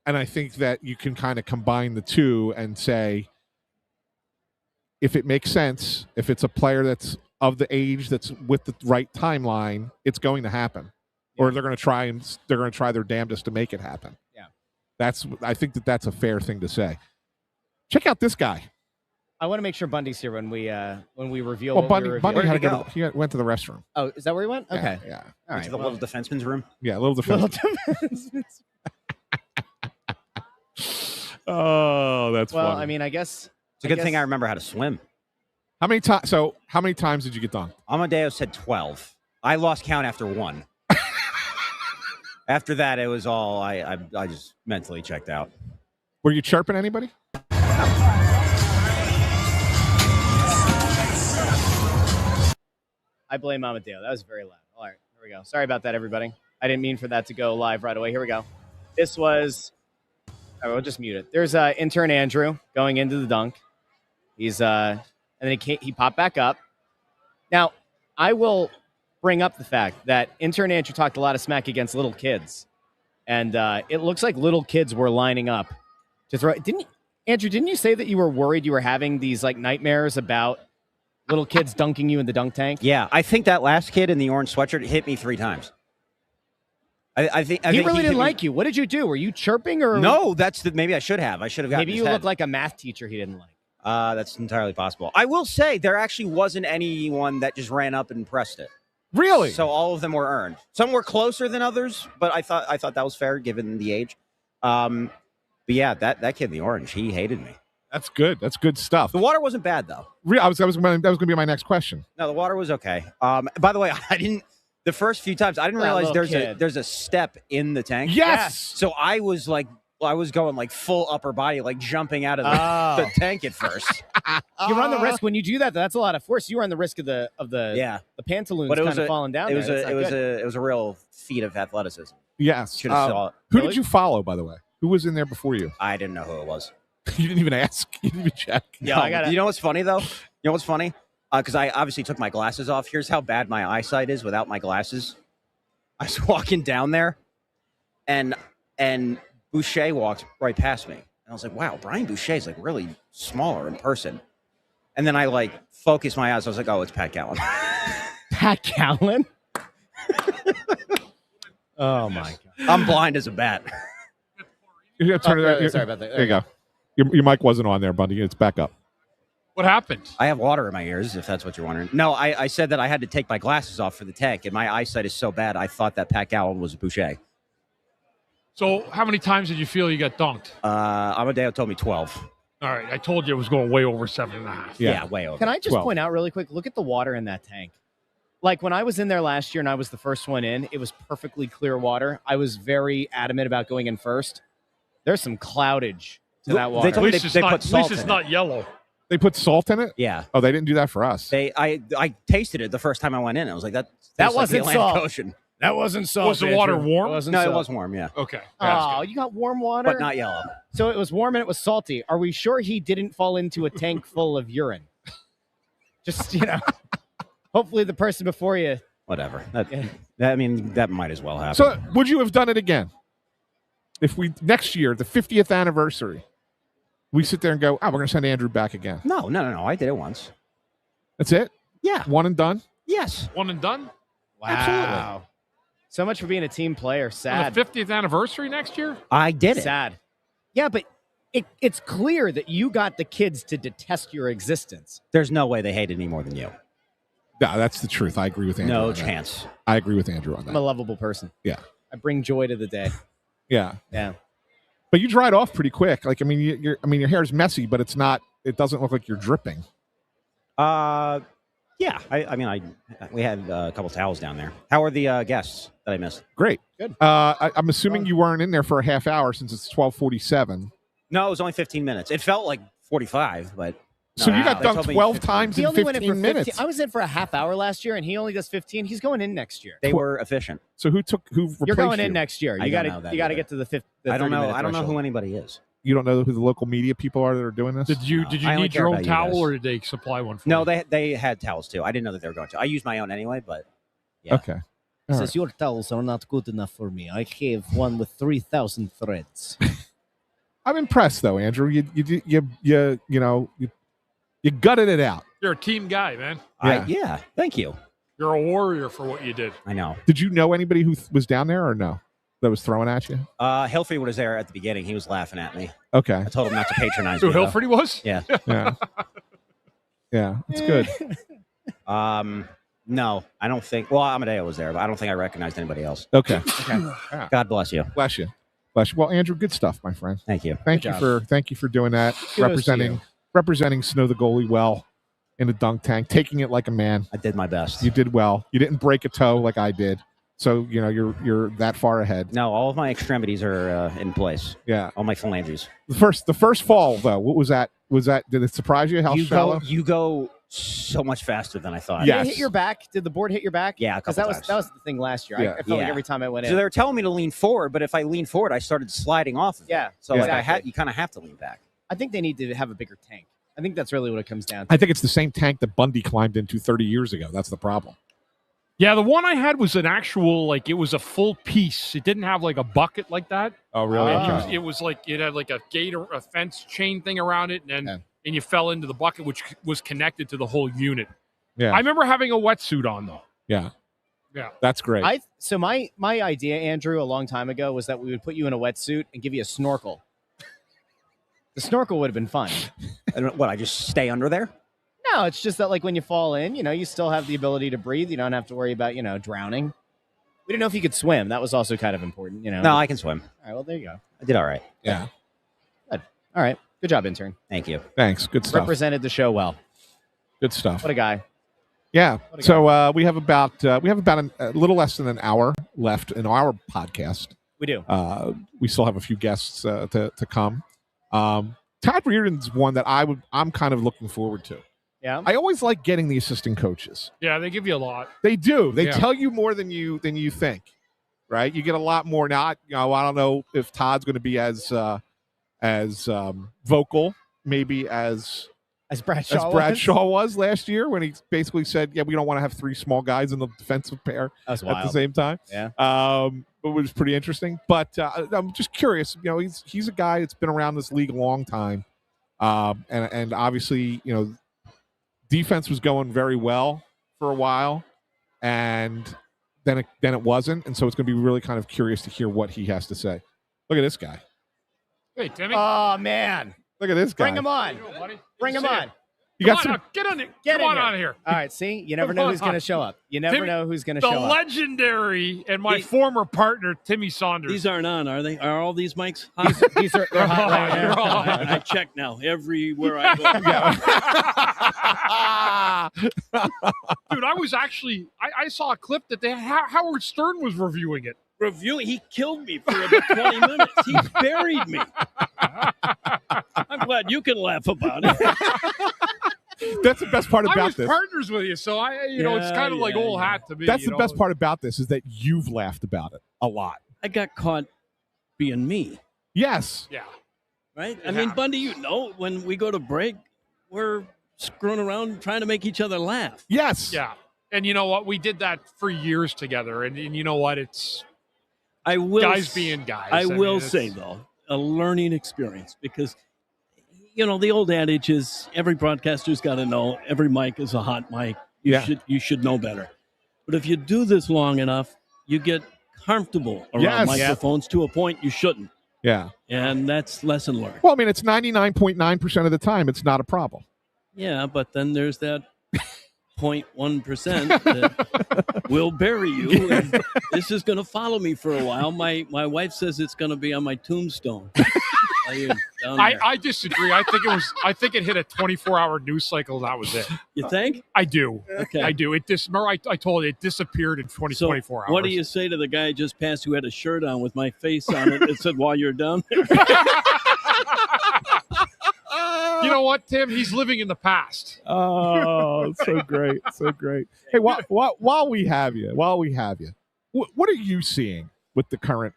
And I think that you can kind of combine the two and say, if it makes sense, if it's a player that's of the age that's with the right timeline, it's going to happen. Yeah. Or they're going to try their damnedest to make it happen. Yeah. I think that's a fair thing to say. Check out this guy. I want to make sure Bundy's here when we reveal. Well, Bundy had to go. He went to the restroom. Oh, is that where he went? Okay. Yeah. All right. To the little defenseman's room? Yeah, little defenseman's. Oh, that's funny. Well, I mean, I guess it's a good thing I remember how to swim. How many times did you get done? Amadeo said 12. I lost count after 1. After that, it was all I just mentally checked out. Were you chirping anybody? I blame Amadeo. That was very loud. All right, here we go. Sorry about that, everybody. I didn't mean for that to go live right away. Here we go. This was. All right, we'll just mute it. There's intern Andrew going into the dunk. He's and then he popped back up. Now, I will bring up the fact that intern Andrew talked a lot of smack against little kids, and it looks like little kids were lining up to throw. Didn't you say that you were worried you were having these like nightmares about little kids dunking you in the dunk tank? Yeah, I think that last kid in the orange sweatshirt hit me 3 times. I think he really didn't like you. What did you do? Were you chirping or no? Maybe I should have. I should have gotten. Maybe you look like a math teacher he didn't like. That's entirely possible. I will say there actually wasn't anyone that just ran up and pressed it. Really? So all of them were earned. Some were closer than others, but I thought that was fair given the age. But yeah, that kid in the orange, he hated me. That's good. That's good stuff. The water wasn't bad though. That was going to be my next question. No, the water was okay. By the way, the first few times I didn't realize there's a step in the tank. Yes. So I was going like full upper body, like jumping out of the tank at first. You run the risk when you do that. That's a lot of force. You run the risk of the pantaloons kind of falling down. It was a real feat of athleticism. Yes. Should have saw it. Who did you follow, by the way? Who was in there before you? I didn't know who it was. You didn't even ask. You didn't even check. Yeah, no, you know what's funny though? You know what's funny? Because I obviously took my glasses off. Here's how bad my eyesight is without my glasses. I was walking down there, and Boucher walked right past me, and I was like, "Wow, Brian Boucher is like really smaller in person." And then I like focused my eyes. I was like, "Oh, it's Pat Gallen." Pat Gallen. Oh my God! I'm blind as a bat. You gotta turn it. Sorry about that. There you go. Your mic wasn't on there, Bundy. It's back up. What happened? I have water in my ears, if that's what you're wondering. No, I said that I had to take my glasses off for the tank, and my eyesight is so bad, I thought that Pat Gallen was Boucher. So how many times did you feel you got dunked? Amadeo told me 12. All right, I told you it was going way over 7.5. Yeah, way over. Can I just 12. point out really quick? Look at the water in that tank. Like when I was in there last year and I was the first one in, it was perfectly clear water. I was very adamant about going in first. There's some cloudage to that water. At least it's not yellow. They put salt in it? Yeah. Oh, they didn't do that for us. I tasted it the first time I went in. I was like, that wasn't like the Atlantic salt. Ocean. That wasn't salt. Was the water Andrew. warm? It was warm, yeah. Okay. Oh, you got warm water? But not yellow. So it was warm and it was salty. Are we sure he didn't fall into a tank full of urine? Just, hopefully the person before you. Whatever. That might as well happen. So would you have done it again? If we, next year, the 50th anniversary, we sit there and go, we're going to send Andrew back again. No. I did it once. That's it? Yeah. One and done? Yes. One and done? Wow. Absolutely. So much for being a team player. Sad. On the 50th anniversary next year? I did it. Sad. Yeah, but it's clear that you got the kids to detest your existence. There's no way they hated me more than you. No, that's the truth. I agree with Andrew. No on that. chance. I agree with Andrew on I'm a that. lovable person. Yeah. I bring joy to the day. Yeah. Yeah. But you dried off pretty quick. Like, your hair's messy, but it's not, it doesn't look like you're dripping. Yeah. We had a couple towels down there. How are the guests that I missed? Great. Good. I'm assuming you weren't in there for a half hour since it's 12:47. No, it was only 15 minutes. It felt like 45, but. So you got they dunked told me 12 15. times He in only went in 15 for minutes. 15. I was in for a half hour last year, and he only does 15. He's going in next year. They were efficient. So who replaced You're going you? in next year. I You don't got know to that you got to either. get to the fifth. I don't know. I don't know who anybody is. You don't know who the local media people are that are doing this? Did you I only need care your own about you towel, guys. or did they supply one for No, you? they had towels too. I didn't know that they were going to. I used my own anyway, but yeah. Okay. All Says your towels are not good enough for me. I have one with 3,000 threads. I'm impressed though, Andrew. You gutted it out. You're a team guy, man. Yeah. Thank you. You're a warrior for what you did. I know. Did you know anybody who was down there or no? That was throwing at you? Hilferty was there at the beginning. He was laughing at me. Okay. I told him not to patronize So me. though. Hilferty was? Yeah. Yeah. Yeah, it's good. No, I don't think. Well, Amadeo was there, but I don't think I recognized anybody else. Okay. God bless you. Bless you. Bless you. Well, Andrew, good stuff, my friend. Thank you. Thank you for doing that. Kudos to Representing Snow the Goalie well in the dunk tank, taking it like a man. I did my best. You did well. You didn't break a toe like I did. So, you're that far ahead. No, all of my extremities are in place. Yeah. All my phalanges. The first fall though, what was that? Did it surprise you how shallow? You go so much faster than I thought. Yes. Did it hit your back? Did the board hit your back? Yeah, a couple that was times. that was the thing last year. Yeah. I felt like every time I went in. So they were telling me to lean forward, but if I lean forward, I started sliding off of it. Yeah. So exactly. you kind of have to lean back. I think they need to have a bigger tank. I think that's really what it comes down to. I think it's the same tank that Bundy climbed into 30 years ago. That's the problem. Yeah, the one I had was an actual, it was a full piece. It didn't have like a bucket like that. Oh, really? It was like, it had like a gate or a fence chain thing around it, and you fell into the bucket, which was connected to the whole unit. Yeah. I remember having a wetsuit on, though. Yeah. Yeah. That's great. So my idea, Andrew, a long time ago was that we would put you in a wetsuit and give you a snorkel. The snorkel would have been fun. And what, I just stay under there? No, it's just that when you fall in, you still have the ability to breathe. You don't have to worry about, drowning. We didn't know if you could swim. That was also kind of important, No, I can swim. All right, well, there you go. I did all right. Yeah. Good. All right. Good job, intern. Thank you. Thanks. Good stuff. Represented the show well. Good stuff. What a guy. Yeah. So we have about a little less than an hour left in our podcast. We do. We still have a few guests to come. Todd Reirden's one that I'm kind of looking forward to. Yeah. I always like getting the assistant coaches. Yeah, they give you a lot. They do. They Yeah. tell you more than you think, right? You get a lot more. Now, I don't know if Todd's going to be as vocal, maybe as As Bradshaw was last year when he basically said, "Yeah, we don't want to have 3 small guys in the defensive pair at the same time." Yeah. But it was pretty interesting. But I'm just curious. You know, he's a guy that's been around this league a long time, and obviously, you know, defense was going very well for a while, and then it wasn't, and so it's going to be really kind of curious to hear what he has to say. Look at this guy. Hey, Timmy. Oh man. Look at this guy. Bring him on. Bring him on. Get on it. Get Come on here. out of here. All right, see? You never know who's going to show up. You never know who's going to show The up. legendary and my former partner, Timmy Saunders. These aren't on, are they? Are all these mics? These are they're hot right now. They're all hot. I check now everywhere I go. Dude, I was actually I saw a clip that Howard Stern was reviewing it. He killed me for about 20 minutes. He buried me. I'm glad you can laugh about it. That's the best part I about was this. partners with you, so it's kind of like old hat to me. That's the best part about this is that you've laughed about it a lot. I got caught being me. Yes. Yeah. Right? I mean, Bundy, you know, when we go to break, we're screwing around trying to make each other laugh. Yes. Yeah. And you know what? We did that for years together. And you know what? It's guys being guys. I will say, though, a learning experience because, you know, the old adage is every broadcaster's got to know every mic is a hot mic. You should know better. But if you do this long enough, you get comfortable around microphones to a point you shouldn't. Yeah. And that's lesson learned. Well, I mean, it's 99.9% of the time it's not a problem. Yeah, but then there's that 0.1% that will bury you. And this is going to follow me for a while. My wife says it's going to be on my tombstone. I disagree. I think it hit a 24-hour news cycle. And that was it. You think? I do. Okay. I do. I told you it disappeared in 24 hours. What do you say to the guy just passed who had a shirt on with my face on it that said, "While you're down there"? You know what, Tim? He's living in the past. Oh, so great, so great. Hey, while we have you, what are you seeing with the current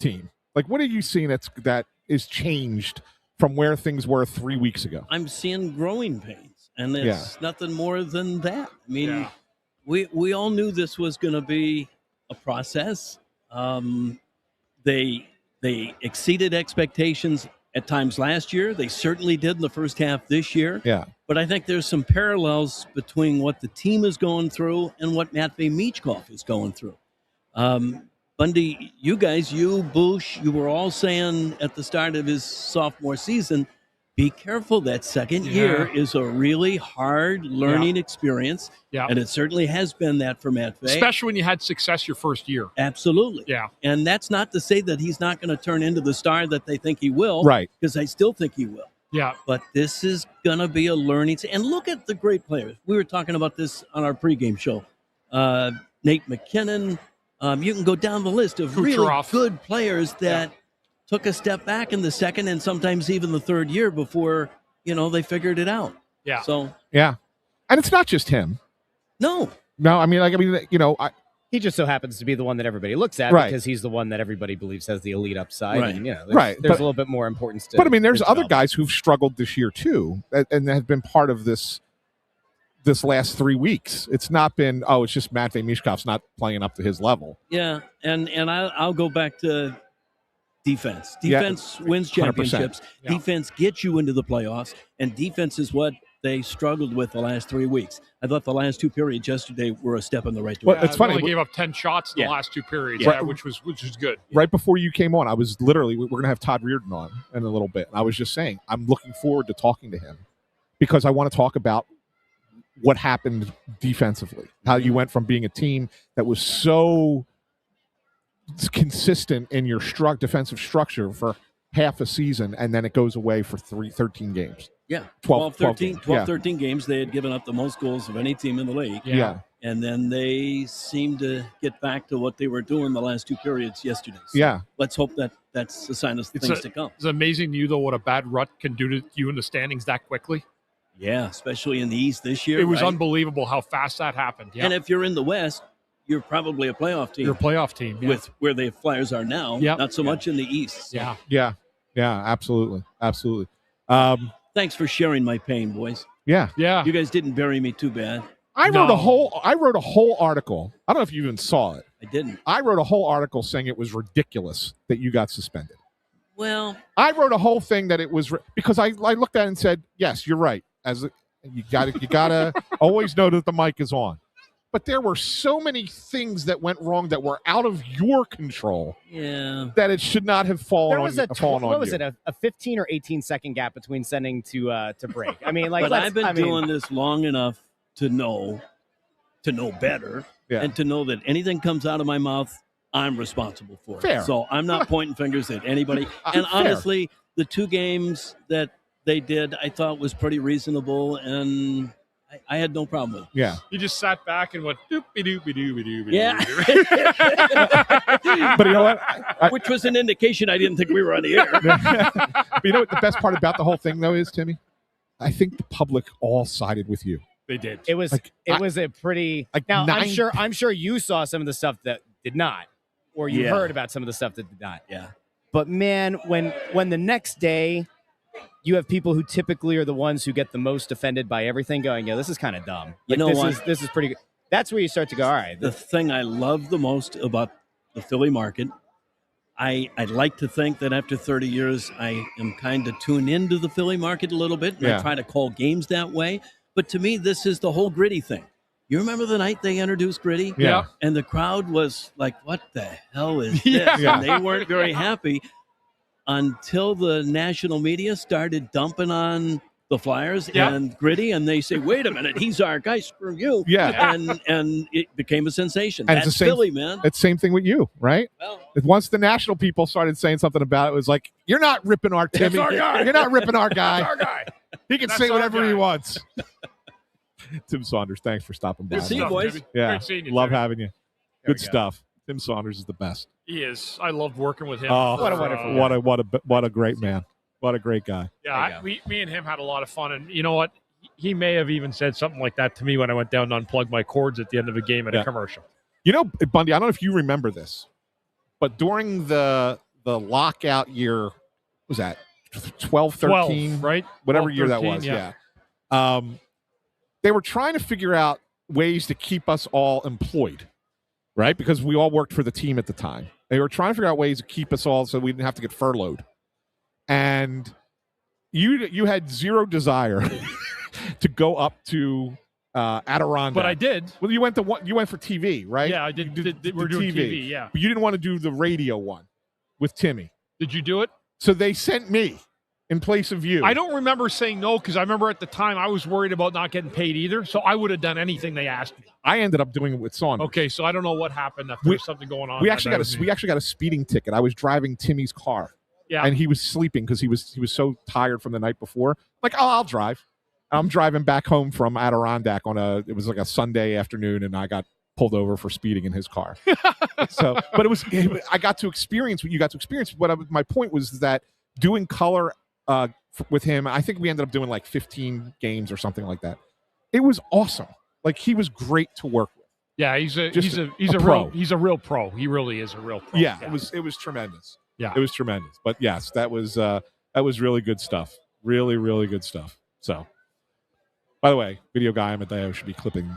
team? Like, what are you seeing that is changed from where things were 3 weeks ago? I'm seeing growing pains, and it's nothing more than that. I mean, we all knew this was going to be a process. They exceeded expectations at times last year. They certainly did in the first half this year. Yeah. But I think there's some parallels between what the team is going through and what Matvei Michkov is going through. Bundy, you guys, Boucher, you were all saying at the start of his sophomore season, be careful. That second year is a really hard learning experience. Yeah. And it certainly has been that for Matvei. Especially when you had success your first year. Absolutely. Yeah. And that's not to say that he's not going to turn into the star that they think he will. Right. Because I still think he will. Yeah. But this is going to be a learning. And look at the great players. We were talking about this on our pregame show. Nate McKinnon. You can go down the list of really good players that took a step back in the second and sometimes even the third year before, they figured it out. Yeah. So. Yeah. And it's not just him. No. He just so happens to be the one that everybody looks at because he's the one that everybody believes has the elite upside. Right. And, there's But, a little bit more importance to. But I mean, there's other guys who've struggled this year too, and have been part of this last 3 weeks. It's not been, it's just Matvei Michkov's not playing up to his level. Yeah, and I'll go back to defense. Defense wins championships. Yeah. Defense gets you into the playoffs, and defense is what they struggled with the last 3 weeks. I thought the last two periods yesterday were a step in the right direction. Well, it's funny. They only gave up 10 shots in the last two periods, which was good. Right before you came on, I was literally, we're going to have Todd Reirden on in a little bit. And I was just saying, I'm looking forward to talking to him because I want to talk about what happened defensively, how you went from being a team that was so consistent in your defensive structure for half a season, and then it goes away for 13 games. Yeah, 13 games. They had given up the most goals of any team in the league. Yeah. And then they seemed to get back to what they were doing the last two periods yesterday. So let's hope that that's a sign of things to come. It's amazing to you, though, what a bad rut can do to you in the standings that quickly. Yeah, especially in the East this year. It was unbelievable how fast that happened. Yeah. And if you're in the West, you're probably a playoff team. You're a playoff team. Yeah. With where the Flyers are now, not so much in the East. So. Yeah. Yeah, absolutely. Thanks for sharing my pain, boys. Yeah. You guys didn't bury me too bad. I wrote a whole article. I don't know if you even saw it. I didn't. I wrote a whole article saying it was ridiculous that you got suspended. Well, I wrote a whole thing that it was because I looked at it and said, yes, you're right. You gotta always know that the mic is on. But there were so many things that went wrong that were out of your control. Yeah. That it should not have fallen There was fallen on what was you. it? A 15 or 18-second gap between sending to break. I mean, like, but I've been doing this long enough to know better, and to know that anything comes out of my mouth, I'm responsible for it. Fair. So I'm not pointing fingers at anybody. And honestly, the 2 games that they did, I thought was pretty reasonable, and I had no problem with it. Yeah. You just sat back and went doopy doopy doopy doopy. Yeah. But you know what? Which was an indication I didn't think we were on the air. But you know what the best part about the whole thing, though, is, Timmy? I think the public all sided with you. They did. It was was a pretty. Now I'm sure you saw some of the stuff that did not, or you heard about some of the stuff that did not. Yeah. But man, when the next day you have people who typically are the ones who get the most offended by everything going, yeah, this is kind of dumb. You know what? This is pretty good. That's where you start to go, all right. The thing I love the most about the Philly market, I'd like to think that after 30 years, I am kind of tuned into the Philly market a little bit, and I try to call games that way. But to me, this is the whole Gritty thing. You remember the night they introduced Gritty? Yeah. And the crowd was like, what the hell is this? And they weren't very happy until the national media started dumping on the Flyers and Gritty, and they say, wait a minute, he's our guy, screw you. Yeah. And it became a sensation. And That's it's the same, Philly, man. It's the same thing with you, right? Well, once the national people started saying something about it, it was like, you're not ripping our Timmy. our guy. You're not ripping our guy. That's our guy. He can That's say our whatever guy. he wants. Tim Saunders, thanks for stopping by. Good to see you, boys. Timmy. Yeah, Great seeing you, love Timmy. having you. Good stuff. Tim Saunders is the best. He is. I loved working with him. Oh, What a wonderful guy. what a great man. What a great guy. Yeah, me and him had a lot of fun, and you know what? He may have even said something like that to me when I went down to unplug my cords at the end of a game at a commercial. You know, Bundy, I don't know if you remember this, but during the lockout year, what was that 12, 13, 12, right? Whatever 12, year that 13, was, yeah. They were trying to figure out ways to keep us all employed, right? Because we all worked for the team at the time. They were trying to figure out ways to keep us all so we didn't have to get furloughed. And you had zero desire to go up to Adirondack. But I did. Well, you went for TV, right? Yeah, I did. We're doing TV, yeah. But you didn't want to do the radio one with Timmy. Did you do it? So they sent me in place of you. I don't remember saying no because I remember at the time I was worried about not getting paid either. So I would have done anything they asked me. I ended up doing it with Saunders. Okay, so I don't know what happened. If there's something going on. We actually got a speeding ticket. I was driving Timmy's car. Yeah. And he was sleeping because he was so tired from the night before. Like, oh, I'll drive. I'm driving back home from Adirondack it was like a Sunday afternoon, and I got pulled over for speeding in his car. But I got to experience what you got to experience. But my point was that doing color with him, I think we ended up doing like 15 games or something like that. It was awesome. Like, he was great to work with. Yeah, he's a pro. real pro. He really is a real pro. Yeah, it was tremendous. Yeah, it was tremendous. But yes, that was really good stuff. Really, really good stuff. So, by the way, Video Guy Amadeo should be clipping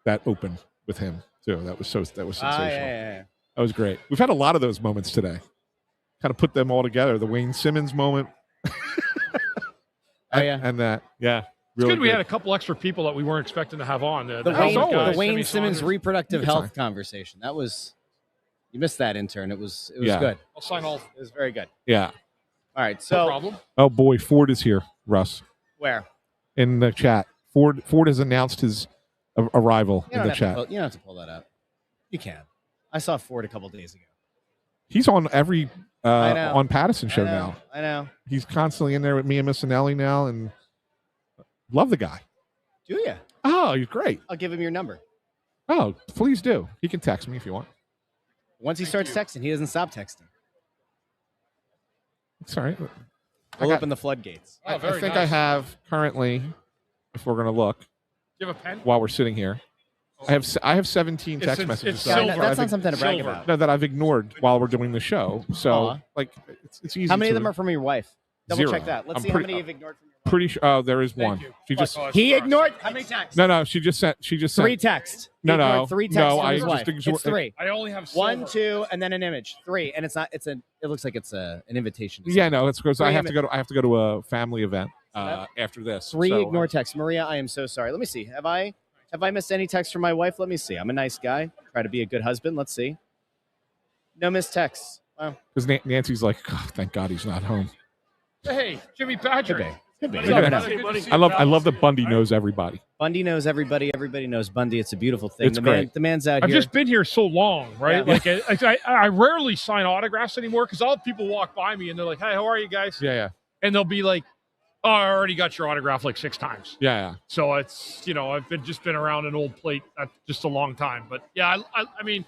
that open with him too. That was sensational. Yeah. That was great. We've had a lot of those moments today. Kind of put them all together. The Wayne Simmonds moment. And that, yeah. It's really good we had a couple extra people that we weren't expecting to have on. The Wayne Simmonds reproductive health conversation. That was, you missed that, intern. It was good. I'll sign all. It was very good. Yeah. All right. So, no problem. Oh boy, Ford is here, Russ. Where? In the chat. Ford has announced his arrival in the chat. You don't have to pull that up. You can. I saw Ford a couple days ago. He's on every on Pattison show now. I know. He's constantly in there with me and Missinelli now, and love the guy. Do you? Oh, he's great. I'll give him your number. Oh, please do. He can text me if you want. Once he starts texting, he doesn't stop texting. It's all right. We'll open the floodgates. I think I have currently, if we're going to look. Do you have a pen? While we're sitting here. I have 17 text messages. It's silver. That's not something to brag about. No, that I've ignored while we're doing the show. So, like, it's easy. How many of them are from your wife? Double Zero. check that. Let's see how many you've ignored from your pretty sure. Oh, there is one. you. She just. He ignored how many texts? No. She just sent. She just sent 3 texts. He No, ignored no, 3 texts no. from I his just wife. think It's 3. I only have 1, silver. 2, and then an image. 3, and it's not. It looks like it's an invitation. to Yeah, something. no. It's because I 3 have to go to. I have to go to a family event after this. 3 so, ignore texts. Maria, I am so sorry. Let me see. Have I missed any texts from my wife? Let me see. I'm a nice guy. Try to be a good husband. Let's see. No missed texts. Wow. Because Nancy's like, oh, thank God he's not home. Hey, Jimmy Patrick. Could be. What's You up, never know. buddy? Good to see I you, love pal. that Bundy knows everybody. Bundy knows everybody. Everybody knows Bundy. It's a beautiful thing. It's great. The man's out I've here. just been here so long, right? Yeah. Like I rarely sign autographs anymore because all the people walk by me and they're like, "Hey, how are you guys?" Yeah. And they'll be like, "Oh, I already got your autograph like 6 times." Yeah. So it's I've been around an old plate just a long time. But yeah, I mean,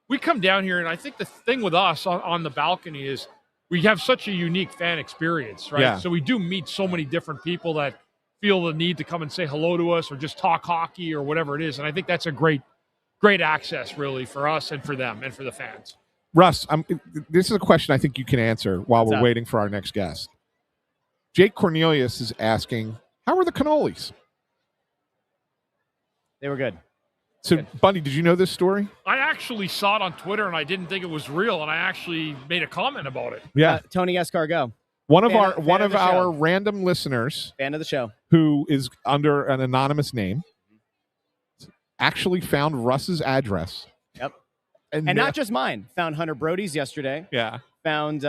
we come down here and I think the thing with us on the balcony is we have such a unique fan experience, right? Yeah. So we do meet so many different people that feel the need to come and say hello to us or just talk hockey or whatever it is. And I think that's a great access really for us and for them and for the fans. Russ, this is a question I think you can answer while What's we're up? waiting for our next guest. Jake Cornelius is asking, how are the cannolis? They were good. So, Bundy, did you know this story? I actually saw it on Twitter and I didn't think it was real. And I actually made a comment about it. Yeah. Tony Escargot. One of fan of the our show. random listeners Fan of the show. who is under an anonymous name actually found Russ's address. Yep. And not just mine. Found Hunter Brody's yesterday. Yeah. Found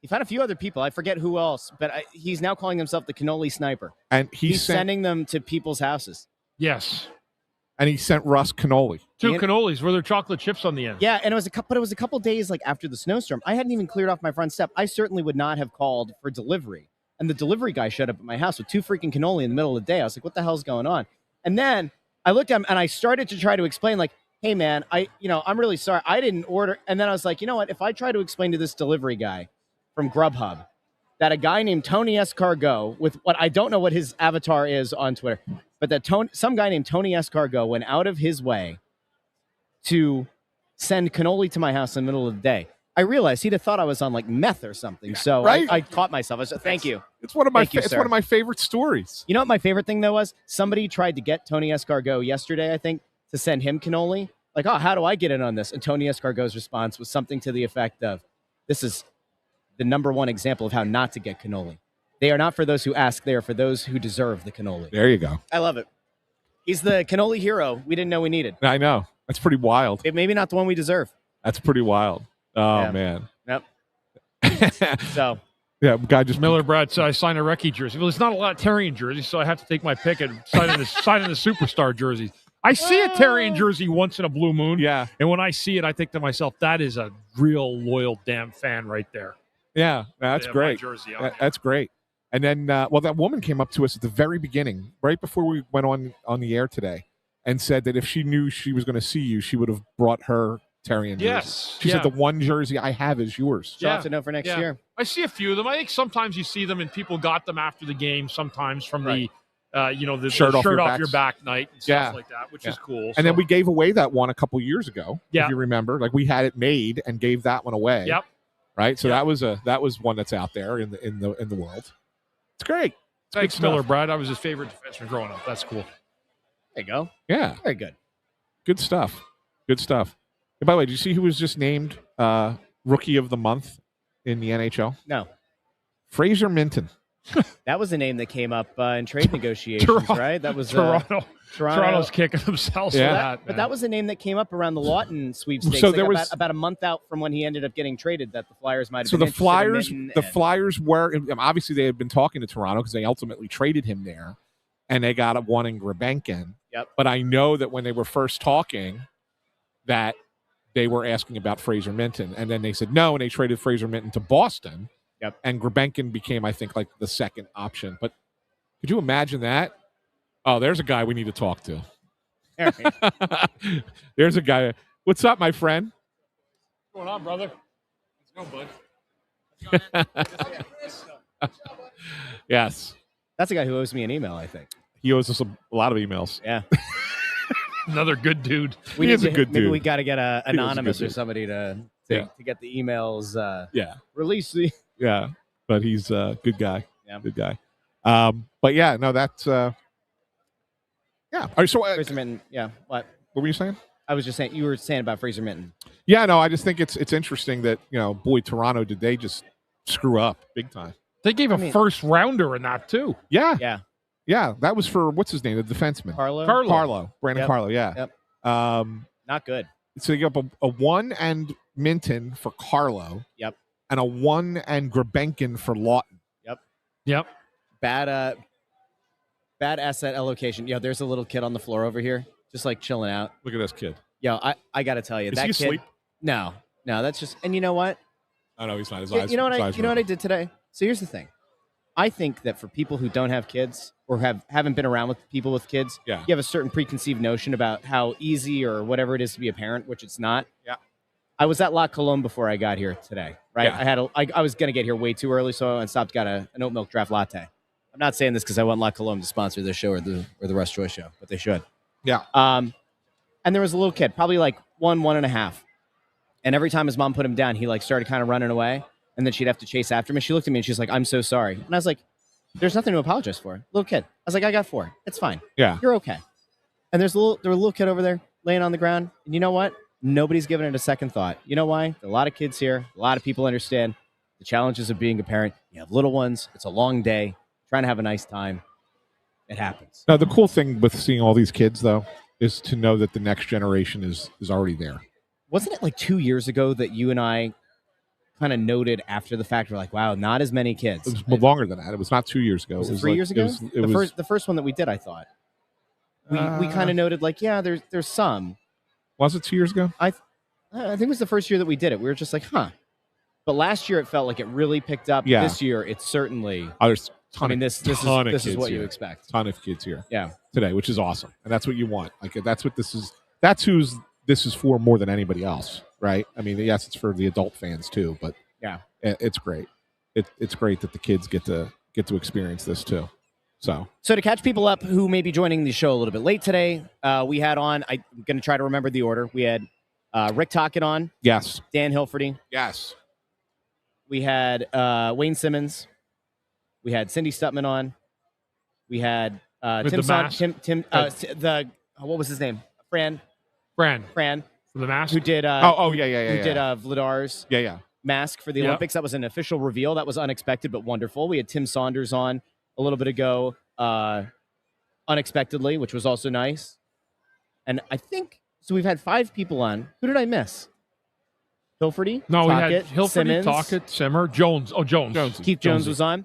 he found a few other people. I forget who else, but he's now calling himself the cannoli sniper. And he's sending them to people's houses. Yes. And he sent Russ cannoli. 2 cannolis were there chocolate chips on the end. Yeah, and it was a couple days like after the snowstorm. I hadn't even cleared off my front step. I certainly would not have called for delivery. And the delivery guy showed up at my house with 2 freaking cannoli in the middle of the day. I was like, what the hell's going on? And then I looked at him and I started to try to explain, like, hey man, I'm really sorry. I didn't order. And then I was like, you know what? If I try to explain to this delivery guy from Grubhub that a guy named Tony Escargot, with what I don't know what his avatar is on Twitter, but that some guy named Tony Escargot went out of his way to send cannoli to my house in the middle of the day. I realized he'd have thought I was on like meth or something. So Right? I caught myself. I said, thank you. It's one of my Thank you, it's sir. one of my favorite stories. You know what my favorite thing though was? Somebody tried to get Tony Escargot yesterday, I think, to send him cannoli. Like, oh, how do I get in on this? And Tony Escargot's response was something to the effect of, this is the number one example of how not to get cannoli. They are not for those who ask, they are for those who deserve the cannoli. There you go. I love it. He's the cannoli hero we didn't know we needed. I know. That's pretty wild. Maybe not the one we deserve. That's pretty wild. Oh, Yeah. man. Yep. So, Yeah, guy just Miller Brad said I signed a Recce jersey. Well, there's not a lot of Therien jerseys, so I have to take my pick and sign in the superstar jerseys. I see a Therien jersey once in a blue moon. Yeah. And when I see it, I think to myself, that is a real loyal damn fan right there. Yeah, that's Yeah, my great. jersey on. That's great. And then, that woman came up to us at the very beginning, right before we went on the air today, and said that if she knew she was going to see you, she would have brought her Therien jersey. Yes. She Yeah. said the one jersey I have is yours. she'll have to know for next year. I see a few of them. I think sometimes you see them and people got them after the game, sometimes from the Shirt off your your back night and stuff like that, which is cool. And then we gave away that one a couple years ago. Yeah. If you remember, like we had it made and gave that one away. Yep. Right. So that was one that's out there in the world. It's great. It's good Thanks, stuff. Miller Brad. I was his favorite defenseman growing up. That's cool. There you go. Yeah. Very good. Good stuff. Good stuff. And by the way, did you see who was just named Rookie of the Month in the NHL? No. Fraser Minton. That was a name that came up in trade negotiations, Toronto- right? That was Toronto. Toronto's kicking themselves for that. But that was a name that came up around the Lawton sweepstakes. So like there was- about a month out from when he ended up getting traded that the Flyers might have So been the Flyers, interested in the Minton, and- Flyers were obviously they had been talking to Toronto because they ultimately traded him there, and they got one in Grebenkin. Yep. But I know that when they were first talking, that they were asking about Fraser Minton, and then they said no, and they traded Fraser Minton to Boston. Yep. And Grebenkin became, I think, like the second option. But could you imagine that? Oh, there's a guy we need to talk to. There's a guy. What's up, my friend? What's going on, brother? Let's go, bud. Yes. That's a guy who owes me an email, I think. He owes us a lot of emails. Yeah. Another good dude. He is a good maybe dude. we got to get a He is a good anonymous or dude. somebody to Yeah. get the emails. Yeah. Release the. Yeah. But he's a good guy. Yeah. Good guy. But yeah, no, that's yeah. All right, so Fraser Minton. Yeah. What were you saying? I was just saying you were saying about Fraser Minton. Yeah, no, I just think it's interesting that boy, Toronto, did they just screw up big time? They gave a first rounder in that too. Yeah. That was for what's his name, the defenseman, Carlo. Brandon Yep. Carlo. Yeah. Yep. Not good. So they gave up a 1 and Minton for Carlo. Yep. And a 1 and Grabenkin for Lawton. Yep. Bad asset allocation. Yeah, there's a little kid on the floor over here, just like chilling out. Look at this kid. Yo, I got to tell you, Is that he kid. asleep? No, that's just. And you know what? Oh no, he's not. His You- eyes. you know what his I? eyes You know were what I did today? So here's the thing. I think that for people who don't have kids or haven't been around with people with kids, Yeah. you have a certain preconceived notion about how easy or whatever it is to be a parent, which it's not. Yeah. I was at La Colombe before I got here today, right? Yeah. I was going to get here way too early, so I stopped, got an oat milk draft latte. I'm not saying this because I want La Colombe to sponsor this show or the Russ Joy show, but they should. Yeah. And there was a little kid, probably like 1.5. And every time his mom put him down, he like started kind of running away. And then she'd have to chase after him. And she looked at me and she's like, I'm so sorry. And I was like, there's nothing to apologize for. Little kid. I was like, I got 4. It's fine. Yeah. You're okay. And there was a little kid over there laying on the ground. And you know what? Nobody's giving it a second thought. You know why? There are a lot of kids here. A lot of people understand the challenges of being a parent. You have little ones. It's a long day. Trying to have a nice time. It happens. Now, the cool thing with seeing all these kids, though, is to know that the next generation is already there. Wasn't it like 2 years ago that you and I kind of noted after the fact, we're like, wow, not as many kids. It was longer than that. It was not 2 years ago. Was it was 3 like- years ago? It was The first one that we did, I thought. We kind of noted like, yeah, there's some. Was it 2 years ago? I think it was the first year that we did it. We were just like, huh. But last year it felt like it really picked up. Yeah. This year it's certainly. There's this is what you expect. Ton of kids here. Yeah. Today, which is awesome, and that's what you want. Like that's what this is. That's who's this is for more than anybody else, right? I mean, yes, it's for the adult fans too, but yeah, it's great. It's great that the kids get to experience this too. So to catch people up who may be joining the show a little bit late today, we had on. I'm going to try to remember the order. We had Rick Tocchet on. Yes. Dan Hilferty. Yes. We had Wayne Simmonds. We had Cindy Stutman on. We had Tim. What was his name? Fran from the Mask. Who did? Yeah. Who did Vladar's? Yeah. Mask for the Yep. Olympics. That was an official reveal. That was unexpected but wonderful. We had Tim Saunders on a little bit ago, unexpectedly, which was also nice. And I think so. We've had 5 people on. Who did I miss? Hilferty? No, we Tocchet, had Hilferty, Simmons, Tocchet, Simmer, Jones. Oh, Jones. Keith Jones was on.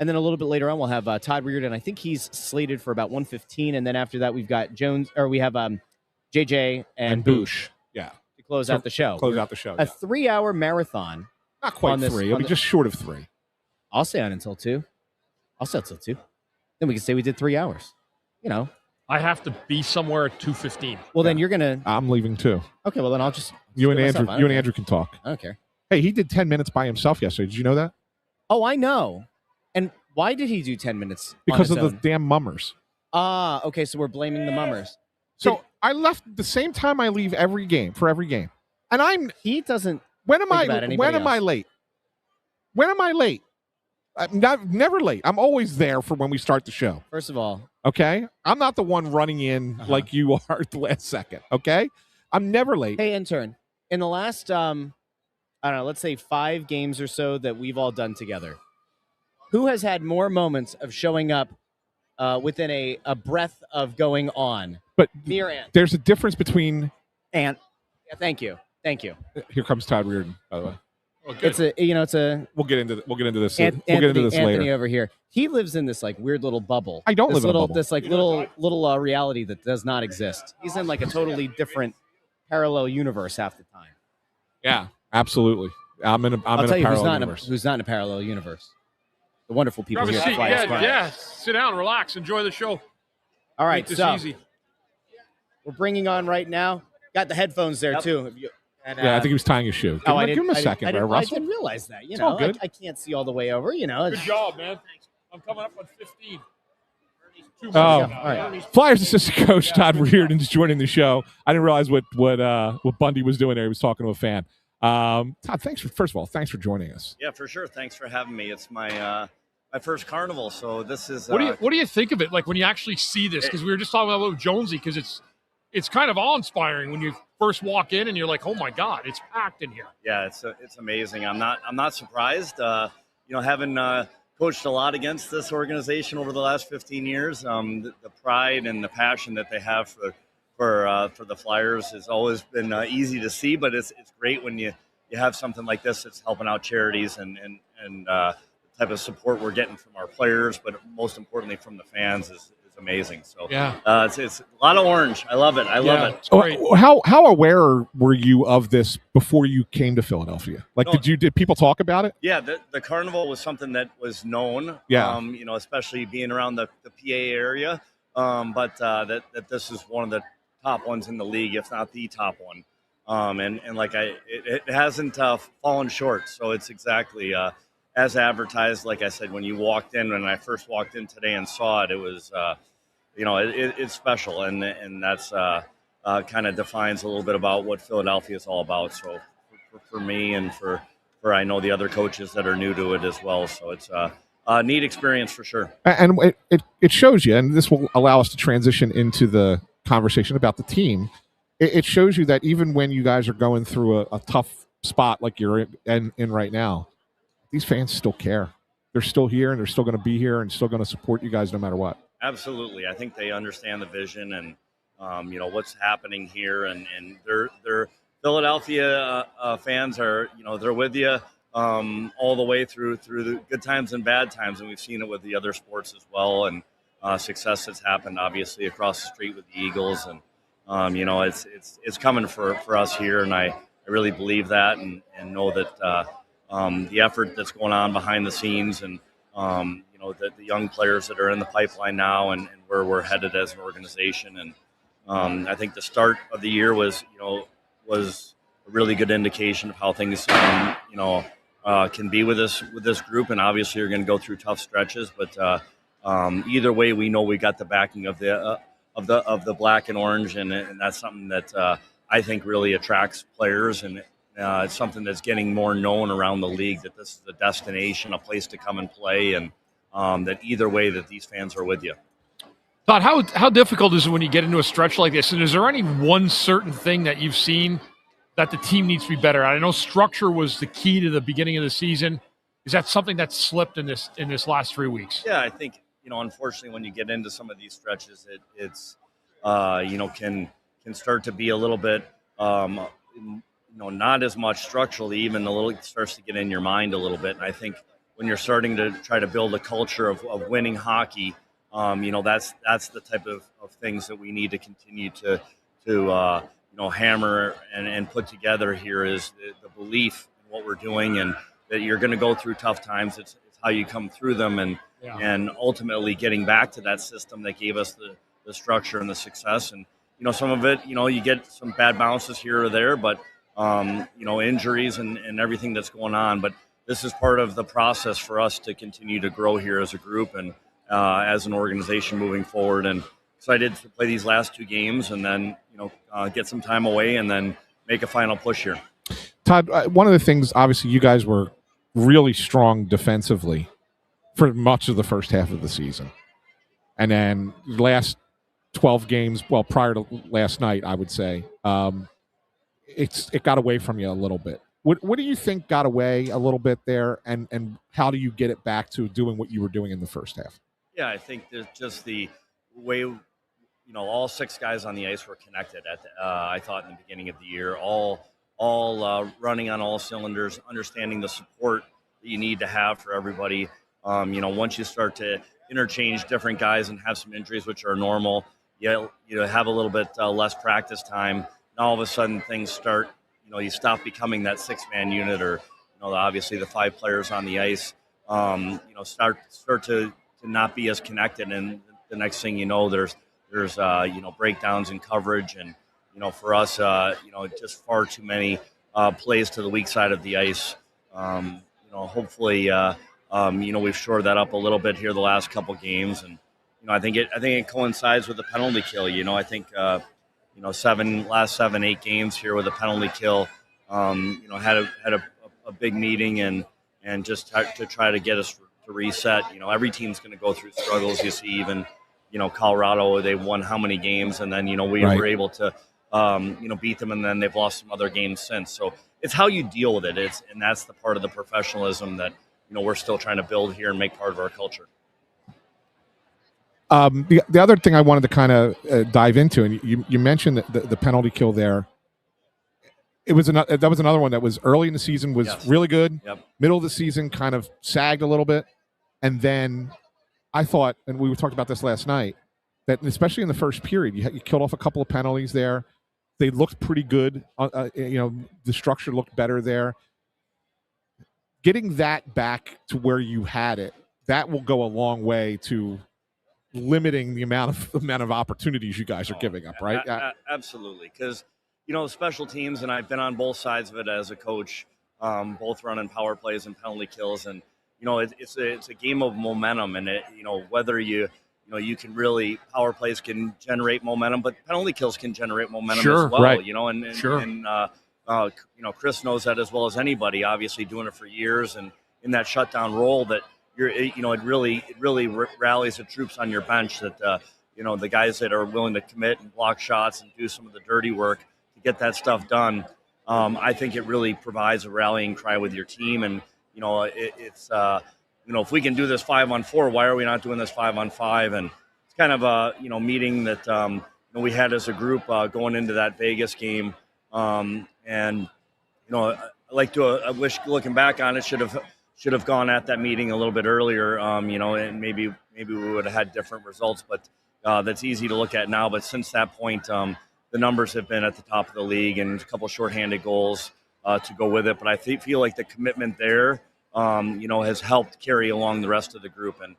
And then a little bit later on, we'll have Todd Reirden. I think he's slated for about 1:15. And then after that, we've got Jones, or we have JJ and Boucher. Yeah. To close out the show. Close out the show. A 3-hour marathon. Not quite 3. It'll be just short of 3. I'll stay on until 2. I'll stay until 2. Then we can say we did 3 hours. You know. I have to be somewhere at 2:15. Well, then you're gonna. I'm leaving too. Okay, well then I'll just. You and do it myself. Andrew. I don't You and care. Andrew can talk. I don't care. Hey, he did 10 minutes by himself yesterday. Did you know that? Oh, I know. And why did he do 10 minutes? Because on of his the own? damn mummers. Ah, okay. So we're blaming the mummers. So I left the same time I leave every game, and he doesn't. When am think I? about anybody When am I else. late? When am I late? I'm never late. I'm always there for when we start the show. First of all, Okay, I'm not the one running in like you are at the last second. Okay, I'm never late. hey intern, in the last I don't know, let's say 5 games or so that we've all done together, who has had more moments of showing up within a breath of going on? But Me or Ant? there's a difference between Ant. Yeah, thank you. Here comes Todd Reirden, by the way. It's a. We'll get into this. We'll get into this Anthony later. over here. He lives in this like weird little bubble. I don't this live in a little, bubble. This like little reality that does not exist. He's in like a totally different parallel universe half the time. Yeah, absolutely. I'm in a I'll tell you who's parallel not universe. who's not in a parallel universe. The wonderful people Grab a here at seat. Flyers Yeah, Carnival. yeah. Sit down, relax, enjoy the show. All right, Make this so easy. we're bringing on right now. Got the headphones there too. And, Yeah, I think he was tying his shoe. Give him a second, there, I Russell. didn't realize that. You It's know, all good. I can't see all the way over. You know, Good job, man. I'm coming up on 15. Oh, all right. Flyers assistant coach Todd Reirden is joining the show. I didn't realize what Bundy was doing there. He was talking to a fan. Todd, first of all, thanks for joining us. Yeah, for sure. Thanks for having me. It's my my first carnival. So this is What do you think of it? Like when you actually see this, because we were just talking about with Jonesy, because it's kind of awe-inspiring when you first walk in and you're like, oh my God, it's packed in here. Yeah, it's amazing. I'm not surprised. Having coached a lot against this organization over the last 15 years, the pride and the passion that they have for the Flyers has always been easy to see. But it's great when you have something like this that's helping out charities and the type of support we're getting from our players, but most importantly from the fans is amazing. So yeah, it's a lot of orange. I love it. I love it. It's great. How aware were you of this before you came to Philadelphia? Like, did people talk about it? Yeah, the carnival was something that was known. Yeah. Especially being around the PA area. But that this is one of the top ones in the league, if not the top one. It hasn't fallen short. So it's exactly as advertised. Like I said, when I first walked in today and saw it, it was, it's special, and that's kind of defines a little bit about what Philadelphia is all about. So for me and for I know the other coaches that are new to it as well. So it's a neat experience for sure. And it shows you, and this will allow us to transition into the conversation about the team. It shows you that even when you guys are going through a tough spot like you're in right now, these fans still care. They're still here, and they're still going to be here and still going to support you guys no matter what. Absolutely. I think they understand the vision and, what's happening here. And they're Philadelphia fans are, they're with you all the way through the good times and bad times. And we've seen it with the other sports as well. And success has happened, obviously, across the street with the Eagles. And, it's coming for us here. And I really believe that and know that the effort that's going on behind the scenes and, the young players that are in the pipeline now and where we're headed as an organization. And I think the start of the year was a really good indication of how things, can be with this group. And obviously you're going to go through tough stretches, but either way, we know we got the backing of the black and orange. And that's something that I think really attracts players. And it's something that's getting more known around the league, that this is a destination, a place to come and play. And that either way that these fans are with you. Todd, how difficult is it when you get into a stretch like this? And is there any one certain thing that you've seen that the team needs to be better at? I know structure was the key to the beginning of the season. Is that something that slipped in this last 3 weeks? Yeah, I think, unfortunately, when you get into some of these stretches, it's can start to be a little bit, not as much structurally, even a little, it starts to get in your mind a little bit. And I think when you're starting to try to build a culture of winning hockey, that's the type of things that we need to continue to hammer and put together here is the belief in what we're doing and that you're going to go through tough times. It's how you come through them and ultimately getting back to that system that gave us the structure and the success. And, some of it, you get some bad bounces here or there, but, injuries and everything that's going on. But this is part of the process for us to continue to grow here as a group and as an organization moving forward. And excited to play these last 2 games and then, get some time away and then make a final push here. Todd, one of the things, obviously, you guys were really strong defensively for much of the first half of the season. And then the last 12 games, well, prior to last night, I would say, it got away from you a little bit. What do you think got away a little bit there, and how do you get it back to doing what you were doing in the first half? Yeah, I think there's just the way, all 6 guys on the ice were connected. I thought in the beginning of the year, all running on all cylinders, understanding the support that you need to have for everybody. Once you start to interchange different guys and have some injuries, which are normal, you have a little bit less practice time. And all of a sudden things start. You stop becoming that 6-man unit, or obviously the 5 players on the ice. Start to not be as connected, and the next thing you know, there's breakdowns in coverage, and for us, just far too many plays to the weak side of the ice. Hopefully, we've shored that up a little bit here the last couple games, and I think it coincides with the penalty kill. I think. 7-8 games here with a penalty kill, had a big meeting and just to try to get us reset. Every team's going to go through struggles. You see, even Colorado, they won how many games, and then we were able to beat them, and then they've lost some other games since. So it's how you deal with it. And that's the part of the professionalism that we're still trying to build here and make part of our culture. The other thing I wanted to kind of dive into, and you mentioned the penalty kill there. That was another one that was early in the season was really good. Yep. Middle of the season kind of sagged a little bit, and then I thought, and we talked about this last night, that especially in the first period, you killed off a couple of penalties there. They looked pretty good. The structure looked better there. Getting that back to where you had it, that will go a long way to limiting the amount of opportunities you guys are giving up, right? Absolutely, because special teams, and I've been on both sides of it as a coach, both running power plays and penalty kills, and it's a game of momentum, and whether you can really, power plays can generate momentum, but penalty kills can generate momentum as well. Right. And Chris knows that as well as anybody. Obviously, doing it for years, and in that shutdown role, that it really rallies the troops on your bench. That the guys that are willing to commit and block shots and do some of the dirty work to get that stuff done. I think it really provides a rallying cry with your team, and it's if we can do this 5-on-4, why are we not doing this 5-on-5? And it's kind of a meeting that we had as a group going into that Vegas game, and I wish, looking back on it, should have gone at that meeting a little bit earlier, and maybe we would have had different results, but that's easy to look at now. But since that point, the numbers have been at the top of the league, and a couple shorthanded goals to go with it. But I feel like the commitment there, has helped carry along the rest of the group, and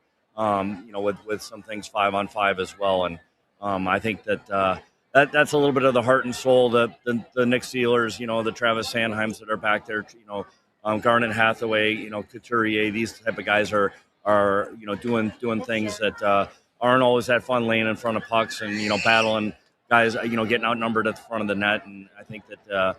with some things 5-on-5 as well. And I think that that's a little bit of the heart and soul. The Nick Sealers, the Travis Sanheims that are back there, Garnet Hathaway, Couturier, these type of guys are doing things that aren't always that fun, laying in front of pucks and battling guys, getting outnumbered at the front of the net. And I think that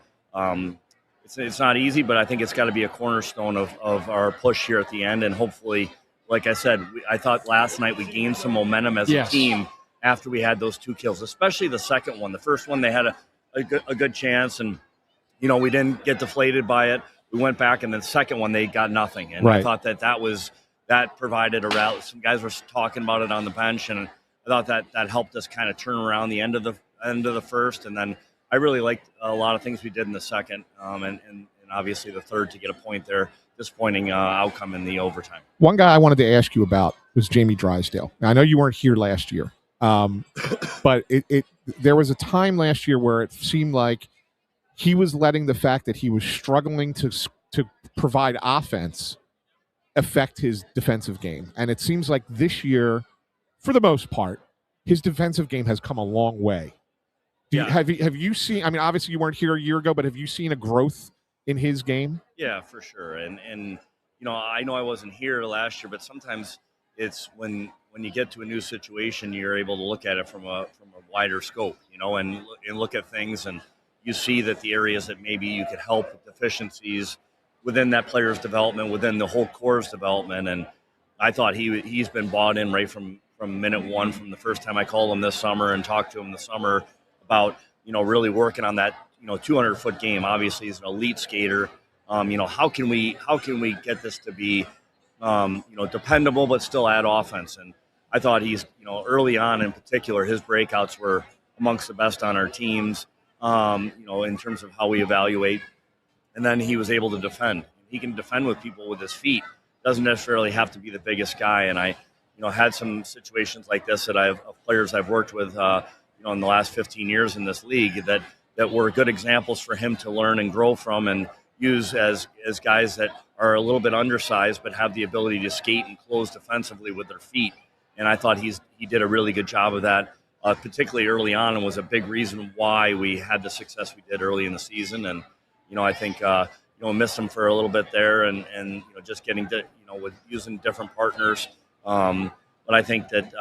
it's not easy, but I think it's got to be a cornerstone of our push here at the end. And hopefully, like I said, I thought last night we gained some momentum as a team after we had those two kills, especially the second one. The first one, they had a good chance, and we didn't get deflated by it. We went back, and then the second one, they got nothing. And I thought that provided a rally. Some guys were talking about it on the bench, and I thought that helped us kind of turn around the end of the first. And then I really liked a lot of things we did in the second, and obviously the third to get a point there. Disappointing outcome in the overtime. One guy I wanted to ask you about was Jamie Drysdale. Now, I know you weren't here last year, but there was a time last year where it seemed like he was letting the fact that he was struggling to provide offense affect his defensive game. And it seems like this year, for the most part, his defensive game has come a long way. Have you seen, I mean, obviously you weren't here a year ago, but have you seen a growth in his game? Yeah, for sure. And I know I wasn't here last year, but sometimes it's when you get to a new situation, you're able to look at it from a wider scope, and look at things, and you see that the areas that maybe you could help with deficiencies within that player's development, within the whole core's development. And I thought he's been bought in right from minute one, from the first time I called him this summer and talked to him this summer about, really working on that, 200-foot game. Obviously, he's an elite skater. How can we get this to be, dependable but still add offense? And I thought he's, early on in particular, his breakouts were amongst the best on our teams, in terms of how we evaluate. And then he was able to defend. He can defend with people with his feet. Doesn't necessarily have to be the biggest guy. And I, had some situations like this of players I've worked with, in the last 15 years in this league that were good examples for him to learn and grow from and use as guys that are a little bit undersized but have the ability to skate and close defensively with their feet. And I thought he did a really good job of that, particularly early on, and was a big reason why we had the success we did early in the season. And, I think, missed him for a little bit there and just getting to, with using different partners. But I think that,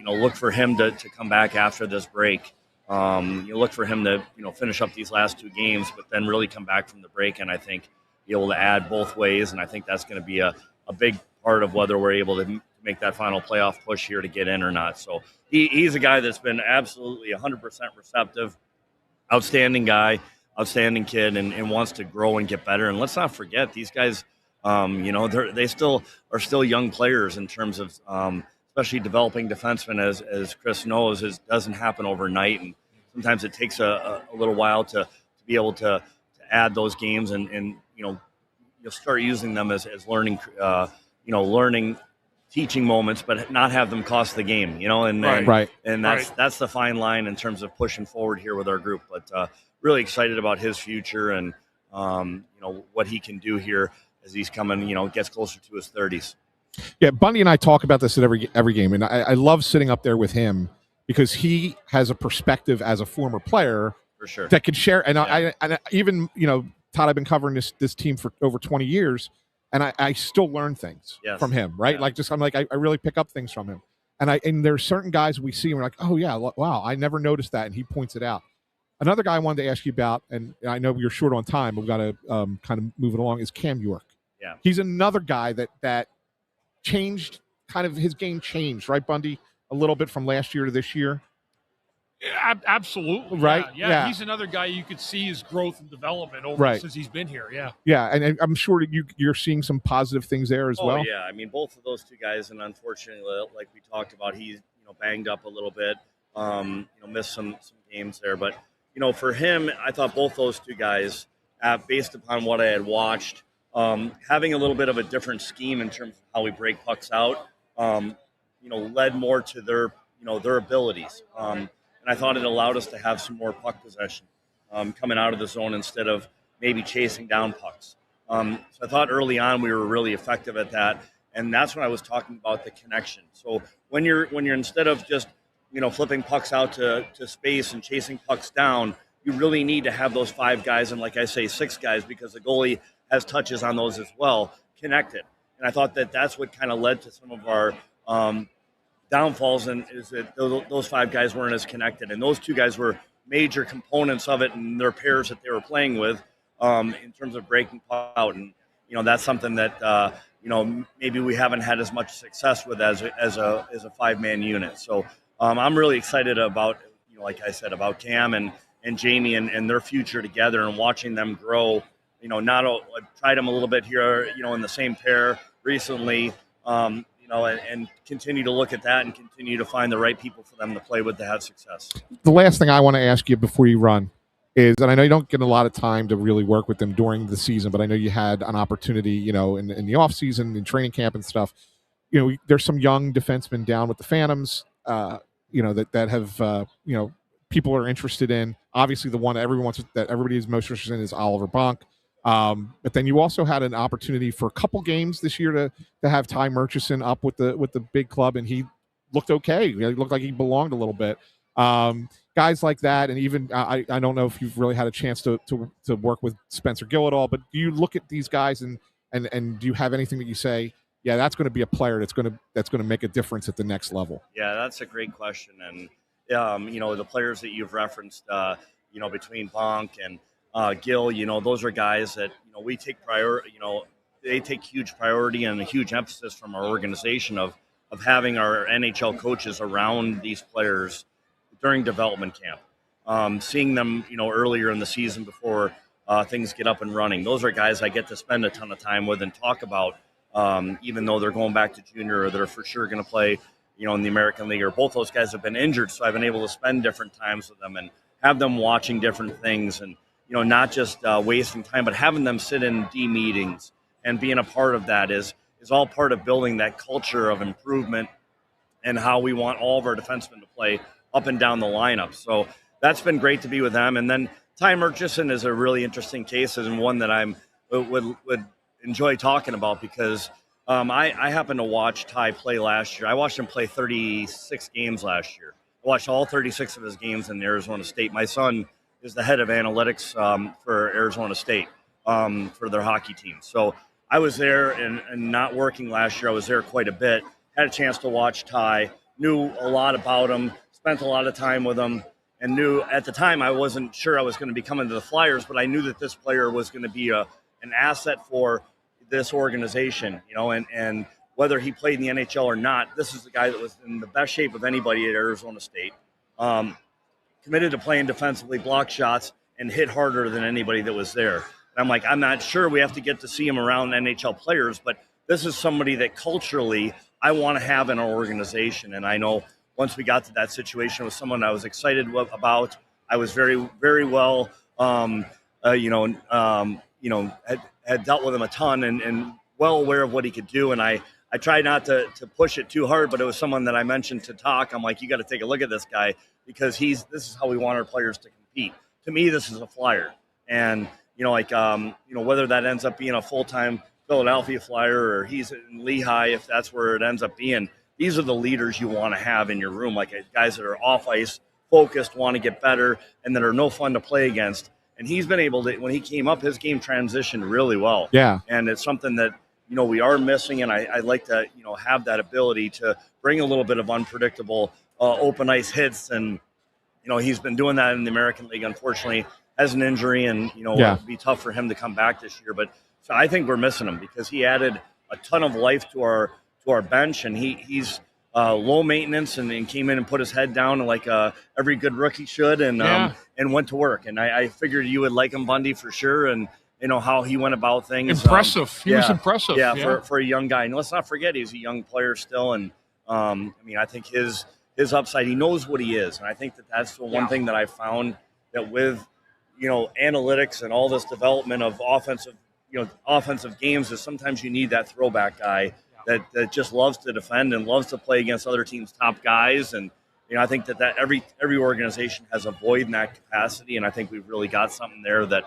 look for him to come back after this break. You look for him to, finish up these last two games, but then really come back from the break. And I think be able to add both ways. And I think that's going to be a big part of whether we're able to make that final playoff push here to get in or not. So he's a guy that's been absolutely 100% receptive, outstanding guy, outstanding kid, and wants to grow and get better. And let's not forget, these guys, they still are still young players in terms of especially developing defensemen, as Chris knows, doesn't happen overnight. And sometimes it takes a little while to be able to add those games and you'll start using them as learning, learning, teaching moments, but not have them cost the game, and that's the fine line in terms of pushing forward here with our group. But really excited about his future and what he can do here as he's coming, gets closer to his 30s. Yeah, Bundy and I talk about this at every game, and I love sitting up there with him because he has a perspective as a former player for sure that could share. And I even Todd, I've been covering this team for over 20 years. And I still learn things from him, right? Yeah. Like I really pick up things from him. And there's certain guys we see and we're like, oh yeah, wow, I never noticed that, and he points it out. Another guy I wanted to ask you about, and I know you're short on time, but we've got to kind of move it along, is Cam York. Yeah, he's another guy that changed, kind of his game changed, right, Bundy, a little bit from last year to this year. Yeah, absolutely. Right? Yeah. He's another guy you could see his growth and development over since he's been here. Yeah. Yeah, and I'm sure you're seeing some positive things there as well. Oh, yeah. I mean, both of those two guys, and unfortunately, like we talked about, he's banged up a little bit, missed some games there. But, for him, I thought both those two guys, based upon what I had watched, having a little bit of a different scheme in terms of how we break pucks out, led more to their abilities. And I thought it allowed us to have some more puck possession coming out of the zone instead of maybe chasing down pucks. So I thought early on we were really effective at that, and that's when I was talking about the connection. So when you're instead of just flipping pucks out to space and chasing pucks down, you really need to have those 5 guys, and like I say, 6 guys, because the goalie has touches on those as well, connected. And I thought that's what kind of led to some of our downfalls, and is that those 5 guys weren't as connected, and those 2 guys were major components of it, and their pairs that they were playing with in terms of breaking puck out. And that's something that maybe we haven't had as much success with as a 5-man unit. So I'm really excited about like I said, about Cam and Jamie and their future together, and watching them grow. I tried them a little bit here in the same pair recently. And continue to look at that and continue to find the right people for them to play with to have success. The last thing I want to ask you before you run is, and I know you don't get a lot of time to really work with them during the season, but I know you had an opportunity, in the off season, in training camp and stuff. There's some young defensemen down with the Phantoms, that have, people are interested in. Obviously, the one that everybody is most interested in is Oliver Bonk. But then you also had an opportunity for a couple games this year to have Ty Murchison up with the big club, and he looked okay. He looked like he belonged a little bit. Guys like that, and even I don't know if you've really had a chance to work with Spencer Gill at all, but do you look at these guys and do you have anything that you say, yeah, that's going to be a player that's going to make a difference at the next level? Yeah, that's a great question, and the players that you've referenced, between Bonk and Gill, those are guys that we take they take huge priority and a huge emphasis from our organization of having our NHL coaches around these players during development camp, seeing them earlier in the season before things get up and running. Those are guys I get to spend a ton of time with and talk about, even though they're going back to junior or they're for sure going to play in the American League, or both those guys have been injured, so I've been able to spend different times with them and have them watching different things, and not just wasting time, but having them sit in D meetings and being a part of that is all part of building that culture of improvement and how we want all of our defensemen to play up and down the lineup. So that's been great to be with them. And then Ty Murchison is a really interesting case, and one that I would enjoy talking about, because I happened to watch Ty play last year. I watched him play 36 games last year. I watched all 36 of his games in Arizona State. My son is the head of analytics for Arizona State for their hockey team. So I was there and not working last year. I was there quite a bit. Had a chance to watch Ty, knew a lot about him, spent a lot of time with him, and knew at the time I wasn't sure I was going to be coming to the Flyers, but I knew that this player was going to be an asset for this organization, and whether he played in the NHL or not, this is the guy that was in the best shape of anybody at Arizona State. Committed to playing defensively, block shots, and hit harder than anybody that was there. And I'm like, I'm not sure we have to get to see him around NHL players, but this is somebody that culturally I want to have in our organization. And I know once we got to that situation with someone I was excited about, I was very, very well, had dealt with him a ton and well aware of what he could do. And I tried not to push it too hard, but it was someone that I mentioned to talk. I'm like, you got to take a look at this guy because this is how we want our players to compete. To me, this is a Flyer. And, whether that ends up being a full-time Philadelphia Flyer or he's in Lehigh, if that's where it ends up being, these are the leaders you want to have in your room, like guys that are off ice, focused, want to get better, and that are no fun to play against. And he's been able to, when he came up, his game transitioned really well. Yeah. And it's something that, we are missing, and I'd like to, have that ability to bring a little bit of unpredictable open ice hits. And, he's been doing that in the American League, unfortunately, has an injury, and, it'd be tough for him to come back this year. But so I think we're missing him because he added a ton of life to our bench, and he's low maintenance and came in and put his head down like every good rookie should, and went to work. And I figured you would like him, Bundy, for sure, and how he went about things. Impressive. He was impressive. Yeah, for a young guy. And let's not forget he's a young player still. And I think his upside, he knows what he is. And I think that's the one thing that I found that with analytics and all this development of offensive games is sometimes you need that throwback guy that just loves to defend and loves to play against other teams' top guys. And I think that every organization has a void in that capacity, and I think we've really got something there that,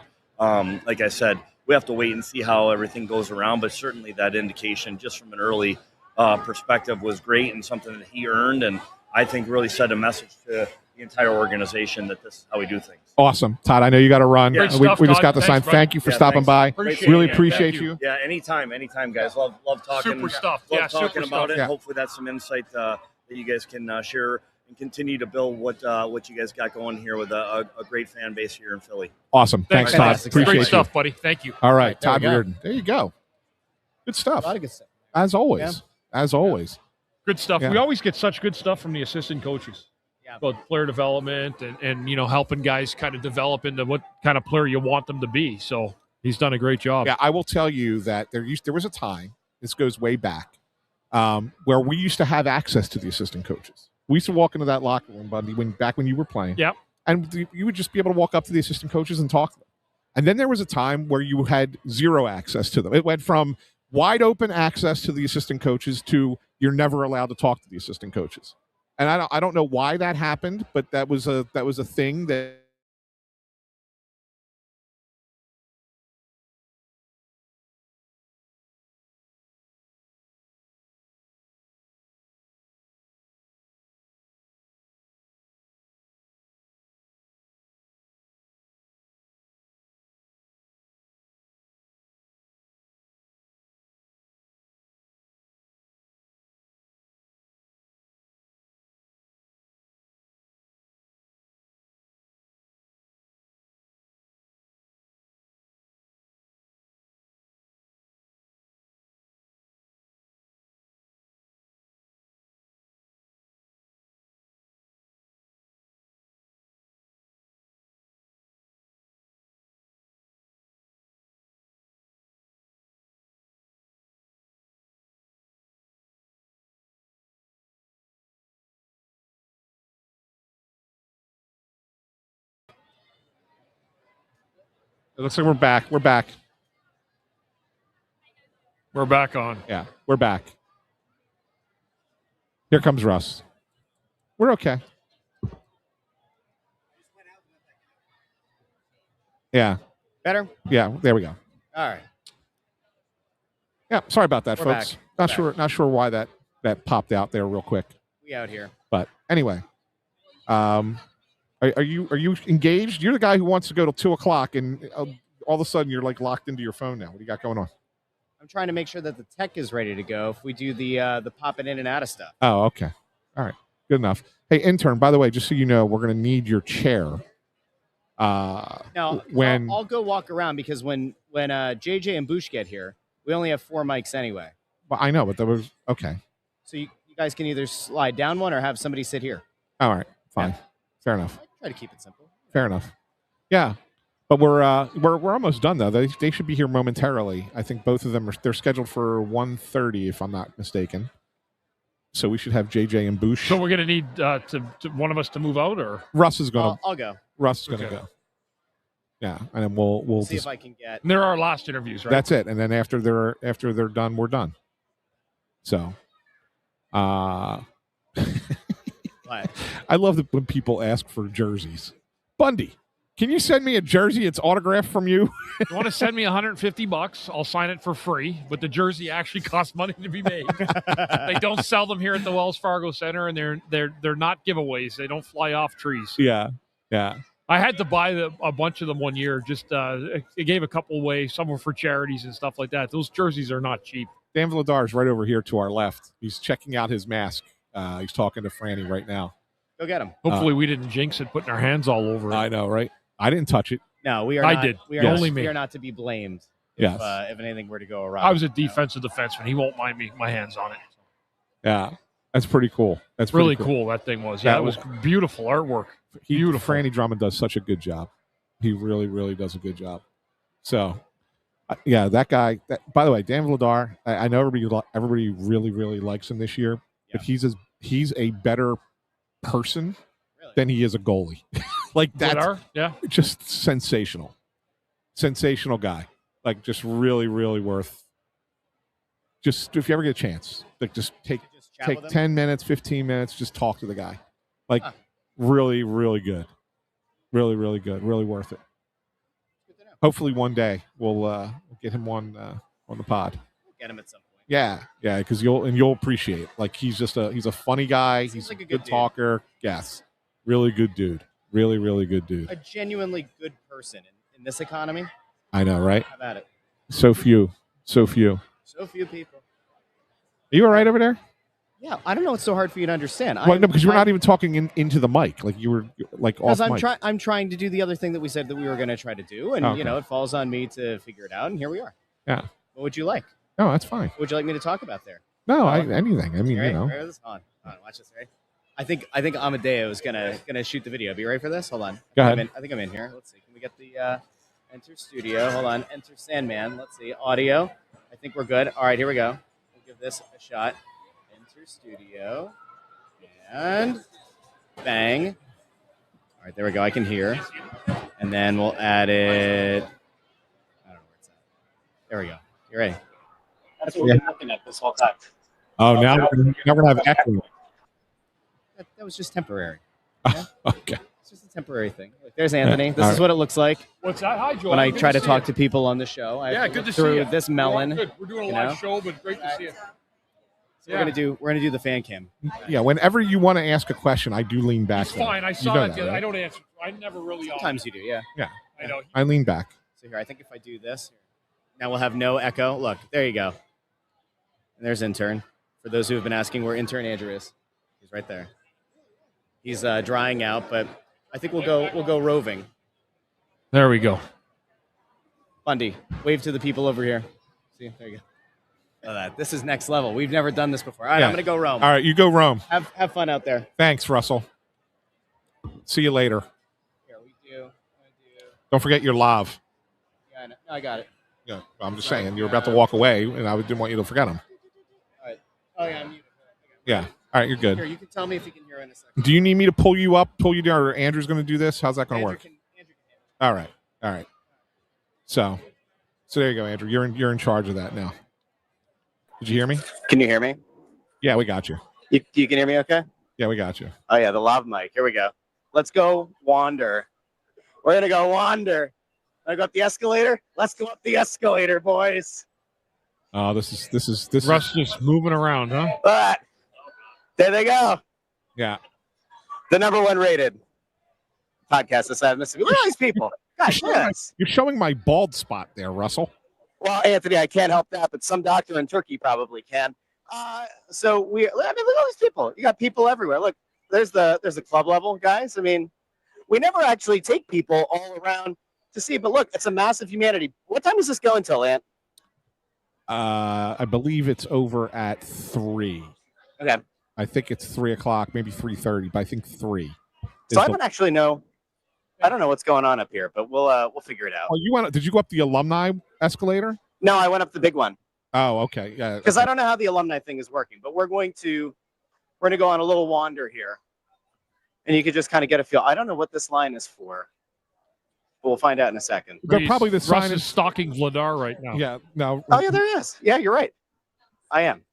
like I said, we have to wait and see how everything goes around. But certainly that indication, just from an early perspective, was great and something that he earned, and I think really sent a message to the entire organization that this is how we do things. Awesome. Todd, I know you got to run. Yeah. We just got the sign. Thank you for stopping by. Really appreciate you. Yeah, anytime, guys. Love talking. Super stuff. Love Yeah, talking super about stuff. it. Yeah. Hopefully that's some insight that you guys can share and continue to build what you guys got going here with a great fan base here in Philly. Awesome. Thanks, Todd. Fantastic. Appreciate Great you. stuff, buddy. Thank you. All right, There we Todd go. Reirden. There you go. Good stuff. A lot of good stuff. As always. Yeah. As always. Good stuff. Yeah. We always get such good stuff from the assistant coaches about player development and helping guys kind of develop into what kind of player you want them to be. So he's done a great job. Yeah, I will tell you that there was a time, this goes way back, where we used to have access to the assistant coaches. We used to walk into that locker room, Bundy, back when you were playing. Yep. And you would just be able to walk up to the assistant coaches and talk to them. And then there was a time where you had zero access to them. It went from wide open access to the assistant coaches to you're never allowed to talk to the assistant coaches. And I don't know why that happened, but that was a thing that it looks like we're back. We're back. We're back on. Yeah, we're back. Here comes Russ. We're okay. Yeah. Better? Yeah, there we go. All right. Yeah, sorry about that, We're folks. back. Not sure why that popped out there real quick. We out here. But anyway, are you engaged? You're the guy who wants to go till 2:00, and all of a sudden you're like locked into your phone now. What do you got going on? I'm trying to make sure that the tech is ready to go if we do the popping in and out of stuff. Oh, okay. All right. Good enough. Hey, intern, by the way, just so you know, we're going to need your chair. Now, when I'll go walk around because when JJ and Boucher get here, we only have 4 mics anyway. Well, I know, but that was okay. So you guys can either slide down one or have somebody sit here. All right, fine, fair enough. Try to keep it simple. Fair enough. Yeah, but we're almost done though. They should be here momentarily. I think both of them they're scheduled for 1:30 if I'm not mistaken. So we should have JJ and Boucher. So we're going to need to one of us to move out, or Russ is going to. I'll go. Russ is going to go. Yeah, and then we'll see if I can get. And there are last interviews, right? That's it, and then after they're done, we're done. So, I love that when people ask for jerseys. Bundy, can you send me a jersey? It's autographed from you. You want to send me $150? I'll sign it for free. But the jersey actually costs money to be made. They don't sell them here at the Wells Fargo Center, and they're not giveaways. They don't fly off trees. Yeah. I had to buy a bunch of them one year. Just it gave a couple away. Some were for charities and stuff like that. Those jerseys are not cheap. Dan Vladar is right over here to our left. He's checking out his mask. He's talking to Franny right now. Go get him. Hopefully we didn't jinx it, putting our hands all over it. I know, right? I didn't touch it. No, we are. I not, did. We are Only not, me. We are not to be blamed. Yes. If anything were to go awry. I was a defensive defenseman. He won't mind me my hands on it. Yeah, that's pretty cool. That's pretty really cool. That thing was. Yeah, it was beautiful artwork. Beautiful. Franny Drummond does such a good job. He really, really does a good job. So, yeah, that guy. By the way, Dan Vladar. I know everybody really, really likes him this year, but he's a better person than he is a goalie. Like that's just sensational guy. Like just really, really worth. Just if you ever get a chance, like just take 10 minutes, 15 minutes, just talk to the guy. Like really, really good. Really, really good. Really worth it. Hopefully one day we'll get him on the pod. We'll get him at some point. Yeah, because you'll appreciate it. Like he's a funny guy. He's like a a good good talker. Yes, really good dude. Really, really good dude. A genuinely good person in this economy. I know, right? How about it? So few. So few people. Are you all right over there? Yeah, I don't know. It's so hard for you to understand. Well, no, because you were not even talking into the mic. Like you were like off mic. I'm trying to do the other thing that we said that we were going to try to do, and it falls on me to figure it out. And here we are. Yeah. What would you like? No, that's fine. What would you like me to talk about there? No, anything. I mean, right? you know. Right, hold on, watch this. Right. I think Amadeo is gonna shoot the video. Be ready for this? Hold on. Go ahead. I think I'm in here. Let's see. Can we get the enter studio? Hold on. Enter Sandman. Let's see. Audio. I think we're good. All right, here we go. We'll give this a shot. Enter studio. And bang. All right, there we go. I can hear. And then we'll add it. I don't know where it's at. There we go. You ready? That's what we've been looking at this whole time. Oh, now we're gonna have echo. That was just temporary. Yeah? Okay. It's just a temporary thing. Look, there's Anthony. This is right. what it looks like. What's that? Hi, Joel. When I Good try to see talk you. to people on the show, I have to good look to see through you. this melon. Good. We're doing a live show, but great to see you. So we're gonna do the fan cam. Yeah, whenever you want to ask a question, I do lean back. It's fine. I You saw know that. right? I don't answer. I never really. Sometimes you do, yeah. Yeah. I know. I lean back. So here, I think if I do this, now we'll have no echo. Look, there you go. And there's Intern. For those who have been asking where Intern Andrew is, he's right there. He's drying out, but I think we'll go roving. There we go. Bundy, wave to the people over here. See, there you go. Look at that. This is next level. We've never done this before. All right, Yeah. I'm gonna go roam. All right, you go roam. Have fun out there. Thanks, Russell. See you later. Here we do. Don't forget your lav. Yeah, no, I got it. Yeah, I'm just saying you were about to walk away, and I didn't want you to forget them. All right. Oh yeah, I'm muted. Yeah. All right, you're good. Here, you can tell me if you can hear in a second. Do you need me to pull you up, pull you down, or Andrew's going to do this? How's that going to work? All right. So there you go, Andrew. You're in charge of that now. Did you hear me? Can you hear me? Yeah, we got you. You can hear me okay? Yeah, we got you. Oh, yeah, the lav mic. Here we go. Let's go wander. We're going to go wander. Want to go up the escalator? Let's go up the escalator, boys. Oh, this is Russ just moving around, huh? But there they go. Yeah. The #1 rated podcast this side of Mississippi. Look at these people. Gosh, yes. You're showing my bald spot there, Russell. Well, Anthony, I can't help that, but some doctor in Turkey probably can. So look at all these people. You got people everywhere. Look, there's the club level guys. I mean, we never actually take people all around to see, but look, it's a massive humanity. What time does this go until, Ant? I believe it's over at 3. Okay. I think it's 3 o'clock, maybe 3:30, but I think 3. So I don't actually know. I don't know what's going on up here, but we'll figure it out. Oh, did you go up the alumni escalator? No, I went up the big one. Oh, okay. Yeah. Because I don't know how the alumni thing is working, but we're going to go on a little wander here, and you could just kind of get a feel. I don't know what this line is for, but we'll find out in a second. They're probably the sign Russ is stalking Vladar right now. Yeah. No. Oh yeah, there is. Yeah, you're right. I am.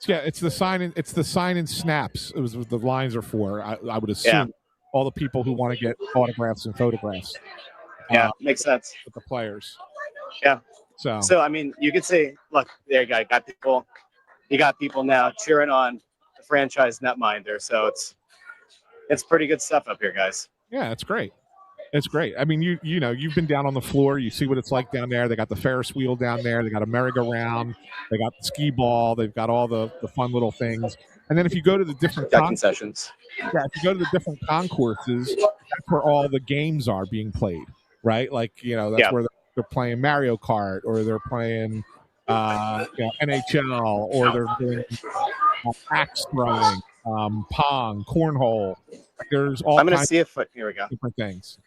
Yeah, it's the sign. It's the sign in snaps. It was what the lines are for. I would assume all the people who want to get autographs and photographs. Yeah, makes sense with the players. Yeah. So I mean, you could say, look, there you go. Got people. You got people now cheering on the franchise netminder. So it's pretty good stuff up here, guys. Yeah, it's great. It's great. I mean, you know, you've been down on the floor. You see what it's like down there. They got the Ferris wheel down there. They got a merry-go-round. They got the skee ball. They've got all the fun little things. And then if you go to the different concessions, if you go to the different concourses, that's where all the games are being played, right? Like, you know, that's where they're playing Mario Kart, or they're playing NHL, or they're doing axe throwing, pong, cornhole. There's all. I'm going to see if here we go. Different things.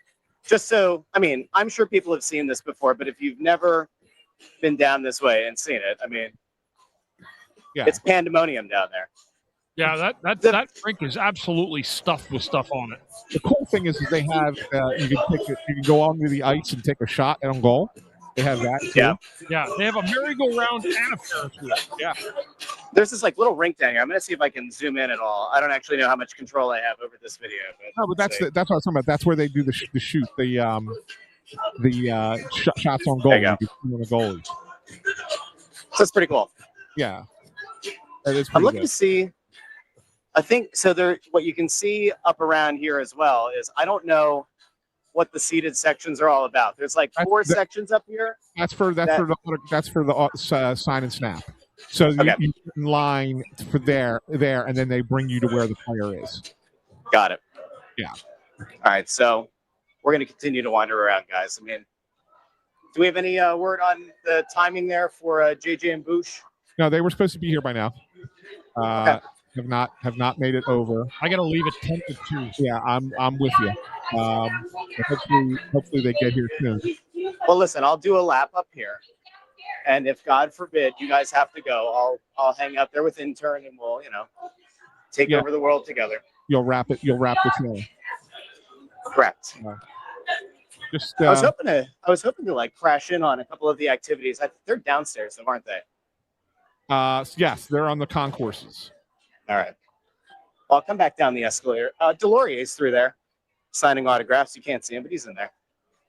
Just so, I mean, I'm sure people have seen this before, but if you've never been down this way and seen it, I mean, it's pandemonium down there. Yeah, that rink is absolutely stuffed with stuff on it. The cool thing is that they have you can go onto the ice and take a shot on goal. They have that too. Yeah, they have a merry-go-round and a Ferris wheel. Yeah. There's this like little rink down here. I'm going to see if I can zoom in at all. I don't actually know how much control I have over this video. But that's what I was talking about. That's where they do the shoot, shots on goal. There you go. The goalies. So that's pretty cool. Yeah. That is I'm looking good. to see. I think so. There, what you can see up around here as well is I don't know what the seated sections are all about. There's like 4 sections up here. That's for the sign and snap. So you in line for there, and then they bring you to where the player is. Got it. Yeah. All right. So we're going to continue to wander around, guys. I mean, do we have any word on the timing there for JJ and Boucher? No, they were supposed to be here by now. Have not made it over. I got to leave at 10 to 2. Yeah, I'm with you. Hopefully they get here soon. Well, listen, I'll do a lap up here, and if God forbid you guys have to go, I'll hang out there with Intern, and we'll take over the world together. You'll wrap the show. Correct. Just I was hoping to like crash in on a couple of the activities. They're downstairs, though, aren't they? Yes, they're on the concourses. All right. Well, I'll come back down the escalator. Delorier's through there, signing autographs. You can't see him, but he's in there.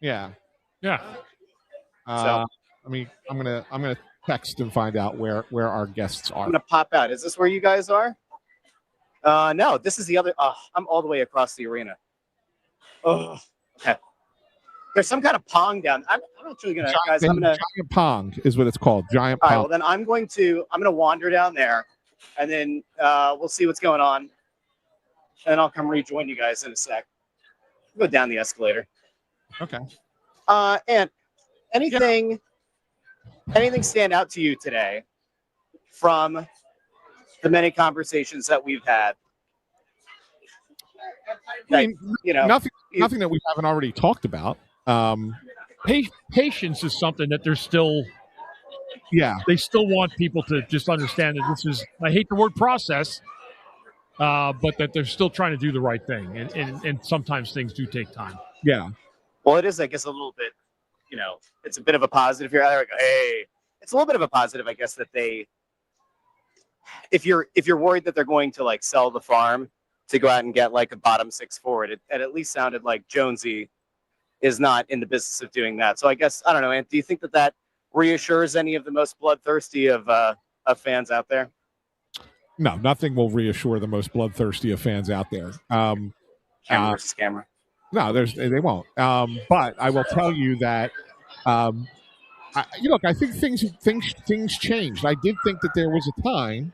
Yeah. Yeah. So I mean, I'm gonna text and find out where our guests are. I'm gonna pop out. Is this where you guys are? No, this is the other. I'm all the way across the arena. Oh, okay. There's some kind of pong down. I'm actually gonna, guys. I'm gonna giant pong is what it's called. Giant all pong. right. Well, then I'm gonna wander down there, and then we'll see what's going on, and I'll come rejoin you guys in a sec. Go down the escalator. Okay. And anything stand out to you today from the many conversations that we've had? I mean, nothing that we haven't already talked about. Patience is something that they're still. Yeah, they still want people to just understand that this is. I hate the word process, but that they're still trying to do the right thing, and sometimes things do take time. Yeah. Well, it is, I guess, a little bit. It's a bit of a positive here. There we go. Hey, it's a little bit of a positive, I guess, that they. If you're worried that they're going to like sell the farm to go out and get like a bottom 6 forward, it at least sounded like Jonesy is not in the business of doing that. So I guess I don't know, Ant. Do you think that reassures any of the most bloodthirsty of fans out there? No, nothing will reassure the most bloodthirsty of fans out there. Camera versus camera. No, they won't. But I will tell you that. I think things changed. I did think that there was a time,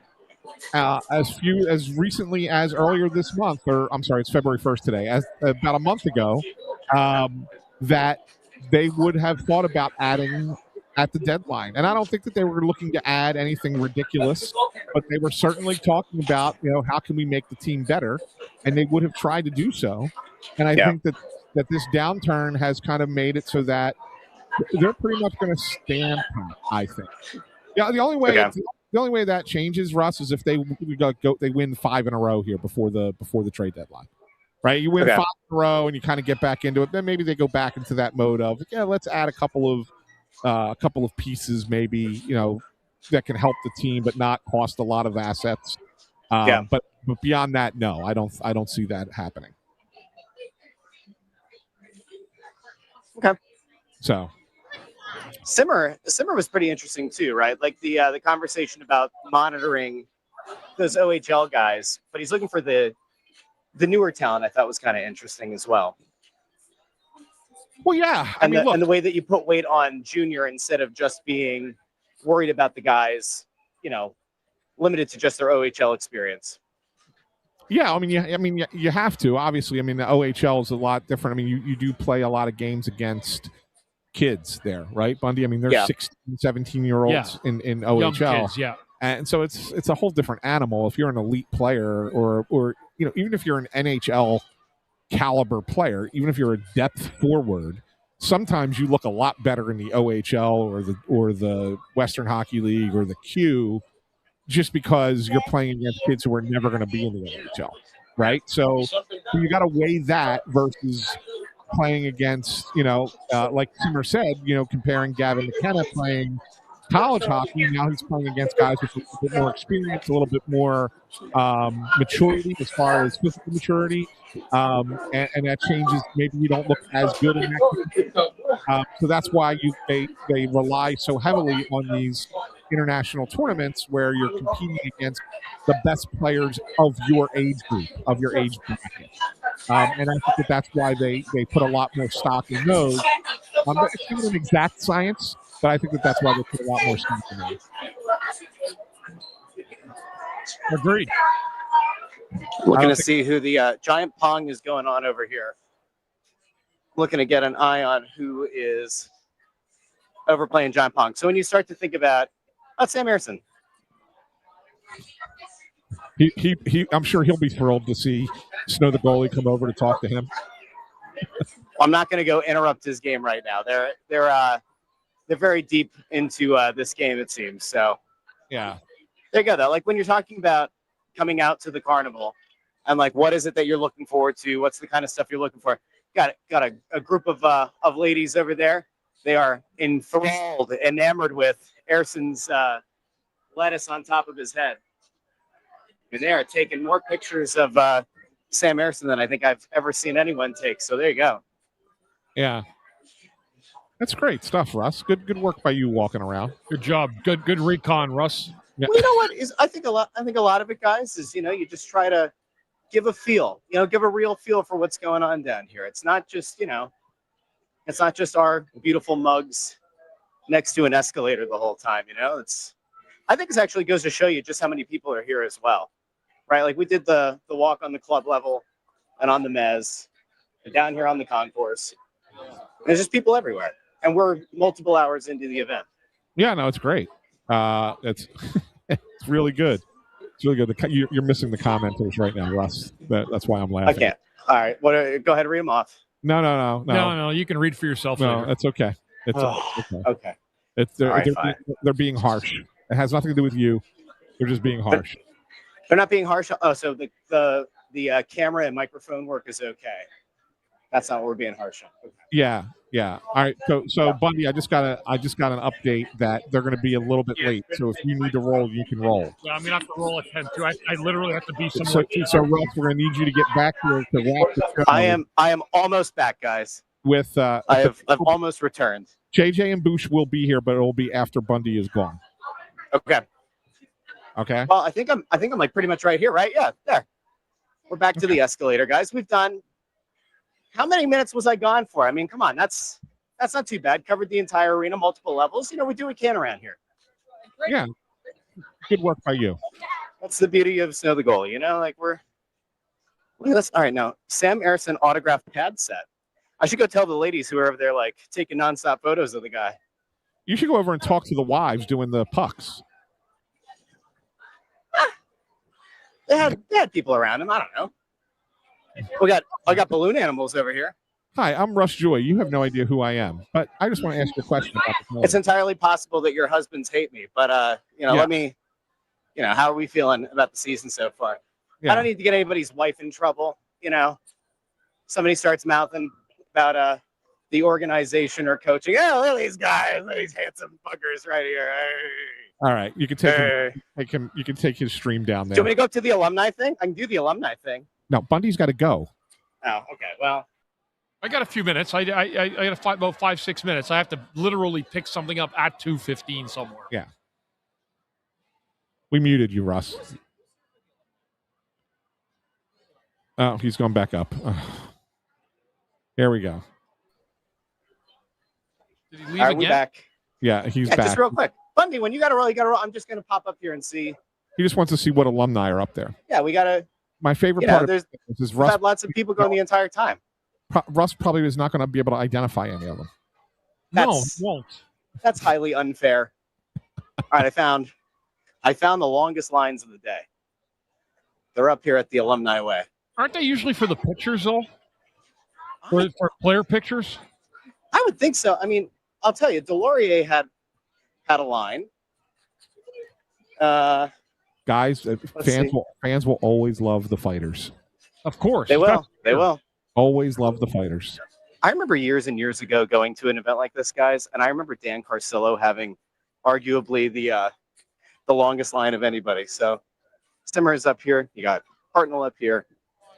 as recently as earlier this month, or I'm sorry, it's February 1st today, about a month ago, that they would have thought about adding at the deadline. And I don't think that they were looking to add anything ridiculous, but they were certainly talking about, how can we make the team better? And they would have tried to do so. And I think that this downturn has kind of made it so that they're pretty much going to stand pat, I think. Yeah, the only way that changes, Russ, is if they win 5 in a row here before the trade deadline. Right? You win 5 in a row and you kind of get back into it. Then maybe they go back into that mode of, let's add a couple of pieces maybe, that can help the team but not cost a lot of assets. But beyond that, no, I don't see that happening. Okay. So Simmer was pretty interesting too, right? Like the conversation about monitoring those OHL guys, but he's looking for the newer talent. I thought was kind of interesting as well. Well, yeah, and the way that you put weight on junior instead of just being worried about the guys, limited to just their OHL experience. Yeah, you have to. Obviously, the OHL is a lot different. You do play a lot of games against kids there, right, Bundy? There's 16, 17-year-olds in OHL. Young kids, yeah. And so it's a whole different animal if you're an elite player or even if you're an NHL caliber player, even if you're a depth forward, sometimes you look a lot better in the OHL or the Western Hockey League or the Q just because you're playing against kids who are never going to be in the OHL, right? So you got to weigh that versus playing against, like Simmer said, comparing Gavin McKenna playing college hockey. Now he's playing against guys with a little bit more experience, a little bit more maturity as far as physical maturity. And that changes. Maybe you don't look as good in that game. So that's why they rely so heavily on these international tournaments where you're competing against the best players of your age group, of your age bracket. And I think that's why they put a lot more stock in those. It's not an exact science, but I think that's why they put a lot more stock in those. Agreed. Looking to see who the giant pong is going on over here. Looking to get an eye on who is overplaying giant pong. So when you start to think about Sam Ersson. I'm sure he'll be thrilled to see Snow the goalie come over to talk to him. I'm not going to go interrupt his game right now. They're very deep into this game, it seems. So yeah, there you go. Though, like when you're talking about coming out to the carnival, and like what is it that you're looking forward to? What's the kind of stuff you're looking for? Got a group of ladies over there. They are enthralled, enamored with Ersson's lettuce on top of his head. And they are taking more pictures of Sam Ersson than I think I've ever seen anyone take. So there you go. Yeah. That's great stuff, Russ. Good work by you walking around. Good job. Good recon, Russ. Yeah. Well, you know what is I think a lot of it, guys, is you just try to give a feel, give a real feel for what's going on down here. It's not just, it's not just our beautiful mugs next to an escalator the whole time, I think it actually goes to show you just how many people are here as well. Right? Like we did the walk on the club level and on the mezz and down here on the concourse. There's just people everywhere. And we're multiple hours into the event. Yeah, no, it's great. It's really good. It's really good. You're missing the commenters right now, Russ. That's why I'm laughing. I can't. All right. Go ahead and read them off. No. You can read for yourself. No, later. that's okay. It's okay. They're being harsh. It has nothing to do with you. They're just being harsh. They're not being harsh. Oh, so the camera and microphone work is okay. That's not what we're being harsh on. Okay. Yeah. All right. So Bundy, I just got an update that they're going to be a little bit late. So if you need to roll, you can roll. Yeah, I have to roll at 10 too. I literally have to be somewhere. So Russ, we're going to need you to get back here to wrap the show. I am almost back, guys. With I've almost returned. JJ and Boucher will be here, but it will be after Bundy is gone. Okay. Well, I think I'm like pretty much right here, right? Yeah, there. We're back to the escalator, guys. We've done. How many minutes was I gone for? Come on, that's not too bad. Covered the entire arena, multiple levels. We do what we can around here. Yeah. Good work by you. That's the beauty of Snow the Goalie. Look at this. All right, now Sam Ersson autographed pad set. I should go tell the ladies who are over there taking nonstop photos of the guy. You should go over and talk to the wives doing the pucks. They had people around them. I don't know. I got balloon animals over here. Hi, I'm Russ Joy. You have no idea who I am, but I just want to ask you a question about this movie. It's entirely possible that your husbands hate me, but let me, how are we feeling about the season so far? Yeah. I don't need to get anybody's wife in trouble. Somebody starts mouthing about the organization or coaching. Oh, look at these guys, look at these handsome fuckers right here. Hey. All right, you can take him. You can take his stream down there. Do you want me to go to the alumni thing? I can do the alumni thing. No, Bundy's got to go. Oh, okay. Well, I got a few minutes. I got about 5-6 minutes. I have to literally pick something up at 2:15 somewhere. Yeah. We muted you, Russ. Oh, he's gone back up. Here we go. Did he leave all right, again? we're back. Yeah, he's back. Just real quick. Bundy, when you got to roll, I'm just going to pop up here and see. He just wants to see what alumni are up there. Yeah, we got to. My favorite part of this is we've Russ. had lots of people going the entire time. Russ probably is not going to be able to identify any of them. No, he won't. That's highly unfair. All right, I found the longest lines of the day. They're up here at the Alumni Way. Aren't they usually for the pictures, though? For player pictures? I would think so. I mean, I'll tell you, Delorier had a line. Guys, fans will always love the fighters. Of course. They will. They will. Always love the fighters. I remember years and years ago going to an event like this, guys, and I remember Dan Carcillo having arguably the longest line of anybody. So Stimmer's up here. You got Hartnell up here. A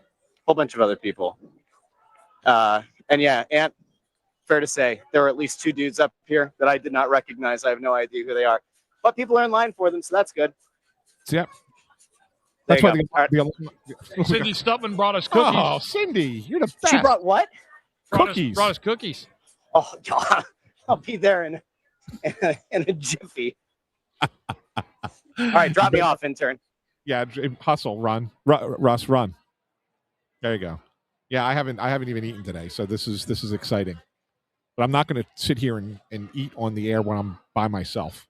whole bunch of other people. And yeah, Ant, fair to say, there were at least two dudes up here that I did not recognize. I have no idea who they are. But people are in line for them, so that's good. Yep. That's why Cindy Stutman brought us cookies. Oh, Cindy, you're the best. She brought what? Cookies. Brought us cookies. Oh, God. I'll be there in a jiffy. All right, drop me off, intern. Yeah, hustle, run. Russ, run. There you go. Yeah, I haven't even eaten today, so this is exciting. But I'm not going to sit here and eat on the air when I'm by myself.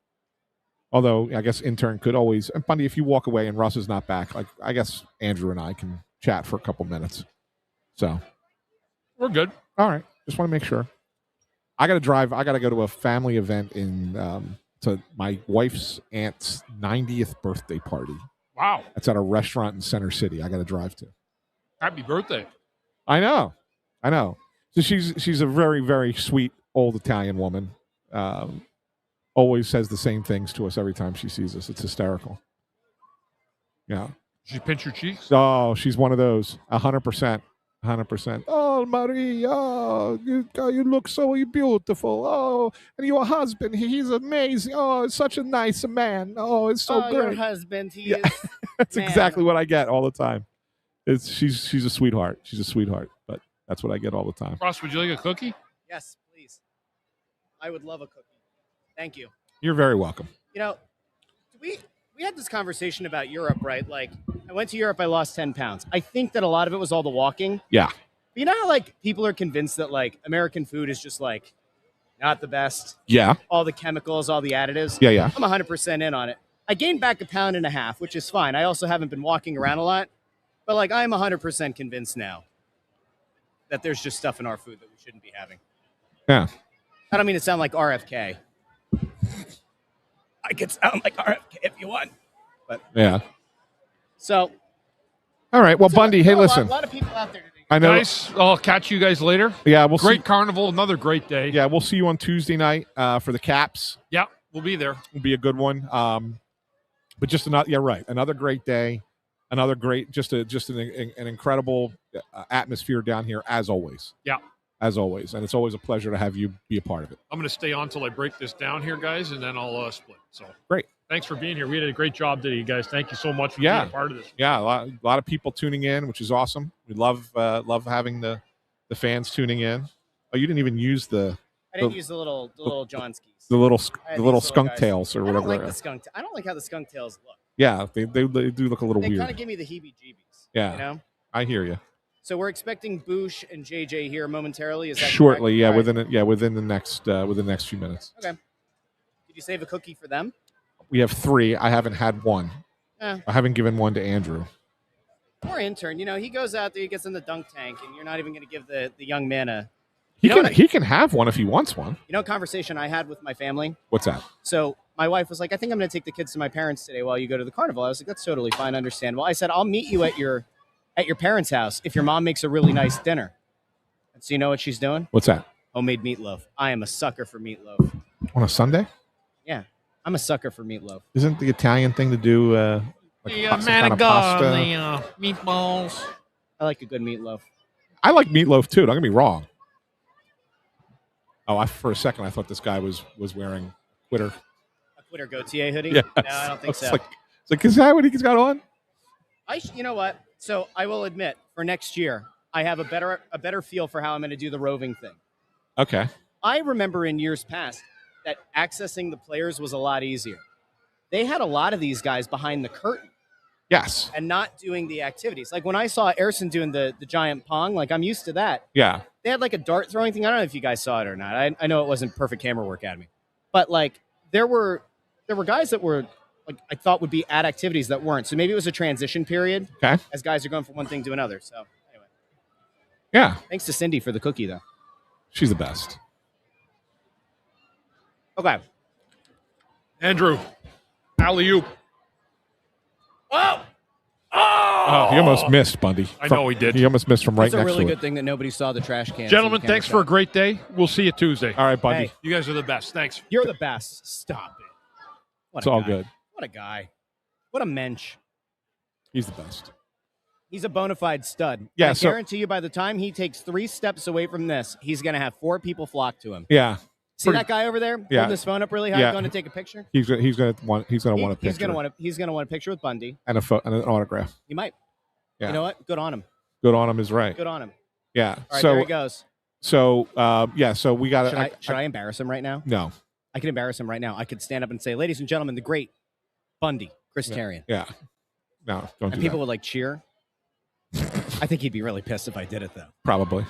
Although I guess intern could always. And Bundy, if you walk away and Russ is not back, like I guess Andrew and I can chat for a couple minutes. So we're good. All right, just want to make sure. I got to drive. I got to go to a family event in to my wife's aunt's 90th birthday party. Wow, it's at a restaurant in Center City. I got to drive to. Happy birthday! I know. So she's a very, very sweet old Italian woman. Always says the same things to us every time she sees us. It's hysterical. Yeah. She pinch your cheeks? Oh, she's one of those. 100%. 100%. Oh, Maria, you look so beautiful. Oh, and your husband, he's amazing. Oh, it's such a nice man. Oh, it's so good. Your husband, he is. That's exactly what I get all the time. She's a sweetheart. She's a sweetheart, but that's what I get all the time. Ross, would you like a cookie? Yes, please. I would love a cookie. Thank you. You're very welcome. You know, we had this conversation about Europe, right? Like, I went to Europe, I lost 10 pounds. I think that a lot of it was all the walking. Yeah. But you know how, like, people are convinced that, like, American food is just, like, not the best? Yeah. All the chemicals, all the additives. Yeah. I'm 100% in on it. I gained back 1.5 pounds, which is fine. I also haven't been walking around a lot. But, like, I'm 100% convinced now that there's just stuff in our food that we shouldn't be having. Yeah. I don't mean to sound like RFK. I could sound like RFK if you want. But yeah. So. All right. Well, Bundy, hey, listen. A lot of people out there today. I know. Nice. I'll catch you guys later. Yeah, we'll Great carnival. Another great day. Yeah, we'll see you on Tuesday night for the Caps. Yeah, we'll be there. It'll be a good one. But just another. Yeah, right. Another great day. Another great. Just an incredible atmosphere down here as always. Yeah. As always, and it's always a pleasure to have you be a part of it. I'm going to stay on till I break this down here, guys, and then I'll split. So great. Thanks for being here. We did a great job today, you guys. Thank you so much for being a part of this. Yeah, a lot of people tuning in, which is awesome. We love having the fans tuning in. Oh, you didn't even use the. I didn't use the little John skis. The little skunk tails or whatever. I don't like the skunk. I don't like how the skunk tails look. Yeah, they do look a little weird. They kind of give me the heebie-jeebies. Yeah, you know. I hear you. So we're expecting Boucher and JJ here momentarily. Is that shortly? correct? Yeah, within the next few minutes. Okay. Did you save a cookie for them? We have 3. I haven't had one. Eh. I haven't given one to Andrew. Poor intern. He goes out there, he gets in the dunk tank, and you're not even going to give the young man a. He can have one if he wants one. Conversation I had with my family. What's that? So my wife was like, I think I'm going to take the kids to my parents today while you go to the carnival. I was like, that's totally fine, understandable. I said, I'll meet you at your parents' house if your mom makes a really nice dinner. And so you know what she's doing? What's that? Homemade meatloaf. I am a sucker for meatloaf. On a Sunday? Yeah, I'm a sucker for meatloaf. Isn't the Italian thing to do like some kind of pasta? Meatballs. I like a good meatloaf. I like meatloaf too. Don't get me wrong. Oh, for a second I thought this guy was wearing a Quitter Gautier hoodie? Yes. No, I don't think so. It's like, is that what he's got on? You know what? So I will admit, for next year, I have a better feel for how I'm going to do the roving thing. Okay. I remember in years past that accessing the players was a lot easier. They had a lot of these guys behind the curtain. Yes. And not doing the activities. Like when I saw Erson doing the giant pong, like I'm used to that. Yeah. They had like a dart throwing thing. I don't know if you guys saw it or not. I know it wasn't perfect camera work at me. But like there were guys that were like I thought would be at activities that weren't. So maybe it was a transition period. Okay. As guys are going from one thing to another. So anyway. Yeah. Thanks to Cindy for the cookie though. She's the best. Okay. Andrew. Alley-oop. Whoa! Oh, he almost missed, Bundy. I know he did. He almost missed from right It's a next really to good it. thing that nobody saw the trash can. Gentlemen, thanks for a great day. We'll see you Tuesday. All right, Bundy. Hey. You guys are the best. Thanks. You're the best. Stop it. What It's a all guy. good. What a guy. What a mensch. He's the best. He's a bona fide stud. Yeah, I so- guarantee you by the time he takes 3 steps away from this, he's going to have 4 people flock to him. Yeah. See that guy over there holding his phone up really high, going to take a picture? He's gonna want a picture. He's going to want a picture with Bundy. and and an autograph. He might. Yeah. You know what? Good on him. Good on him is right. Good on him. Yeah. All right, so there he goes. So so we got to. Should I embarrass him right now? No. I could embarrass him right now. I could stand up and say, "Ladies and gentlemen, the great Bundy, Chris Therien." Yeah. No, don't And do people that. would like cheer. I think he'd be really pissed if I did it though. Probably.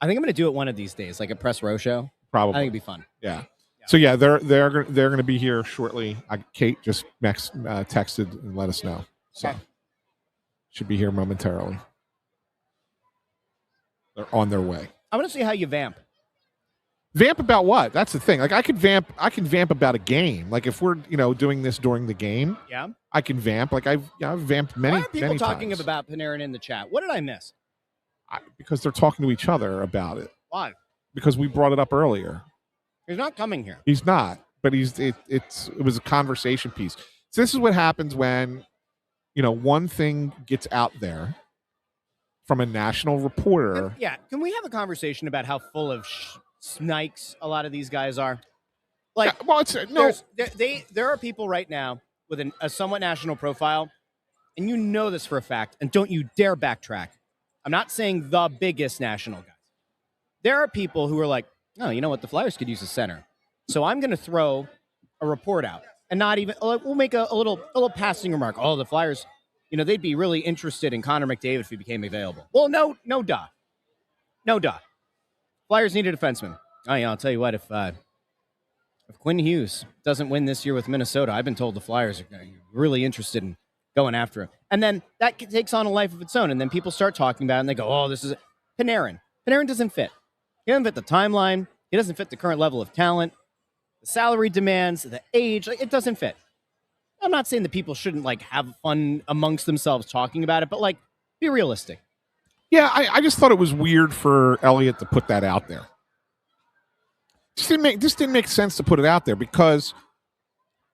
I think I'm going to do it one of these days, like a press row show. Probably. I think it'd be fun. Yeah. So yeah, they're going to be here shortly. Kate just texted and let us know. So Okay. should be here momentarily. They're on their way. I want to see how you vamp. Vamp about what? That's the thing. Like I can vamp about a game. Like if we're doing this during the game, Yeah. I can vamp. Like I've vamped many Why are people many talking times. about Panarin in the chat? What did I miss? Because they're talking to each other about it. Why? Because we brought it up earlier. He's not coming here. He's not, but it was a conversation piece. So this is what happens when, one thing gets out there from a national reporter. Yeah. Can we have a conversation about how full of snikes a lot of these guys are? Like, Yeah, well, it's no. there are people right now with a somewhat national profile, and you know this for a fact, and don't you dare backtrack. I'm not saying the biggest national guys. There are people who are like, oh, you know what? The Flyers could use a center. So I'm going to throw a report out and not even, we'll make a little passing remark. Oh, the Flyers, they'd be really interested in Connor McDavid if he became available. Well, no, duh. No, duh. Flyers need a defenseman. Oh, yeah, I'll tell you what, if Quinn Hughes doesn't win this year with Minnesota, I've been told the Flyers are really interested in going after him. And then that takes on a life of its own. And then people start talking about it and they go, oh, this is Panarin. Panarin doesn't fit. He doesn't fit the timeline. He doesn't fit the current level of talent, the salary demands, the age. Like, it doesn't fit. I'm not saying that people shouldn't have fun amongst themselves talking about it, but be realistic. Yeah, I just thought it was weird for Elliott to put that out there. This didn't make sense to put it out there because,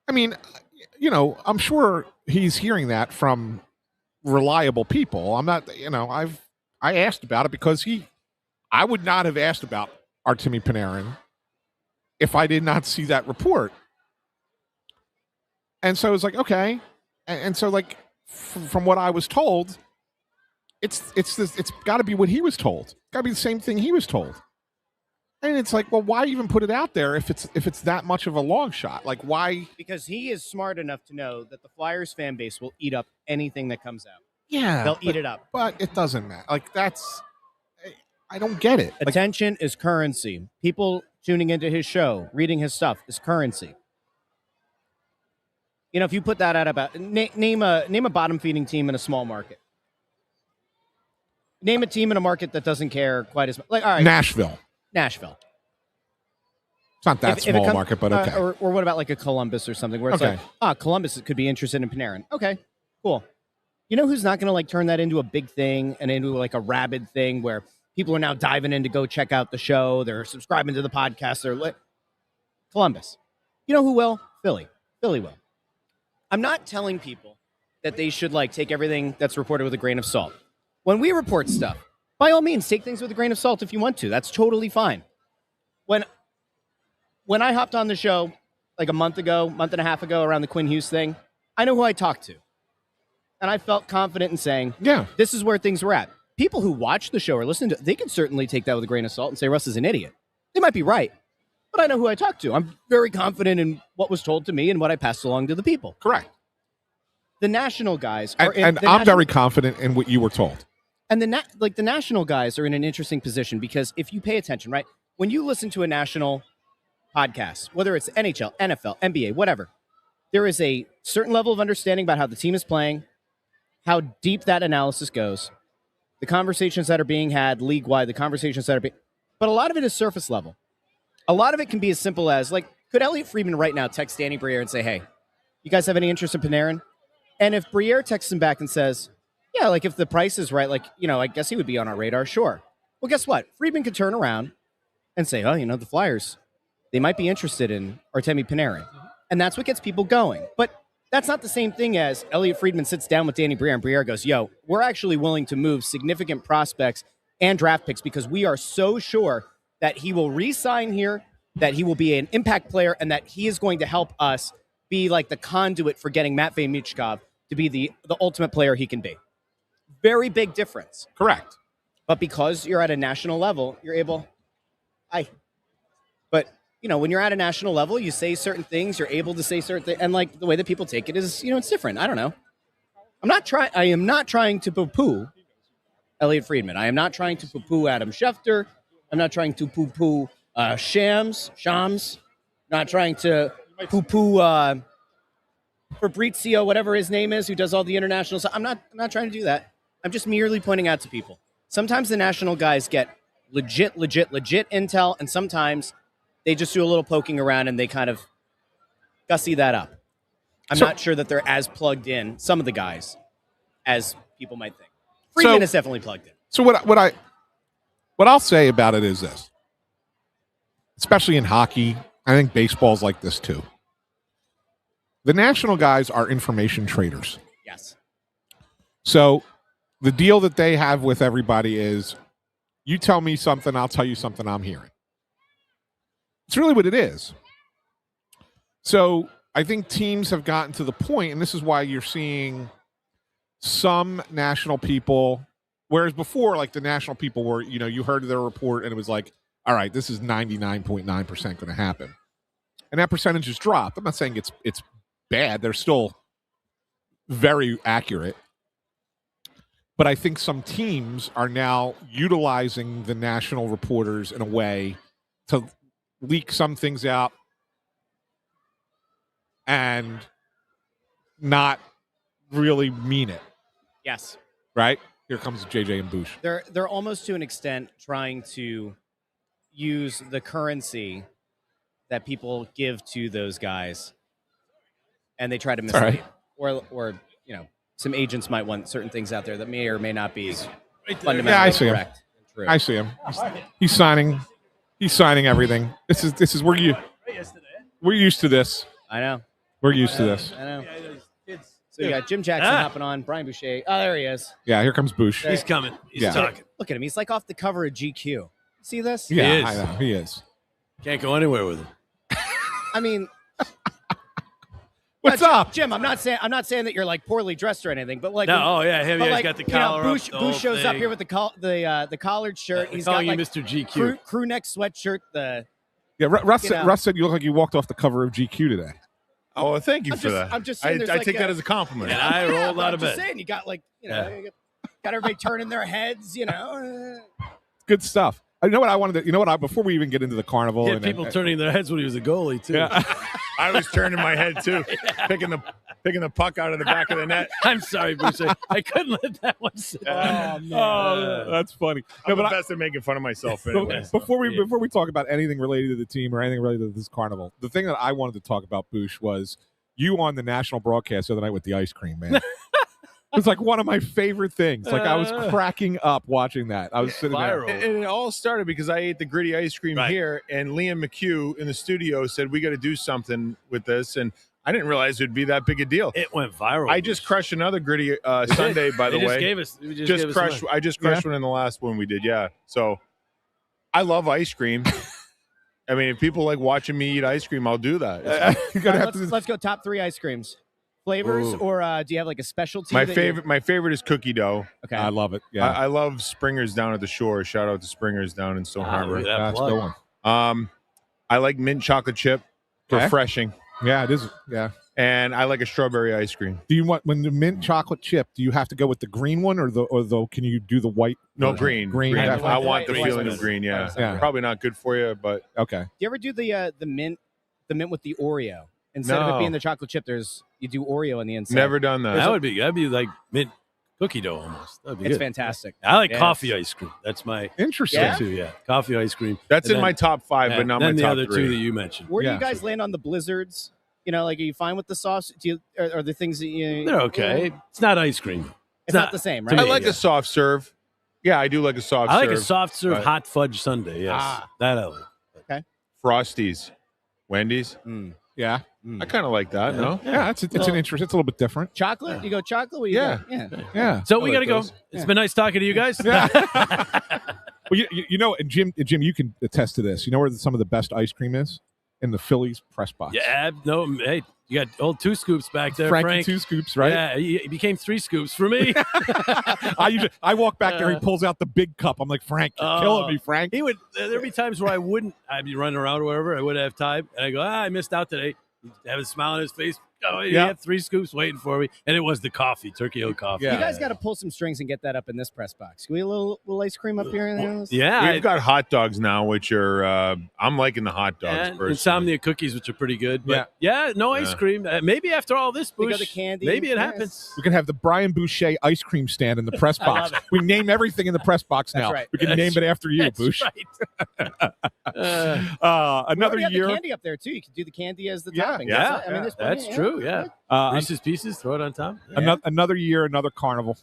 I'm sure he's hearing that from reliable people. I'm not, I asked about it because I would not have asked about Artemi Panarin if I did not see that report. And so it was like, okay. And so from what I was told, it's got to be what he was told. It's got to be the same thing he was told. And it's like, well, why even put it out there if it's that much of a long shot? Like, why? Because he is smart enough to know that the Flyers fan base will eat up anything that comes out. Yeah, they'll eat it up. But it doesn't matter. I don't get it. Attention is currency. People tuning into his show, reading his stuff is currency. You know, if you put that at about name a bottom feeding team in a small market. Name a team in a market that doesn't care quite as much. Like, all right, Nashville. It's not that small market, but okay. Or what about like a Columbus or something where it's like, Columbus could be interested in Panarin. Okay, cool. You know who's not going to like turn that into a big thing and into like a rabid thing where people are now diving in to go check out the show. They're subscribing to the podcast. They're Columbus. You know who will? Philly. Philly will. I'm not telling people that they should like take everything that's reported with a grain of salt. When we report stuff, by all means, take things with a grain of salt if you want to. That's totally fine. When I hopped on the show like a month and a half ago around the Quinn Hughes thing, I know who I talked to. And I felt confident in saying, this is where things were at. People who watch the show or listen to it, they can certainly take that with a grain of salt and say Russ is an idiot. They might be right, but I know who I talked to. I'm very confident in what was told to me and what I passed along to the people. Correct. The national guys are I'm very confident in what you were told. And the national guys are in an interesting position because if you pay attention, right, when you listen to a national podcast, whether it's NHL, NFL, NBA, whatever, there is a certain level of understanding about how the team is playing, how deep that analysis goes, the conversations that are being had league-wide, the conversations that are being... But a lot of it is surface level. A lot of it can be as simple as, like, could Elliot Friedman right now text Danny Briere and say, hey, you guys have any interest in Panarin? And if Briere texts him back and says, yeah, like, if the price is right, like, you know, I guess he would be on our radar, sure. Well, guess what? Friedman could turn around and say, oh, you know, the Flyers, they might be interested in Artemi Panarin. And that's what gets people going. But that's not the same thing as Elliot Friedman sits down with Danny Briere and Briere goes, yo, we're actually willing to move significant prospects and draft picks because we are so sure that he will re-sign here, that he will be an impact player, and that he is going to help us be like the conduit for getting Matvei Michkov to be the ultimate player he can be. Very big difference. Correct. But because you're at a national level, you're able... But, you know, when you're at a national level, you say certain things, you're able to say certain things, and, like, the way that people take it is, you know, it's different. I don't know. I am not trying to poo-poo Elliot Friedman. I am not trying to poo-poo Adam Schefter. I'm not trying to poo-poo Shams. Not trying to poo-poo Fabrizio, whatever his name is, who does all the international stuff. I'm not trying to do that. I'm just merely pointing out to people. Sometimes the national guys get legit intel, and sometimes they just do a little poking around and they kind of gussy that up. I'm not sure that they're as plugged in, some of the guys, as people might think. Friedman is definitely plugged in. So what I'll say about it is this, especially in hockey, I think baseball's like this too. The national guys are information traders. Yes. So the deal that they have with everybody is you tell me something, I'll tell you something I'm hearing. It's really what it is. So I think teams have gotten to the point, and this is why you're seeing some national people, whereas before, like the national people were, you know, you heard their report and it was like, all right, this is 99.9% going to happen. And that percentage has dropped. I'm not saying it's bad. They're still very accurate. But I think some teams are now utilizing the national reporters in a way to leak some things out and not really mean it. Yes. Right? Here comes JJ and Boucher. They're almost to an extent trying to use the currency that people give to those guys, and they try to mislead. Right. Or you know, some agents might want certain things out there that may or may not be Yeah, fundamentally I see correct. him. I see him. He's signing everything. This is we're used to this. I know. We're used to this. I know. So you got Jim Jackson hopping on, Brian Boucher. Oh, there he is. Yeah, here comes Boucher. He's coming. He's talking. Look at him. He's like off the cover of GQ. See this? Yeah, He is. I know. He is. Can't go anywhere with him. I mean, what's up, Jim? I'm not saying that you're like poorly dressed or anything, but like No, him. but He's like, got the you know, collar up. Boucher the whole shows up thing. here with the collared shirt. He's got calling like you Mr. GQ. crew neck sweatshirt. Russ you know. Russ said you look like you walked off the cover of GQ today. Oh, well, thank you I'm for just- that. I'm just saying there's I like take a- that as a compliment. And I rolled out I'm of just bed. saying, you got like, you know, you got everybody turning their heads, you know. Good stuff. You know what I wanted to, before we even get into the carnival. He had people turning their heads when he was a goalie, too. Yeah. I was turning my head too, picking the picking the puck out of the back of the net. I'm sorry, Boucher. I couldn't let that one sit. Oh, that's funny. I'm the best at making fun of myself. Anyway, before we talk about anything related to the team or anything related to this carnival, the thing that I wanted to talk about, Bouch, was you on the national broadcast the other night with the ice cream, man. It was like one of my favorite things. Like I was cracking up watching that. I was sitting there. And it all started because I ate the gritty ice cream here, and Liam McHugh in the studio said, we got to do something with this. And I didn't realize it would be that big a deal. It went viral. I just crushed another gritty Sunday, by the way. I just crushed one in the last one we did, yeah. So I love ice cream. I mean, if people like watching me eat ice cream, I'll do that. Let's go top 3 ice creams. Flavors, or do you have like a specialty? My favorite is cookie dough. Okay, I love it. Yeah, I love Springer's down at the shore. Shout out to Springer's down in Stone Harbor. That's a good one. I like mint chocolate chip, refreshing. Yeah, it is. Yeah, and I like a strawberry ice cream. Do you want when the mint chocolate chip? Do you have to go with the green one or the? Can you do the white? No, green. Green. I want the feeling of green. Yeah, probably not good for you, but okay. Do you ever do the mint with the Oreo? Instead of it being the chocolate chip, you do Oreo on the inside. Never done that. That'd be like mint cookie dough almost. That'd be It's good. fantastic. I like coffee ice cream. That's my interesting too. Yeah, coffee ice cream. That's And in my top 5, but not my then top the other 3. two that you mentioned. Where do you guys land on the blizzards? You know, like, are you fine with the sauce? Are the things that you? They're okay. It's not ice cream. It's not the same, right? I like a soft serve. Yeah, I do like a soft serve. I like a soft serve hot fudge sundae. Yes, that I like. Okay. Frosties, Wendy's. Yeah, I kind of like that. No, yeah, it's an interest. It's a little bit different. Chocolate? You go chocolate? What do you go? Yeah. So we got to go. It's been nice talking to you guys. Well, you know, and Jim, you can attest to this. You know where some of the best ice cream is? In the Phillies press box. Yeah, no, hey, you got old 2 scoops back there, Frankie Frank. 2 scoops, right? Yeah, he became 3 scoops for me. I walk back there, he pulls out the big cup. I'm like, Frank, you're killing me, Frank. He would. There'd be times where I'd be running around or whatever. I wouldn't have time, and I go, I missed out today. He'd have a smile on his face. Oh, he had 3 scoops waiting for me, and it was the coffee, Turkey Hill coffee. You guys got to pull some strings and get that up in this press box. Can we get a little ice cream up here? Yeah, we've got hot dogs now, which are I'm liking the hot dogs. personally. Insomnia cookies, which are pretty good. But no ice cream. Maybe after all this, Think of Bush, the candy. maybe it Yes. happens. We can have the Brian Boucher ice cream stand in the press I love box. it. We name everything in the press box That's now. right. We can name it after you, Bouch. Right. Another We already have year. the candy up there too. You can do the candy as the Yeah. topping. Yeah, I mean, there's plenty, that's true. Yeah, Reese's Pieces, throw it on top. Yeah. Another year, another carnival.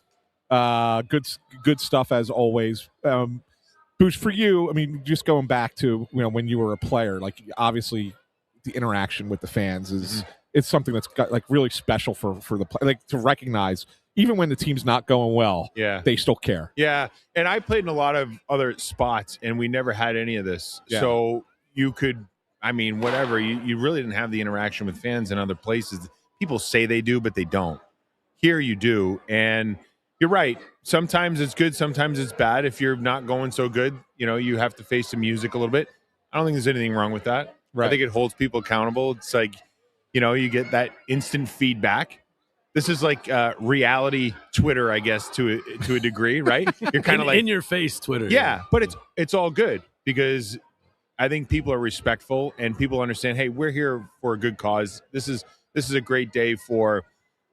Good stuff as always. Bouch, for you, I mean, just going back to when you were a player, like obviously the interaction with the fans is it's something that's got like really special for the like to recognize even when the team's not going well. Yeah, they still care. Yeah, and I played in a lot of other spots, and we never had any of this. Yeah. So you could, I mean, whatever. You really didn't have the interaction with fans in other places. People say they do, but they don't. Here you do, and you're right. Sometimes it's good, sometimes it's bad. If you're not going so good, you have to face the music a little bit. I don't think there's anything wrong with that. Right. I think it holds people accountable. It's like, you get that instant feedback. This is like reality Twitter, I guess, to a degree, right? You're kind of like in your face Twitter. Yeah, but it's all good because I think people are respectful and people understand. Hey, we're here for a good cause. This is a great day for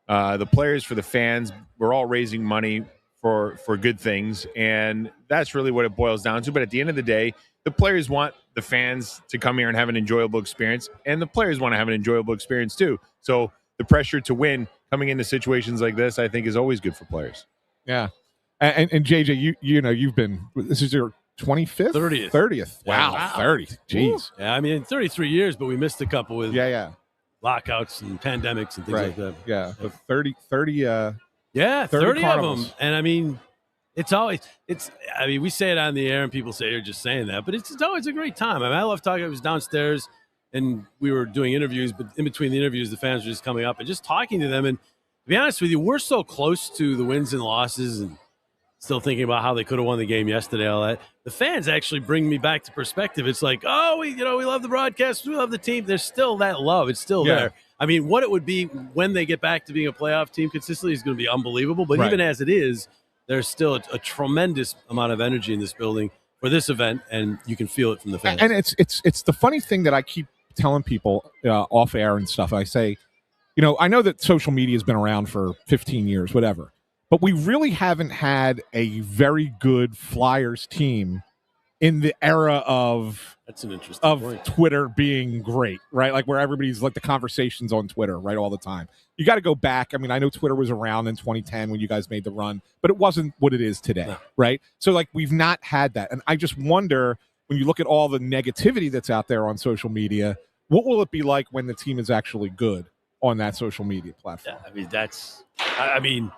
the players, for the fans. We're all raising money for good things, and that's really what it boils down to. But at the end of the day, the players want the fans to come here and have an enjoyable experience, and the players want to have an enjoyable experience too. So the pressure to win coming into situations like this, I think, is always good for players. Yeah, and JJ, you've been. This is your 25th, 30th. Wow, 30. Jeez. Yeah, I mean 33 years, but we missed a couple with lockouts and pandemics and things like that. Yeah, but 30 Yeah, 30 30 of carnivals. them. And I mean, we say it on the air and people say you're just saying that, but it's always a great time. I mean, I love talking. I was downstairs and we were doing interviews, but in between the interviews, the fans were just coming up and just talking to them. And to be honest with you, we're so close to the wins and losses and still thinking about how they could have won the game yesterday, all that. The fans actually bring me back to perspective. It's like, we love the broadcast. We love the team. There's still that love. It's still there. I mean, what it would be when they get back to being a playoff team consistently is going to be unbelievable. But even as it is, there's still a tremendous amount of energy in this building for this event, and you can feel it from the fans. And it's the funny thing that I keep telling people off air and stuff. I say, I know that social media has been around for 15 years, whatever, but we really haven't had a very good Flyers team in the era of that's an interesting point. Twitter being great, right? Like where everybody's like the conversations on Twitter, right, all the time. You got to go back. I mean, I know Twitter was around in 2010 when you guys made the run, but it wasn't what it is today, right? So like we've not had that. And I just wonder, when you look at all the negativity that's out there on social media, what will it be like when the team is actually good on that social media platform? Yeah, I mean,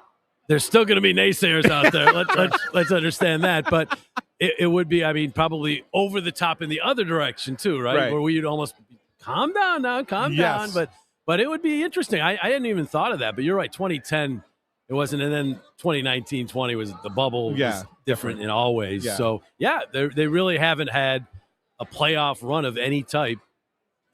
there's still going to be naysayers out there. Let's understand that. But it would be, I mean, probably over the top in the other direction too, right? Where we'd almost calm down now, calm down. But it would be interesting. I hadn't even thought of that. But you're right. 2010, it wasn't, and then 2019, 20 was the bubble. Was different in all ways. Yeah. So they really haven't had a playoff run of any type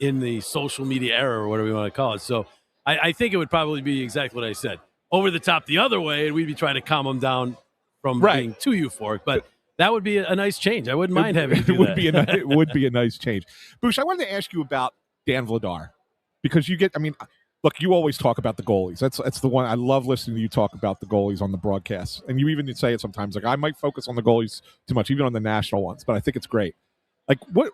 in the social media era or whatever you want to call it. So I think it would probably be exactly what I said. Over the top the other way, and we'd be trying to calm them down from being too euphoric. But that would be a nice change. I wouldn't mind having to do that. It would be a nice change. Boucher, I wanted to ask you about Dan Vladar, because look, you always talk about the goalies. That's the one I love listening to you talk about, the goalies on the broadcast. And you even say it sometimes, like, I might focus on the goalies too much, even on the national ones, but I think it's great. Like, what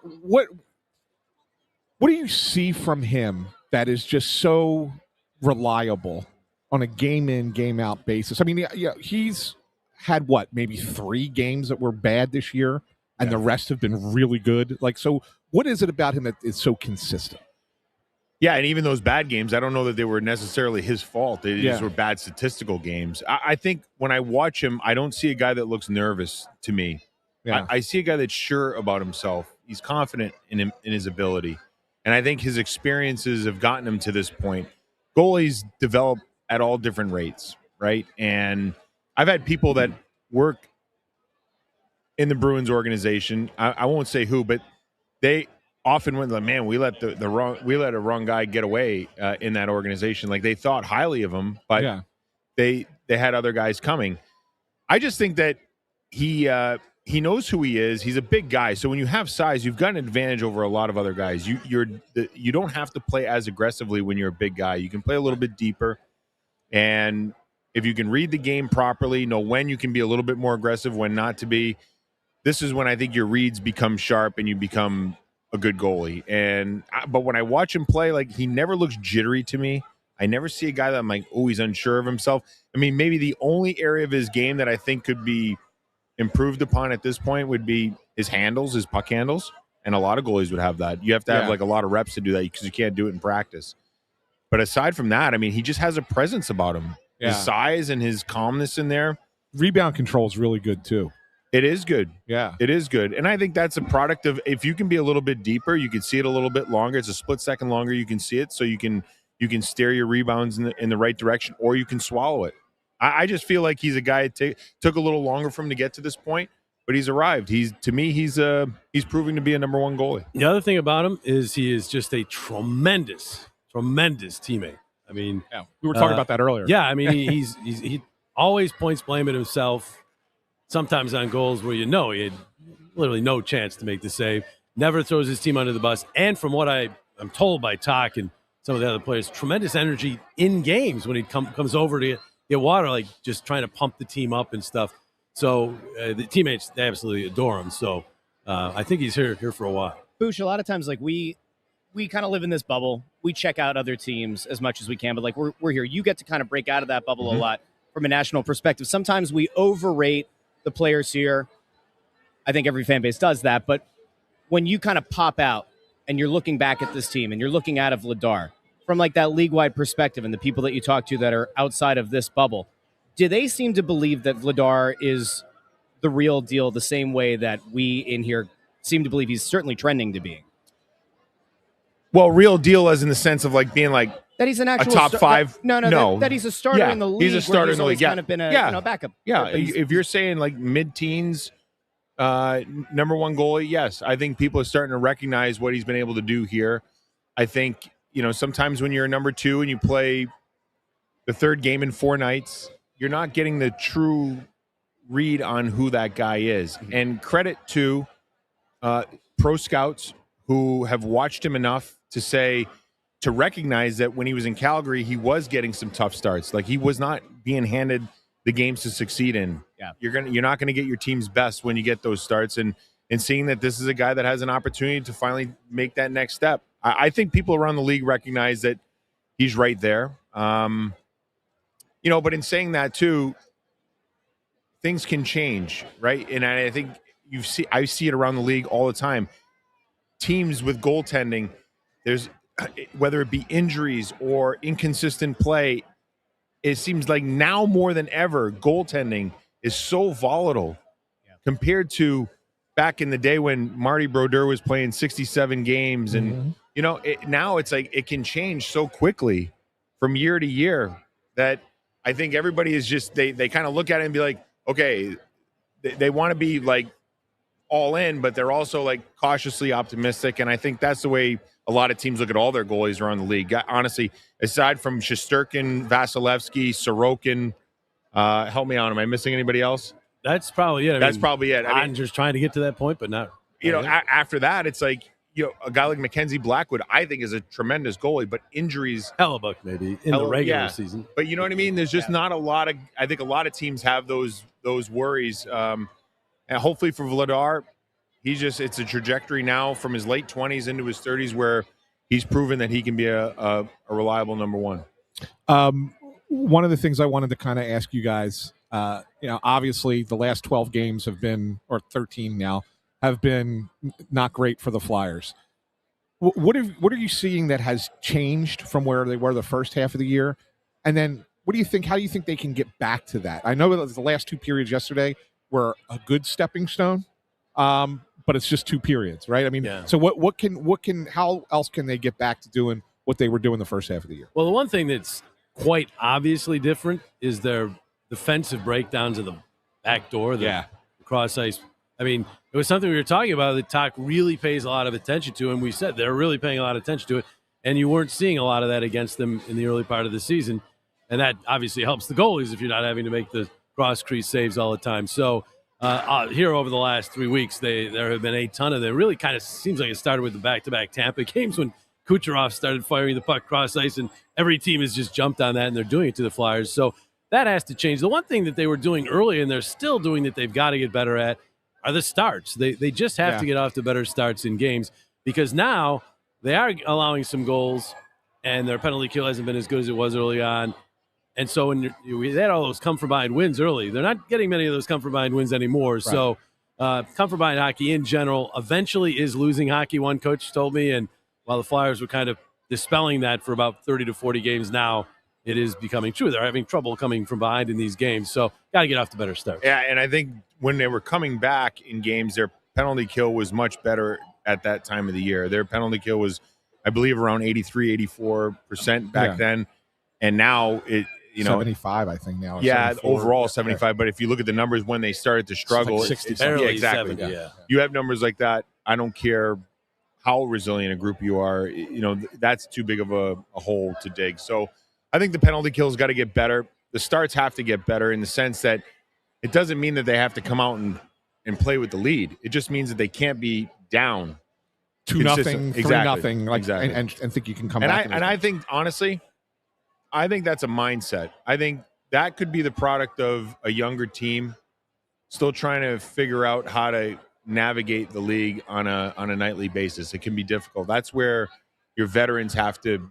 do you see from him that is just so reliable on a game in, game out basis? I mean, he's had maybe 3 games that were bad this year, and the rest have been really good. Like, so what is it about him that is so consistent? Yeah, and even those bad games, I don't know that they were necessarily his fault. They just were bad statistical games. I think when I watch him, I don't see a guy that looks nervous to me. Yeah. I see a guy that's sure about himself. He's confident in his ability. And I think his experiences have gotten him to this point. Goalies develop at all different rates, right? And I've had people that work in the Bruins organization. I won't say who, but they often went like, man, we let a wrong guy get away in that organization. Like, they thought highly of him, but they had other guys coming. I just think that he knows who he is. He's a big guy, so when you have size, you've got an advantage over a lot of other guys. You don't have to play as aggressively when you're a big guy. You can play a little bit deeper, and if you can read the game properly, know when you can be a little bit more aggressive, when not to be. This is when I think your reads become sharp and you become a good goalie. But when I watch him play, like, he never looks jittery to me. I never see a guy that I'm like, oh, he's unsure of himself. I mean, maybe the only area of his game that I think could be improved upon at this point would be his handles, his puck handles. And a lot of goalies would have that. You have to have like a lot of reps to do that because you can't do it in practice. But aside from that, I mean, he just has a presence about him. Yeah. His size and his calmness in there. Rebound control is really good too. It is good. Yeah. It is good. And I think that's a product of, if you can be a little bit deeper, you can see it a little bit longer. It's a split second longer. You can see it. So you can steer your rebounds in the right direction, or you can swallow it. I just feel like he's a guy that took a little longer for him to get to this point, but he's arrived. He's proving to be a number 1 goalie. The other thing about him is he is just a tremendous teammate. I mean, we were talking about that earlier. Yeah, I mean, he always points blame at himself. Sometimes on goals where he had literally no chance to make the save. Never throws his team under the bus. And from what I'm told by Toc and some of the other players, tremendous energy in games when he comes over to get water, like just trying to pump the team up and stuff. So the teammates, they absolutely adore him. So I think he's here for a while. Bouch, a lot of times, like, we kind of live in this bubble. We check out other teams as much as we can, but like we're here. You get to kind of break out of that bubble a lot from a national perspective. Sometimes we overrate the players here. I think every fan base does that. But when you kind of pop out and you're looking back at this team and you're looking out of Vladar from like that league-wide perspective and the people that you talk to that are outside of this bubble, do they seem to believe that Vladar is the real deal the same way that we in here seem to believe he's certainly trending to being? Well, real deal as in the sense of like being like that he's an actual a top 5. No. That he's a starter in the league. He's a starter in the league. Kind of been a backup. Yeah, if you're saying like mid-teens, number 1 goalie, yes, I think people are starting to recognize what he's been able to do here. I think sometimes when you're a number 2 and you play the 3rd game in 4 nights, you're not getting the true read on who that guy is. And credit to pro scouts who have watched him enough to say, to recognize that when he was in Calgary, he was getting some tough starts. Like he was not being handed the games to succeed in. Yeah. You're not gonna get your team's best when you get those starts, and seeing that this is a guy that has an opportunity to finally make that next step. I think people around the league recognize that he's right there. But in saying that too, things can change, right? And I think I see it around the league all the time. Teams with goaltending, there's whether it be injuries or inconsistent play, it seems like now more than ever, goaltending is so volatile compared to back in the day when Marty Brodeur was playing 67 games. And, now it's like it can change so quickly from year to year that I think everybody is just, they kind of look at it and be like, okay, they want to be like all in, but they're also like cautiously optimistic. And I think that's the way a lot of teams look at all their goalies around the league. Honestly, aside from Shesterkin, Vasilevsky, Sorokin, help me out. Am I missing anybody else? That's probably it. That's probably it. I'm just trying to get to that point, but not. After that, it's like, a guy like Mackenzie Blackwood, I think, is a tremendous goalie, but injuries. Hellebuck, maybe, in the regular season. But you know what I mean? There's just not a lot of, I think a lot of teams have those worries. And hopefully for Vladar, it's a trajectory now from his late 20s into his 30s where he's proven that he can be a reliable number one. One of the things I wanted to kind of ask you guys, obviously the last 12 games have been, or 13 now, have been not great for the Flyers. What are you seeing that has changed from where they were the first half of the year? And then what do you think? How do you think they can get back to that? I know that the last two periods yesterday were a good stepping stone, but it's just two periods, right? I mean, so how else can they get back to doing what they were doing the first half of the year? Well, the one thing that's quite obviously different is their defensive breakdowns of the back door, the cross ice. I mean, it was something we were talking about that Toc really pays a lot of attention to, and we said they're really paying a lot of attention to it, and you weren't seeing a lot of that against them in the early part of the season, and that obviously helps the goalies if you're not having to make the cross-crease saves all the time. So here over the last 3 weeks, there have been a ton of them. It really kind of seems like it started with the back-to-back Tampa games when Kucherov started firing the puck cross-ice, and every team has just jumped on that, and they're doing it to the Flyers. So that has to change. The one thing that they were doing early, and they're still doing that they've got to get better at, are the starts. They just have to get off to better starts in games because now they are allowing some goals and their penalty kill hasn't been as good as it was early on. And so when we had all those come-from-behind wins early, they're not getting many of those come-from-behind wins anymore. Right. So come-from-behind hockey in general eventually is losing hockey, one coach told me. And while the Flyers were kind of dispelling that for about 30 to 40 games now, it is becoming true. They're having trouble coming from behind in these games. So got to get off to better starts. Yeah, and I think when they were coming back in games, their penalty kill was much better at that time of the year. Their penalty kill was, I believe, around 83, 84% back then. And now it, 75, I think now. Yeah, overall 75. But if you look at the numbers when they started to struggle, like 60. Exactly. 70, You have numbers like that. I don't care how resilient a group you are. That's too big of a hole to dig. So I think the penalty kills got to get better. The starts have to get better in the sense that it doesn't mean that they have to come out and play with the lead. It just means that they can't be down 2-0, 3-0, exactly. and think you can come back. I think, honestly, I think that's a mindset. I think that could be the product of a younger team still trying to figure out how to navigate the league on a nightly basis. It can be difficult. That's where your veterans have to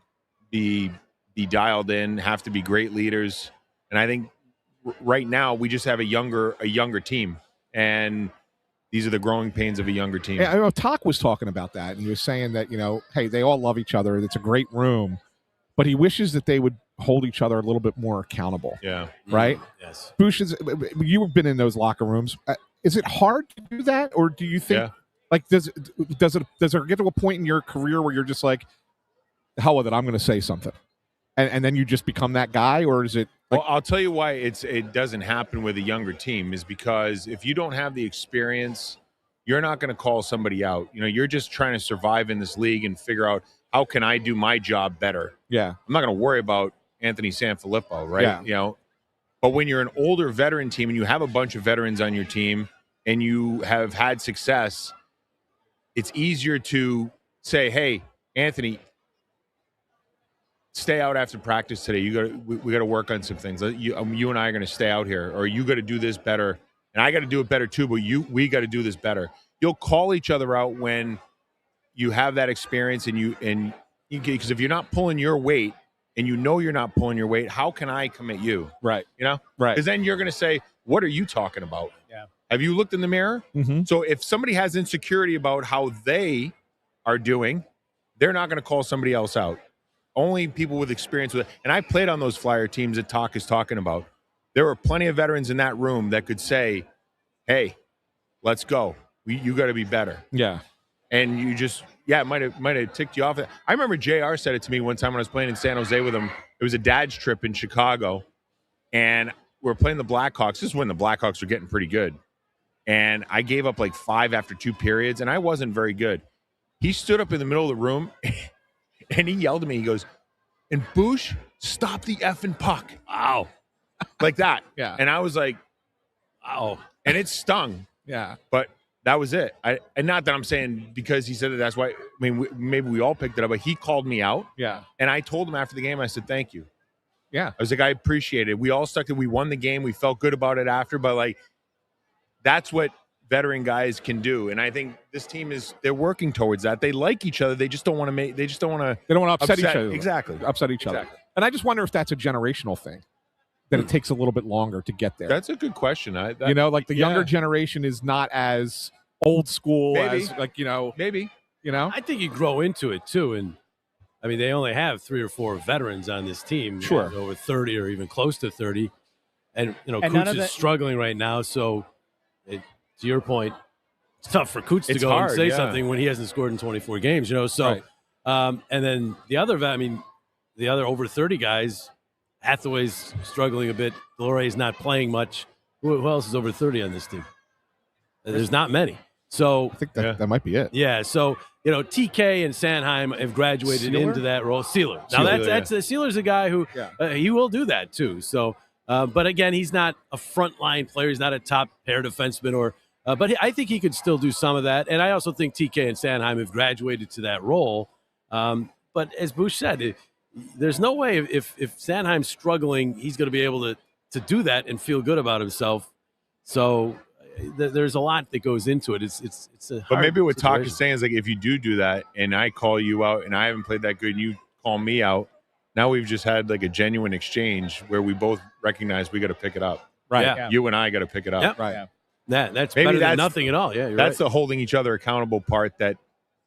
be dialed in, have to be great leaders. And I think right now we just have a younger team, and these are the growing pains of a younger team. Yeah, I know Toc was talking about that, and he was saying that, hey, they all love each other. It's a great room, but he wishes that they would hold each other a little bit more accountable. Yeah. Right? Yes. Boucher, you've been in those locker rooms. Is it hard to do that, or do you think does it get to a point in your career where you're just like, hell with it, I'm going to say something? And then you just become that guy, or is it? Well, I'll tell you why it doesn't happen with a younger team is because if you don't have the experience, you're not going to call somebody out. You're just trying to survive in this league and figure out how can I do my job better. Yeah, I'm not going to worry about Anthony SanFilippo, right? Yeah. But when you're an older veteran team and you have a bunch of veterans on your team and you have had success, it's easier to say, hey, Anthony, stay out after practice today. We got to work on some things. You and I are going to stay out here, or you got to do this better, and I got to do it better too. But we got to do this better. You'll call each other out when you have that experience, and because if you're not pulling your weight, and you know you're not pulling your weight, how can I come at you? Right. You know. Right. Because then you're going to say, "What are you talking about?" Yeah. Have you looked in the mirror? Mm-hmm. So if somebody has insecurity about how they are doing, they're not going to call somebody else out. Only people with experience with it. And I played on those Flyer teams that Talk is talking about. There were plenty of veterans in that room that could say, "Hey, let's go. You got to be better." Yeah. And you just, it might have ticked you off. I remember JR said it to me one time when I was playing in San Jose with him. It was a dad's trip in Chicago, and we were playing the Blackhawks. This is when the Blackhawks were getting pretty good. And I gave up like 5 after 2 periods, and I wasn't very good. He stood up in the middle of the room, and he yelled at me. He goes, "And Boucher, stop the effing puck." Wow. Like that. Yeah. And I was like, wow. And it stung. Yeah. But that was it. And not that I'm saying because he said that's why. I mean, maybe we all picked it up, but he called me out. Yeah. And I told him after the game, I said, "Thank you." Yeah. I was like, I appreciate it. We all stuck to. We won the game. We felt good about it after, but like, that's what veteran guys can do. And I think this team they're working towards that. They like each other. They just don't want to They don't want to upset each other. Exactly. Upset each other. And I just wonder if that's a generational thing. That it takes a little bit longer to get there. That's a good question. Like the younger generation is not as old school Maybe. as maybe. I think you grow into it too. And I mean, they only have 3 or 4 veterans on this team. Sure. Over 30 or even close to 30. And, And Coots none of is the- struggling right now. So, to your point, it's tough for Coots to It's go hard, and say yeah. something when he hasn't scored in 24 games, So, Right. and then the other over 30 guys, Hathaway's struggling a bit. Delorey's not playing much. Who else is over 30 on this team? There's not many. So I think that might be it. yeah. So TK and Sanheim have graduated Sealer? into that role. Sealer. Now Sealer, Sealer's a guy who he will do that too. So, but again, he's not a frontline player. He's not a top pair defenseman but I think he could still do some of that. And I also think TK and Sanheim have graduated to that role. But as Bush said, there's no way if Sanheim's struggling, he's going to be able to do that and feel good about himself. So there's a lot that goes into it. It's a hard But maybe what Talk situation. is saying is like if you do that and I call you out and I haven't played that good and you call me out, now we've just had like a genuine exchange where we both recognize we got to pick it up. Right. Yeah. You and I got to pick it up. Yep. Right. That's Maybe better than that's- nothing at all. Yeah, you're That's right. the holding each other accountable part that,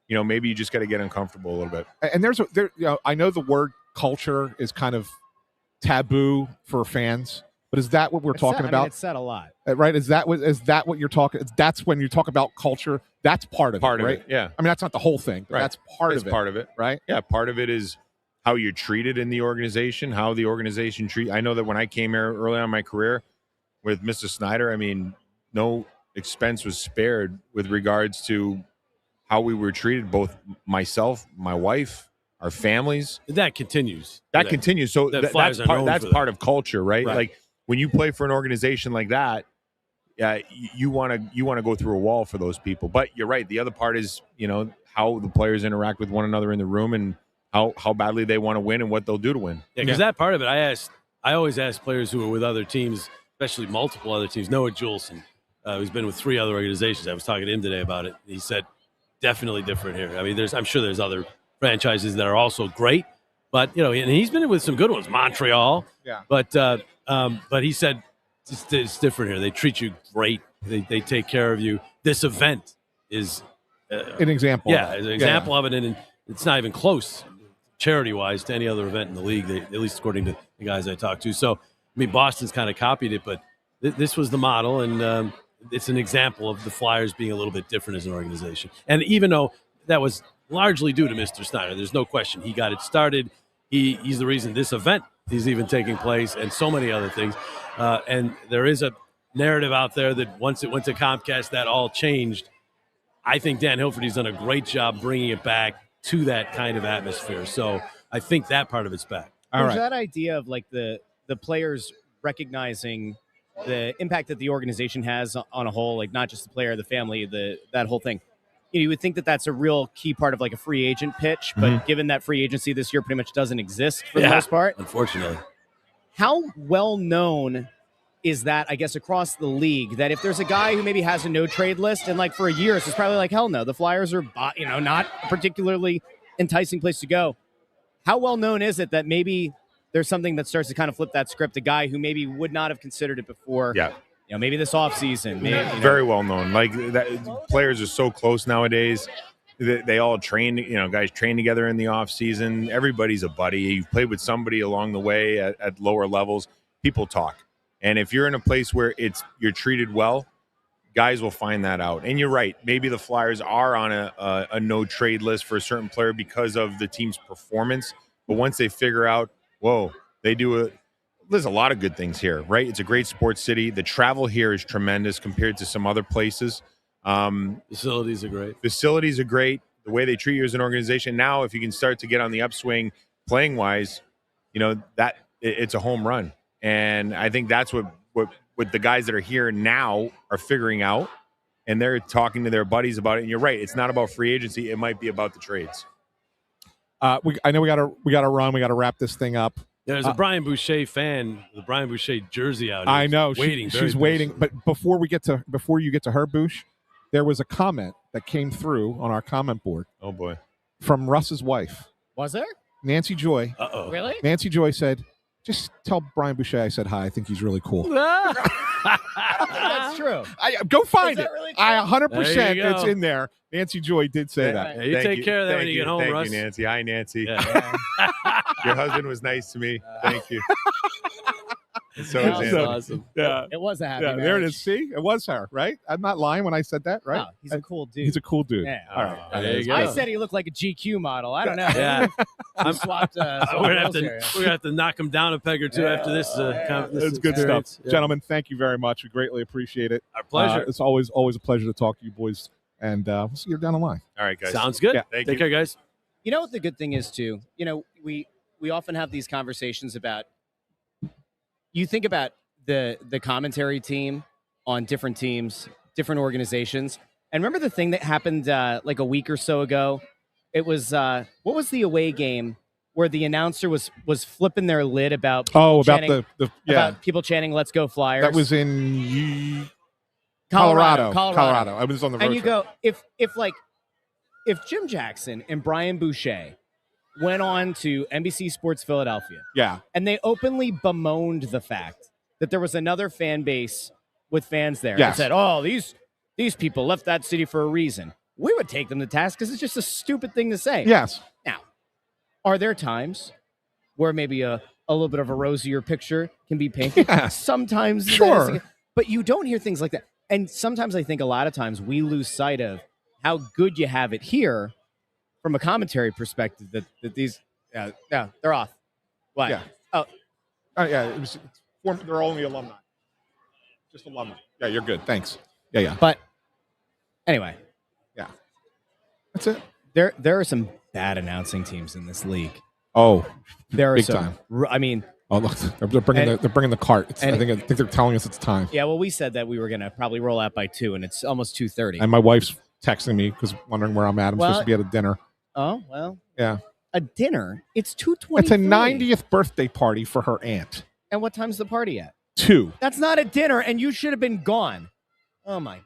maybe you just got to get uncomfortable a little bit. And I know the word culture is kind of taboo for fans, but is that what we're talking about? It's said a lot. Right? Is that what you're talking? That's when you talk about culture. That's part of Part it, of right? it, yeah. I mean, that's not the whole thing, but Right. that's part That's of it. part of it. right? Yeah, part of it is how you're treated in the organization, how the organization I know that when I came here early on in my career with Mr. Snyder, I mean, no expense was spared with regards to how we were treated, both myself, my wife, our families. That continues. That continues. So that that's Flyers are known that's for part of culture, right? Right. Like when you play for an organization like that, you want to go through a wall for those people. But you're right. The other part is, how the players interact with one another in the room and how badly they want to win and what they'll do to win. Yeah, because that part of it, I always ask players who are with other teams, especially multiple other teams. Noah Juleson, who's been with 3 other organizations. I was talking to him today about it. He said, definitely different here. I mean, I'm sure there's other franchises that are also great, but and he's been with some good ones, Montreal. Yeah. But he said it's different here. They treat you great. They take care of you. This event is An example. Yeah, as an example of it, and it's not even close, charity-wise, to any other event in the league. At least according to the guys I talked to. So, I mean, Boston's kind of copied it, but this was the model, and it's an example of the Flyers being a little bit different as an organization. And even though that was largely due to Mr. Snyder, there's no question he got it started. He's the reason this event is even taking place, and so many other things. And there is a narrative out there that once it went to Comcast, that all changed. I think Dan Hilferty's done a great job bringing it back to that kind of atmosphere. So I think that part of it's back. There's that idea of like the players recognizing the impact that the organization has on a whole, like not just the player, the family, that whole thing. you would think that that's a real key part of like a free agent pitch, but given that free agency this year pretty much doesn't exist for the most part, unfortunately. how well known is that, I guess, across the league, that if there's a guy who maybe has a no trade list and like for a year, it's probably like, hell no, the Flyers are, not a particularly enticing place to go. How well known is it that maybe there's something that starts to kind of flip that script, a guy who maybe would not have considered it before? Yeah. Maybe this offseason. Very well known. Like players are so close nowadays. They all train, guys train together in the off season. Everybody's a buddy. You play with somebody along the way at lower levels. People talk. And if you're in a place where you're treated well, guys will find that out. And you're right. Maybe the Flyers are on a no trade list for a certain player because of the team's performance. But once they figure out, there's a lot of good things here, right? It's a great sports city. The travel here is tremendous compared to some other places. Facilities are great. Facilities are great. The way they treat you as an organization. Now, if you can start to get on the upswing playing wise, that it's a home run. And I think that's what the guys that are here now are figuring out, and they're talking to their buddies about it. And you're right; it's not about free agency; it might be about the trades. I know we got to run. We got to wrap this thing up. There's a Brian Boucher fan, the Brian Boucher jersey out here. I know waiting. She's waiting. But before you get to her, Bouch, there was a comment that came through on our comment board. Oh boy, from Russ's wife. Was there? Nancy Joy. Uh-oh. Really? Nancy Joy said, "Just tell Brian Boucher I said hi. I think he's really cool." That's true. Go find it. Really 100%. It's in there. Nancy Joy did say that. Yeah, you take care of that when you get home, Russ. Thank you, Nancy. Hi, Nancy. Your husband was nice to me. Thank you. So That is was Anthony. awesome. Yeah. It was a happy Yeah, there it marriage. is. See, it was her, right? I'm not lying when I said that, right? No, he's a cool dude. He's a cool dude. Yeah. All right. There you go. I said he looked like a GQ model. I don't know. Yeah. We swapped. We're gonna have to knock him down a peg or two after this. It's good experience. stuff. Yeah. Gentlemen, thank you very much. We greatly appreciate it. Our pleasure. It's always a pleasure to talk to you boys, and we'll see you down the line. All right, guys. Sounds good. Yeah. Take care, guys. You know what the good thing is too? We often have these conversations about. You think about the commentary team on different teams, different organizations, and remember the thing that happened like a week or so ago. It was what was the away game where the announcer was flipping their lid about chanting, about people chanting "Let's go Flyers." That was in Colorado. I was on the road. And you trip. go if Jim Jackson and Brian Boucher went on to NBC Sports Philadelphia, and they openly bemoaned the fact that there was another fan base with fans there and said, "Oh, these people left that city for a reason," we would take them to task because it's just a stupid thing to say. Yes. Now, are there times where maybe a little bit of a rosier picture can be painted? Yeah. Sometimes, Sure. but you don't hear things like that. And sometimes I think a lot of times we lose sight of how good you have it here from a commentary perspective. That these, they're off. What? Yeah. Oh, they're only alumni. Just alumni. Yeah, you're good. Thanks. Yeah. But anyway, that's it. There are some bad announcing teams in this league. Oh, there are big some. time. I mean, oh look, they're bringing the cart. I think they're telling us it's time. Yeah, well, we said that we were going to probably roll out by 2, and it's almost 2:30. And my wife's texting me because wondering where I'm at. I'm supposed to be at a dinner. Oh well. Yeah. A dinner. It's 2:20. It's a 90th birthday party for her aunt. And what time's the party at? 2. That's not a dinner, and you should have been gone. Oh my God.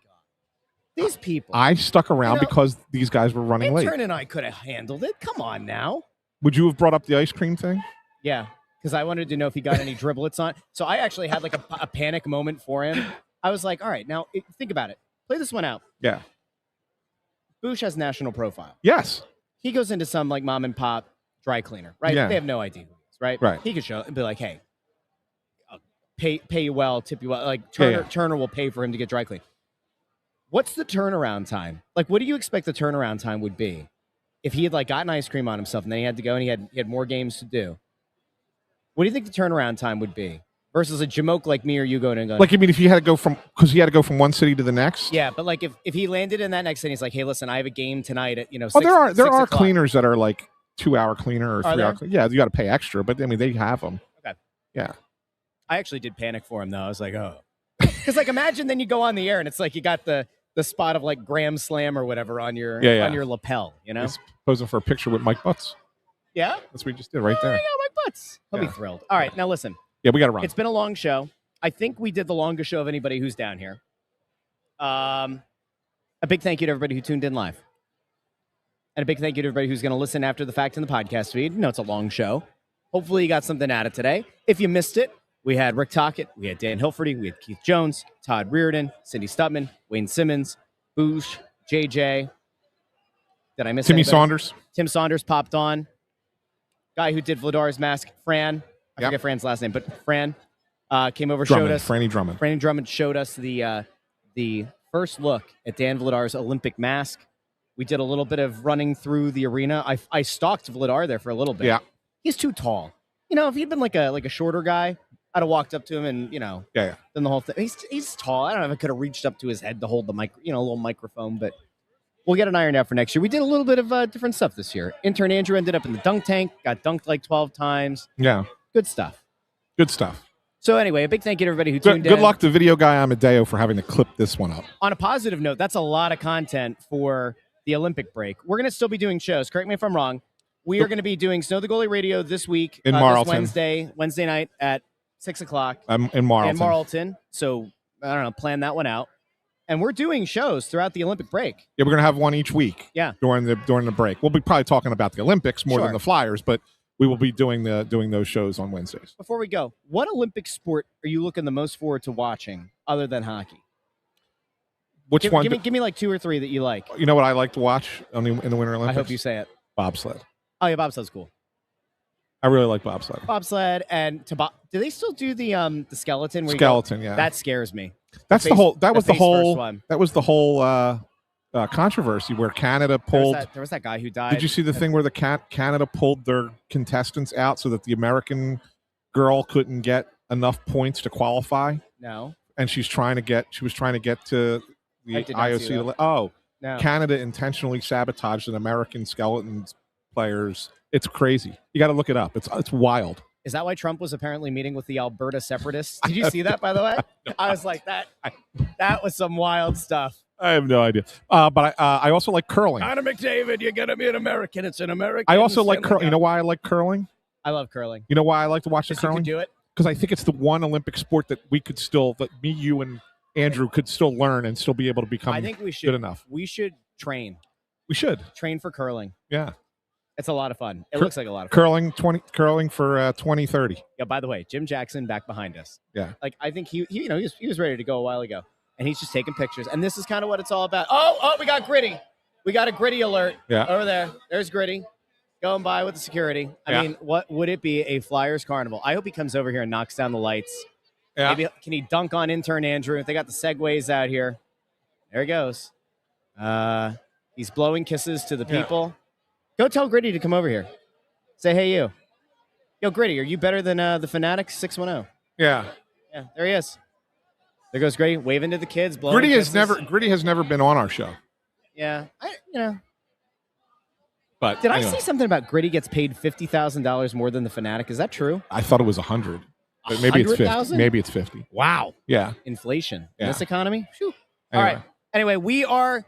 These people. I stuck around because these guys were running late. Intern and I could have handled it. Come on now. Would you have brought up the ice cream thing? Yeah, because I wanted to know if he got any driblets on. So I actually had like a panic moment for him. I was like, all right, now think about it. Play this one out. Yeah. Boucher has national profile. Yes. He goes into some like mom and pop dry cleaner, right? Yeah. They have no idea who he is, right? Right. He could show and be like, hey, I'll pay you well, tip you well. Like Turner will pay for him to get dry clean. What's the turnaround time? Like, what do you expect the turnaround time would be if he had like gotten ice cream on himself and then he had to go and he had more games to do? What do you think the turnaround time would be versus a jamoke like me or you going and going? Like, I mean, if you had to go from one city to the next. Yeah, but like if he landed in that next city, he's like, hey, listen, I have a game tonight at 6, there are 6 o'clock. cleaners that are like 2-hour cleaner or Are 3-hour. there? Yeah, you got to pay extra, but I mean they have them. Okay. Yeah. I actually did panic for him though. I was like, oh, because like imagine then you go on the air and it's like you got the the spot of like Graham Slam or whatever on your on your lapel. You know, He's posing for a picture with Mike Butts. Yeah, that's what we just did right there. Yeah, Mike Butts. He'll be thrilled. All right, now listen. Yeah, we got to run. It's been a long show. I think we did the longest show of anybody who's down here. A big thank you to everybody who tuned in live. And a big thank you to everybody who's going to listen after the fact in the podcast feed. You know, it's a long show. Hopefully you got something out of today. If you missed it, we had Rick Tocchet, we had Dan Hilferty, we had Keith Jones, Todd Reirden, Cindy Stutman, Wayne Simmonds, Boucher, JJ. Did I miss Timmy anybody? Saunders. Tim Saunders popped on. Guy who did Vladar's mask, Fran. I forget Fran's last name, but Fran came over, Drummond, showed us. Franny Drummond. Franny Drummond showed us the first look at Dan Vladar's Olympic mask. We did a little bit of running through the arena. I stalked Vladar there for a little bit. Yeah. He's too tall. You know, if he'd been like a shorter guy, I'd have walked up to him and, you know, done the whole thing. He's tall. I don't know if I could have reached up to his head to hold the mic, a little microphone, but we'll get an iron out for next year. We did a little bit of different stuff this year. Intern Andrew ended up in the dunk tank, got dunked like 12 times. Yeah. Good stuff. Good stuff. So anyway, a big thank you to everybody who tuned in. Good luck to video guy Amadeo for having to clip this one up. On a positive note, that's a lot of content for the Olympic break. We're going to still be doing shows. Correct me if I'm wrong. We are going to be doing Snow the Goalie Radio this week. In Marlton. This Wednesday night at 6 o'clock. In Marlton. In Marlton. So, I don't know, plan that one out. And we're doing shows throughout the Olympic break. Yeah, we're going to have one each week. Yeah. During the break. We'll be probably talking about the Olympics more than the Flyers, but we will be doing those shows on Wednesdays. Before we go, what Olympic sport are you looking the most forward to watching other than hockey? Which one? Give me like 2 or 3 that you like. You know what I like to watch in the Winter Olympics? I hope you say it. Bobsled. Oh, yeah, bobsled's cool. I really like bobsled. Bobsled and do they still do the skeleton? Where Skeleton, you go? yeah. That scares me. That was the whole one. controversy where Canada pulled. There was that guy who died. Did you see the thing where the Canada pulled their contestants out so that the American girl couldn't get enough points to qualify? No. And she was trying to get to the I did not see IOC. that. Oh, No. Canada intentionally sabotaged an American skeleton players. It's crazy. You got to look it up. It's wild. Is that why Trump was apparently meeting with the Alberta separatists? Did you see that, by the way? I was like, that was some wild stuff. I have no idea. But I also like curling. Anna McDavid, you're going to be an American. It's an American. I also like curling. You know why I like curling? I love curling. You know why I like to watch the You curling? could do it? Because I think it's the one Olympic sport that we could still, that me, you, and Andrew could still learn and still be able to become I think we should, good enough. We should train. We should. Train for curling. Yeah. It's a lot of fun. It looks like a lot of fun. Curling for 2030. Yeah, by the way, Jim Jackson back behind us. Yeah. Like, I think he was ready to go a while ago. And he's just taking pictures. And this is kind of what it's all about. Oh, we got Gritty. We got a Gritty alert. Yeah. Over there. There's Gritty. Going by with the security. I mean, what would it be? A Flyers Carnival. I hope he comes over here and knocks down the lights. Yeah. Maybe can he dunk on Intern Andrew? If they got the segways out here. There he goes. He's blowing kisses to the people. Go tell Gritty to come over here. Say, hey, you. Yo, Gritty, are you better than the Fanatics 610? Yeah. Yeah, there he is. There goes Gritty, waving to the kids. Blowing Gritty kisses. has never been on our show. Yeah, But Did anyway. I see something about Gritty gets paid $50,000 more than the Fanatic? Is that true? I thought it was 100. But maybe it's 50. 100,000? Maybe it's 50. Wow. Yeah. Inflation in Yeah. this economy. Phew. Anyway. All right. Anyway, we are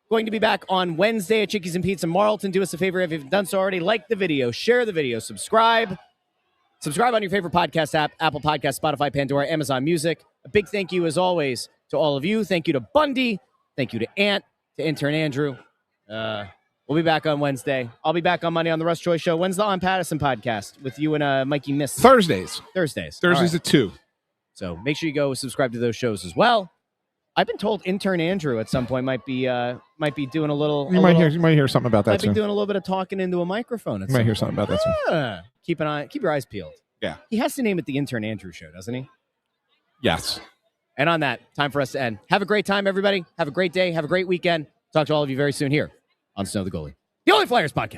going to be back on Wednesday at Chickies and Pizza Marlton. Do us a favor if you've done so already. Like the video, share the video, subscribe. Subscribe on your favorite podcast app, Apple Podcasts, Spotify, Pandora, Amazon Music. A big thank you, as always, to all of you. Thank you to Bundy. Thank you to Ant, to Intern Andrew. We'll be back on Wednesday. I'll be back on Monday on the Russ Joy Show. When's the On Patterson podcast with you and Mikey Miss? Thursdays. Thursdays All right. at 2. So make sure you go subscribe to those shows as well. I've been told Intern Andrew at some point might be doing a little. You might hear something about that Might be soon. doing a little bit of talking into a microphone. You might hear something about that soon. Keep your eyes peeled. Yeah. He has to name it the Intern Andrew Show, doesn't he? Yes. And on that, time for us to end. Have a great time, everybody. Have a great day. Have a great weekend. Talk to all of you very soon here on Snow the Goalie, the only Flyers podcast.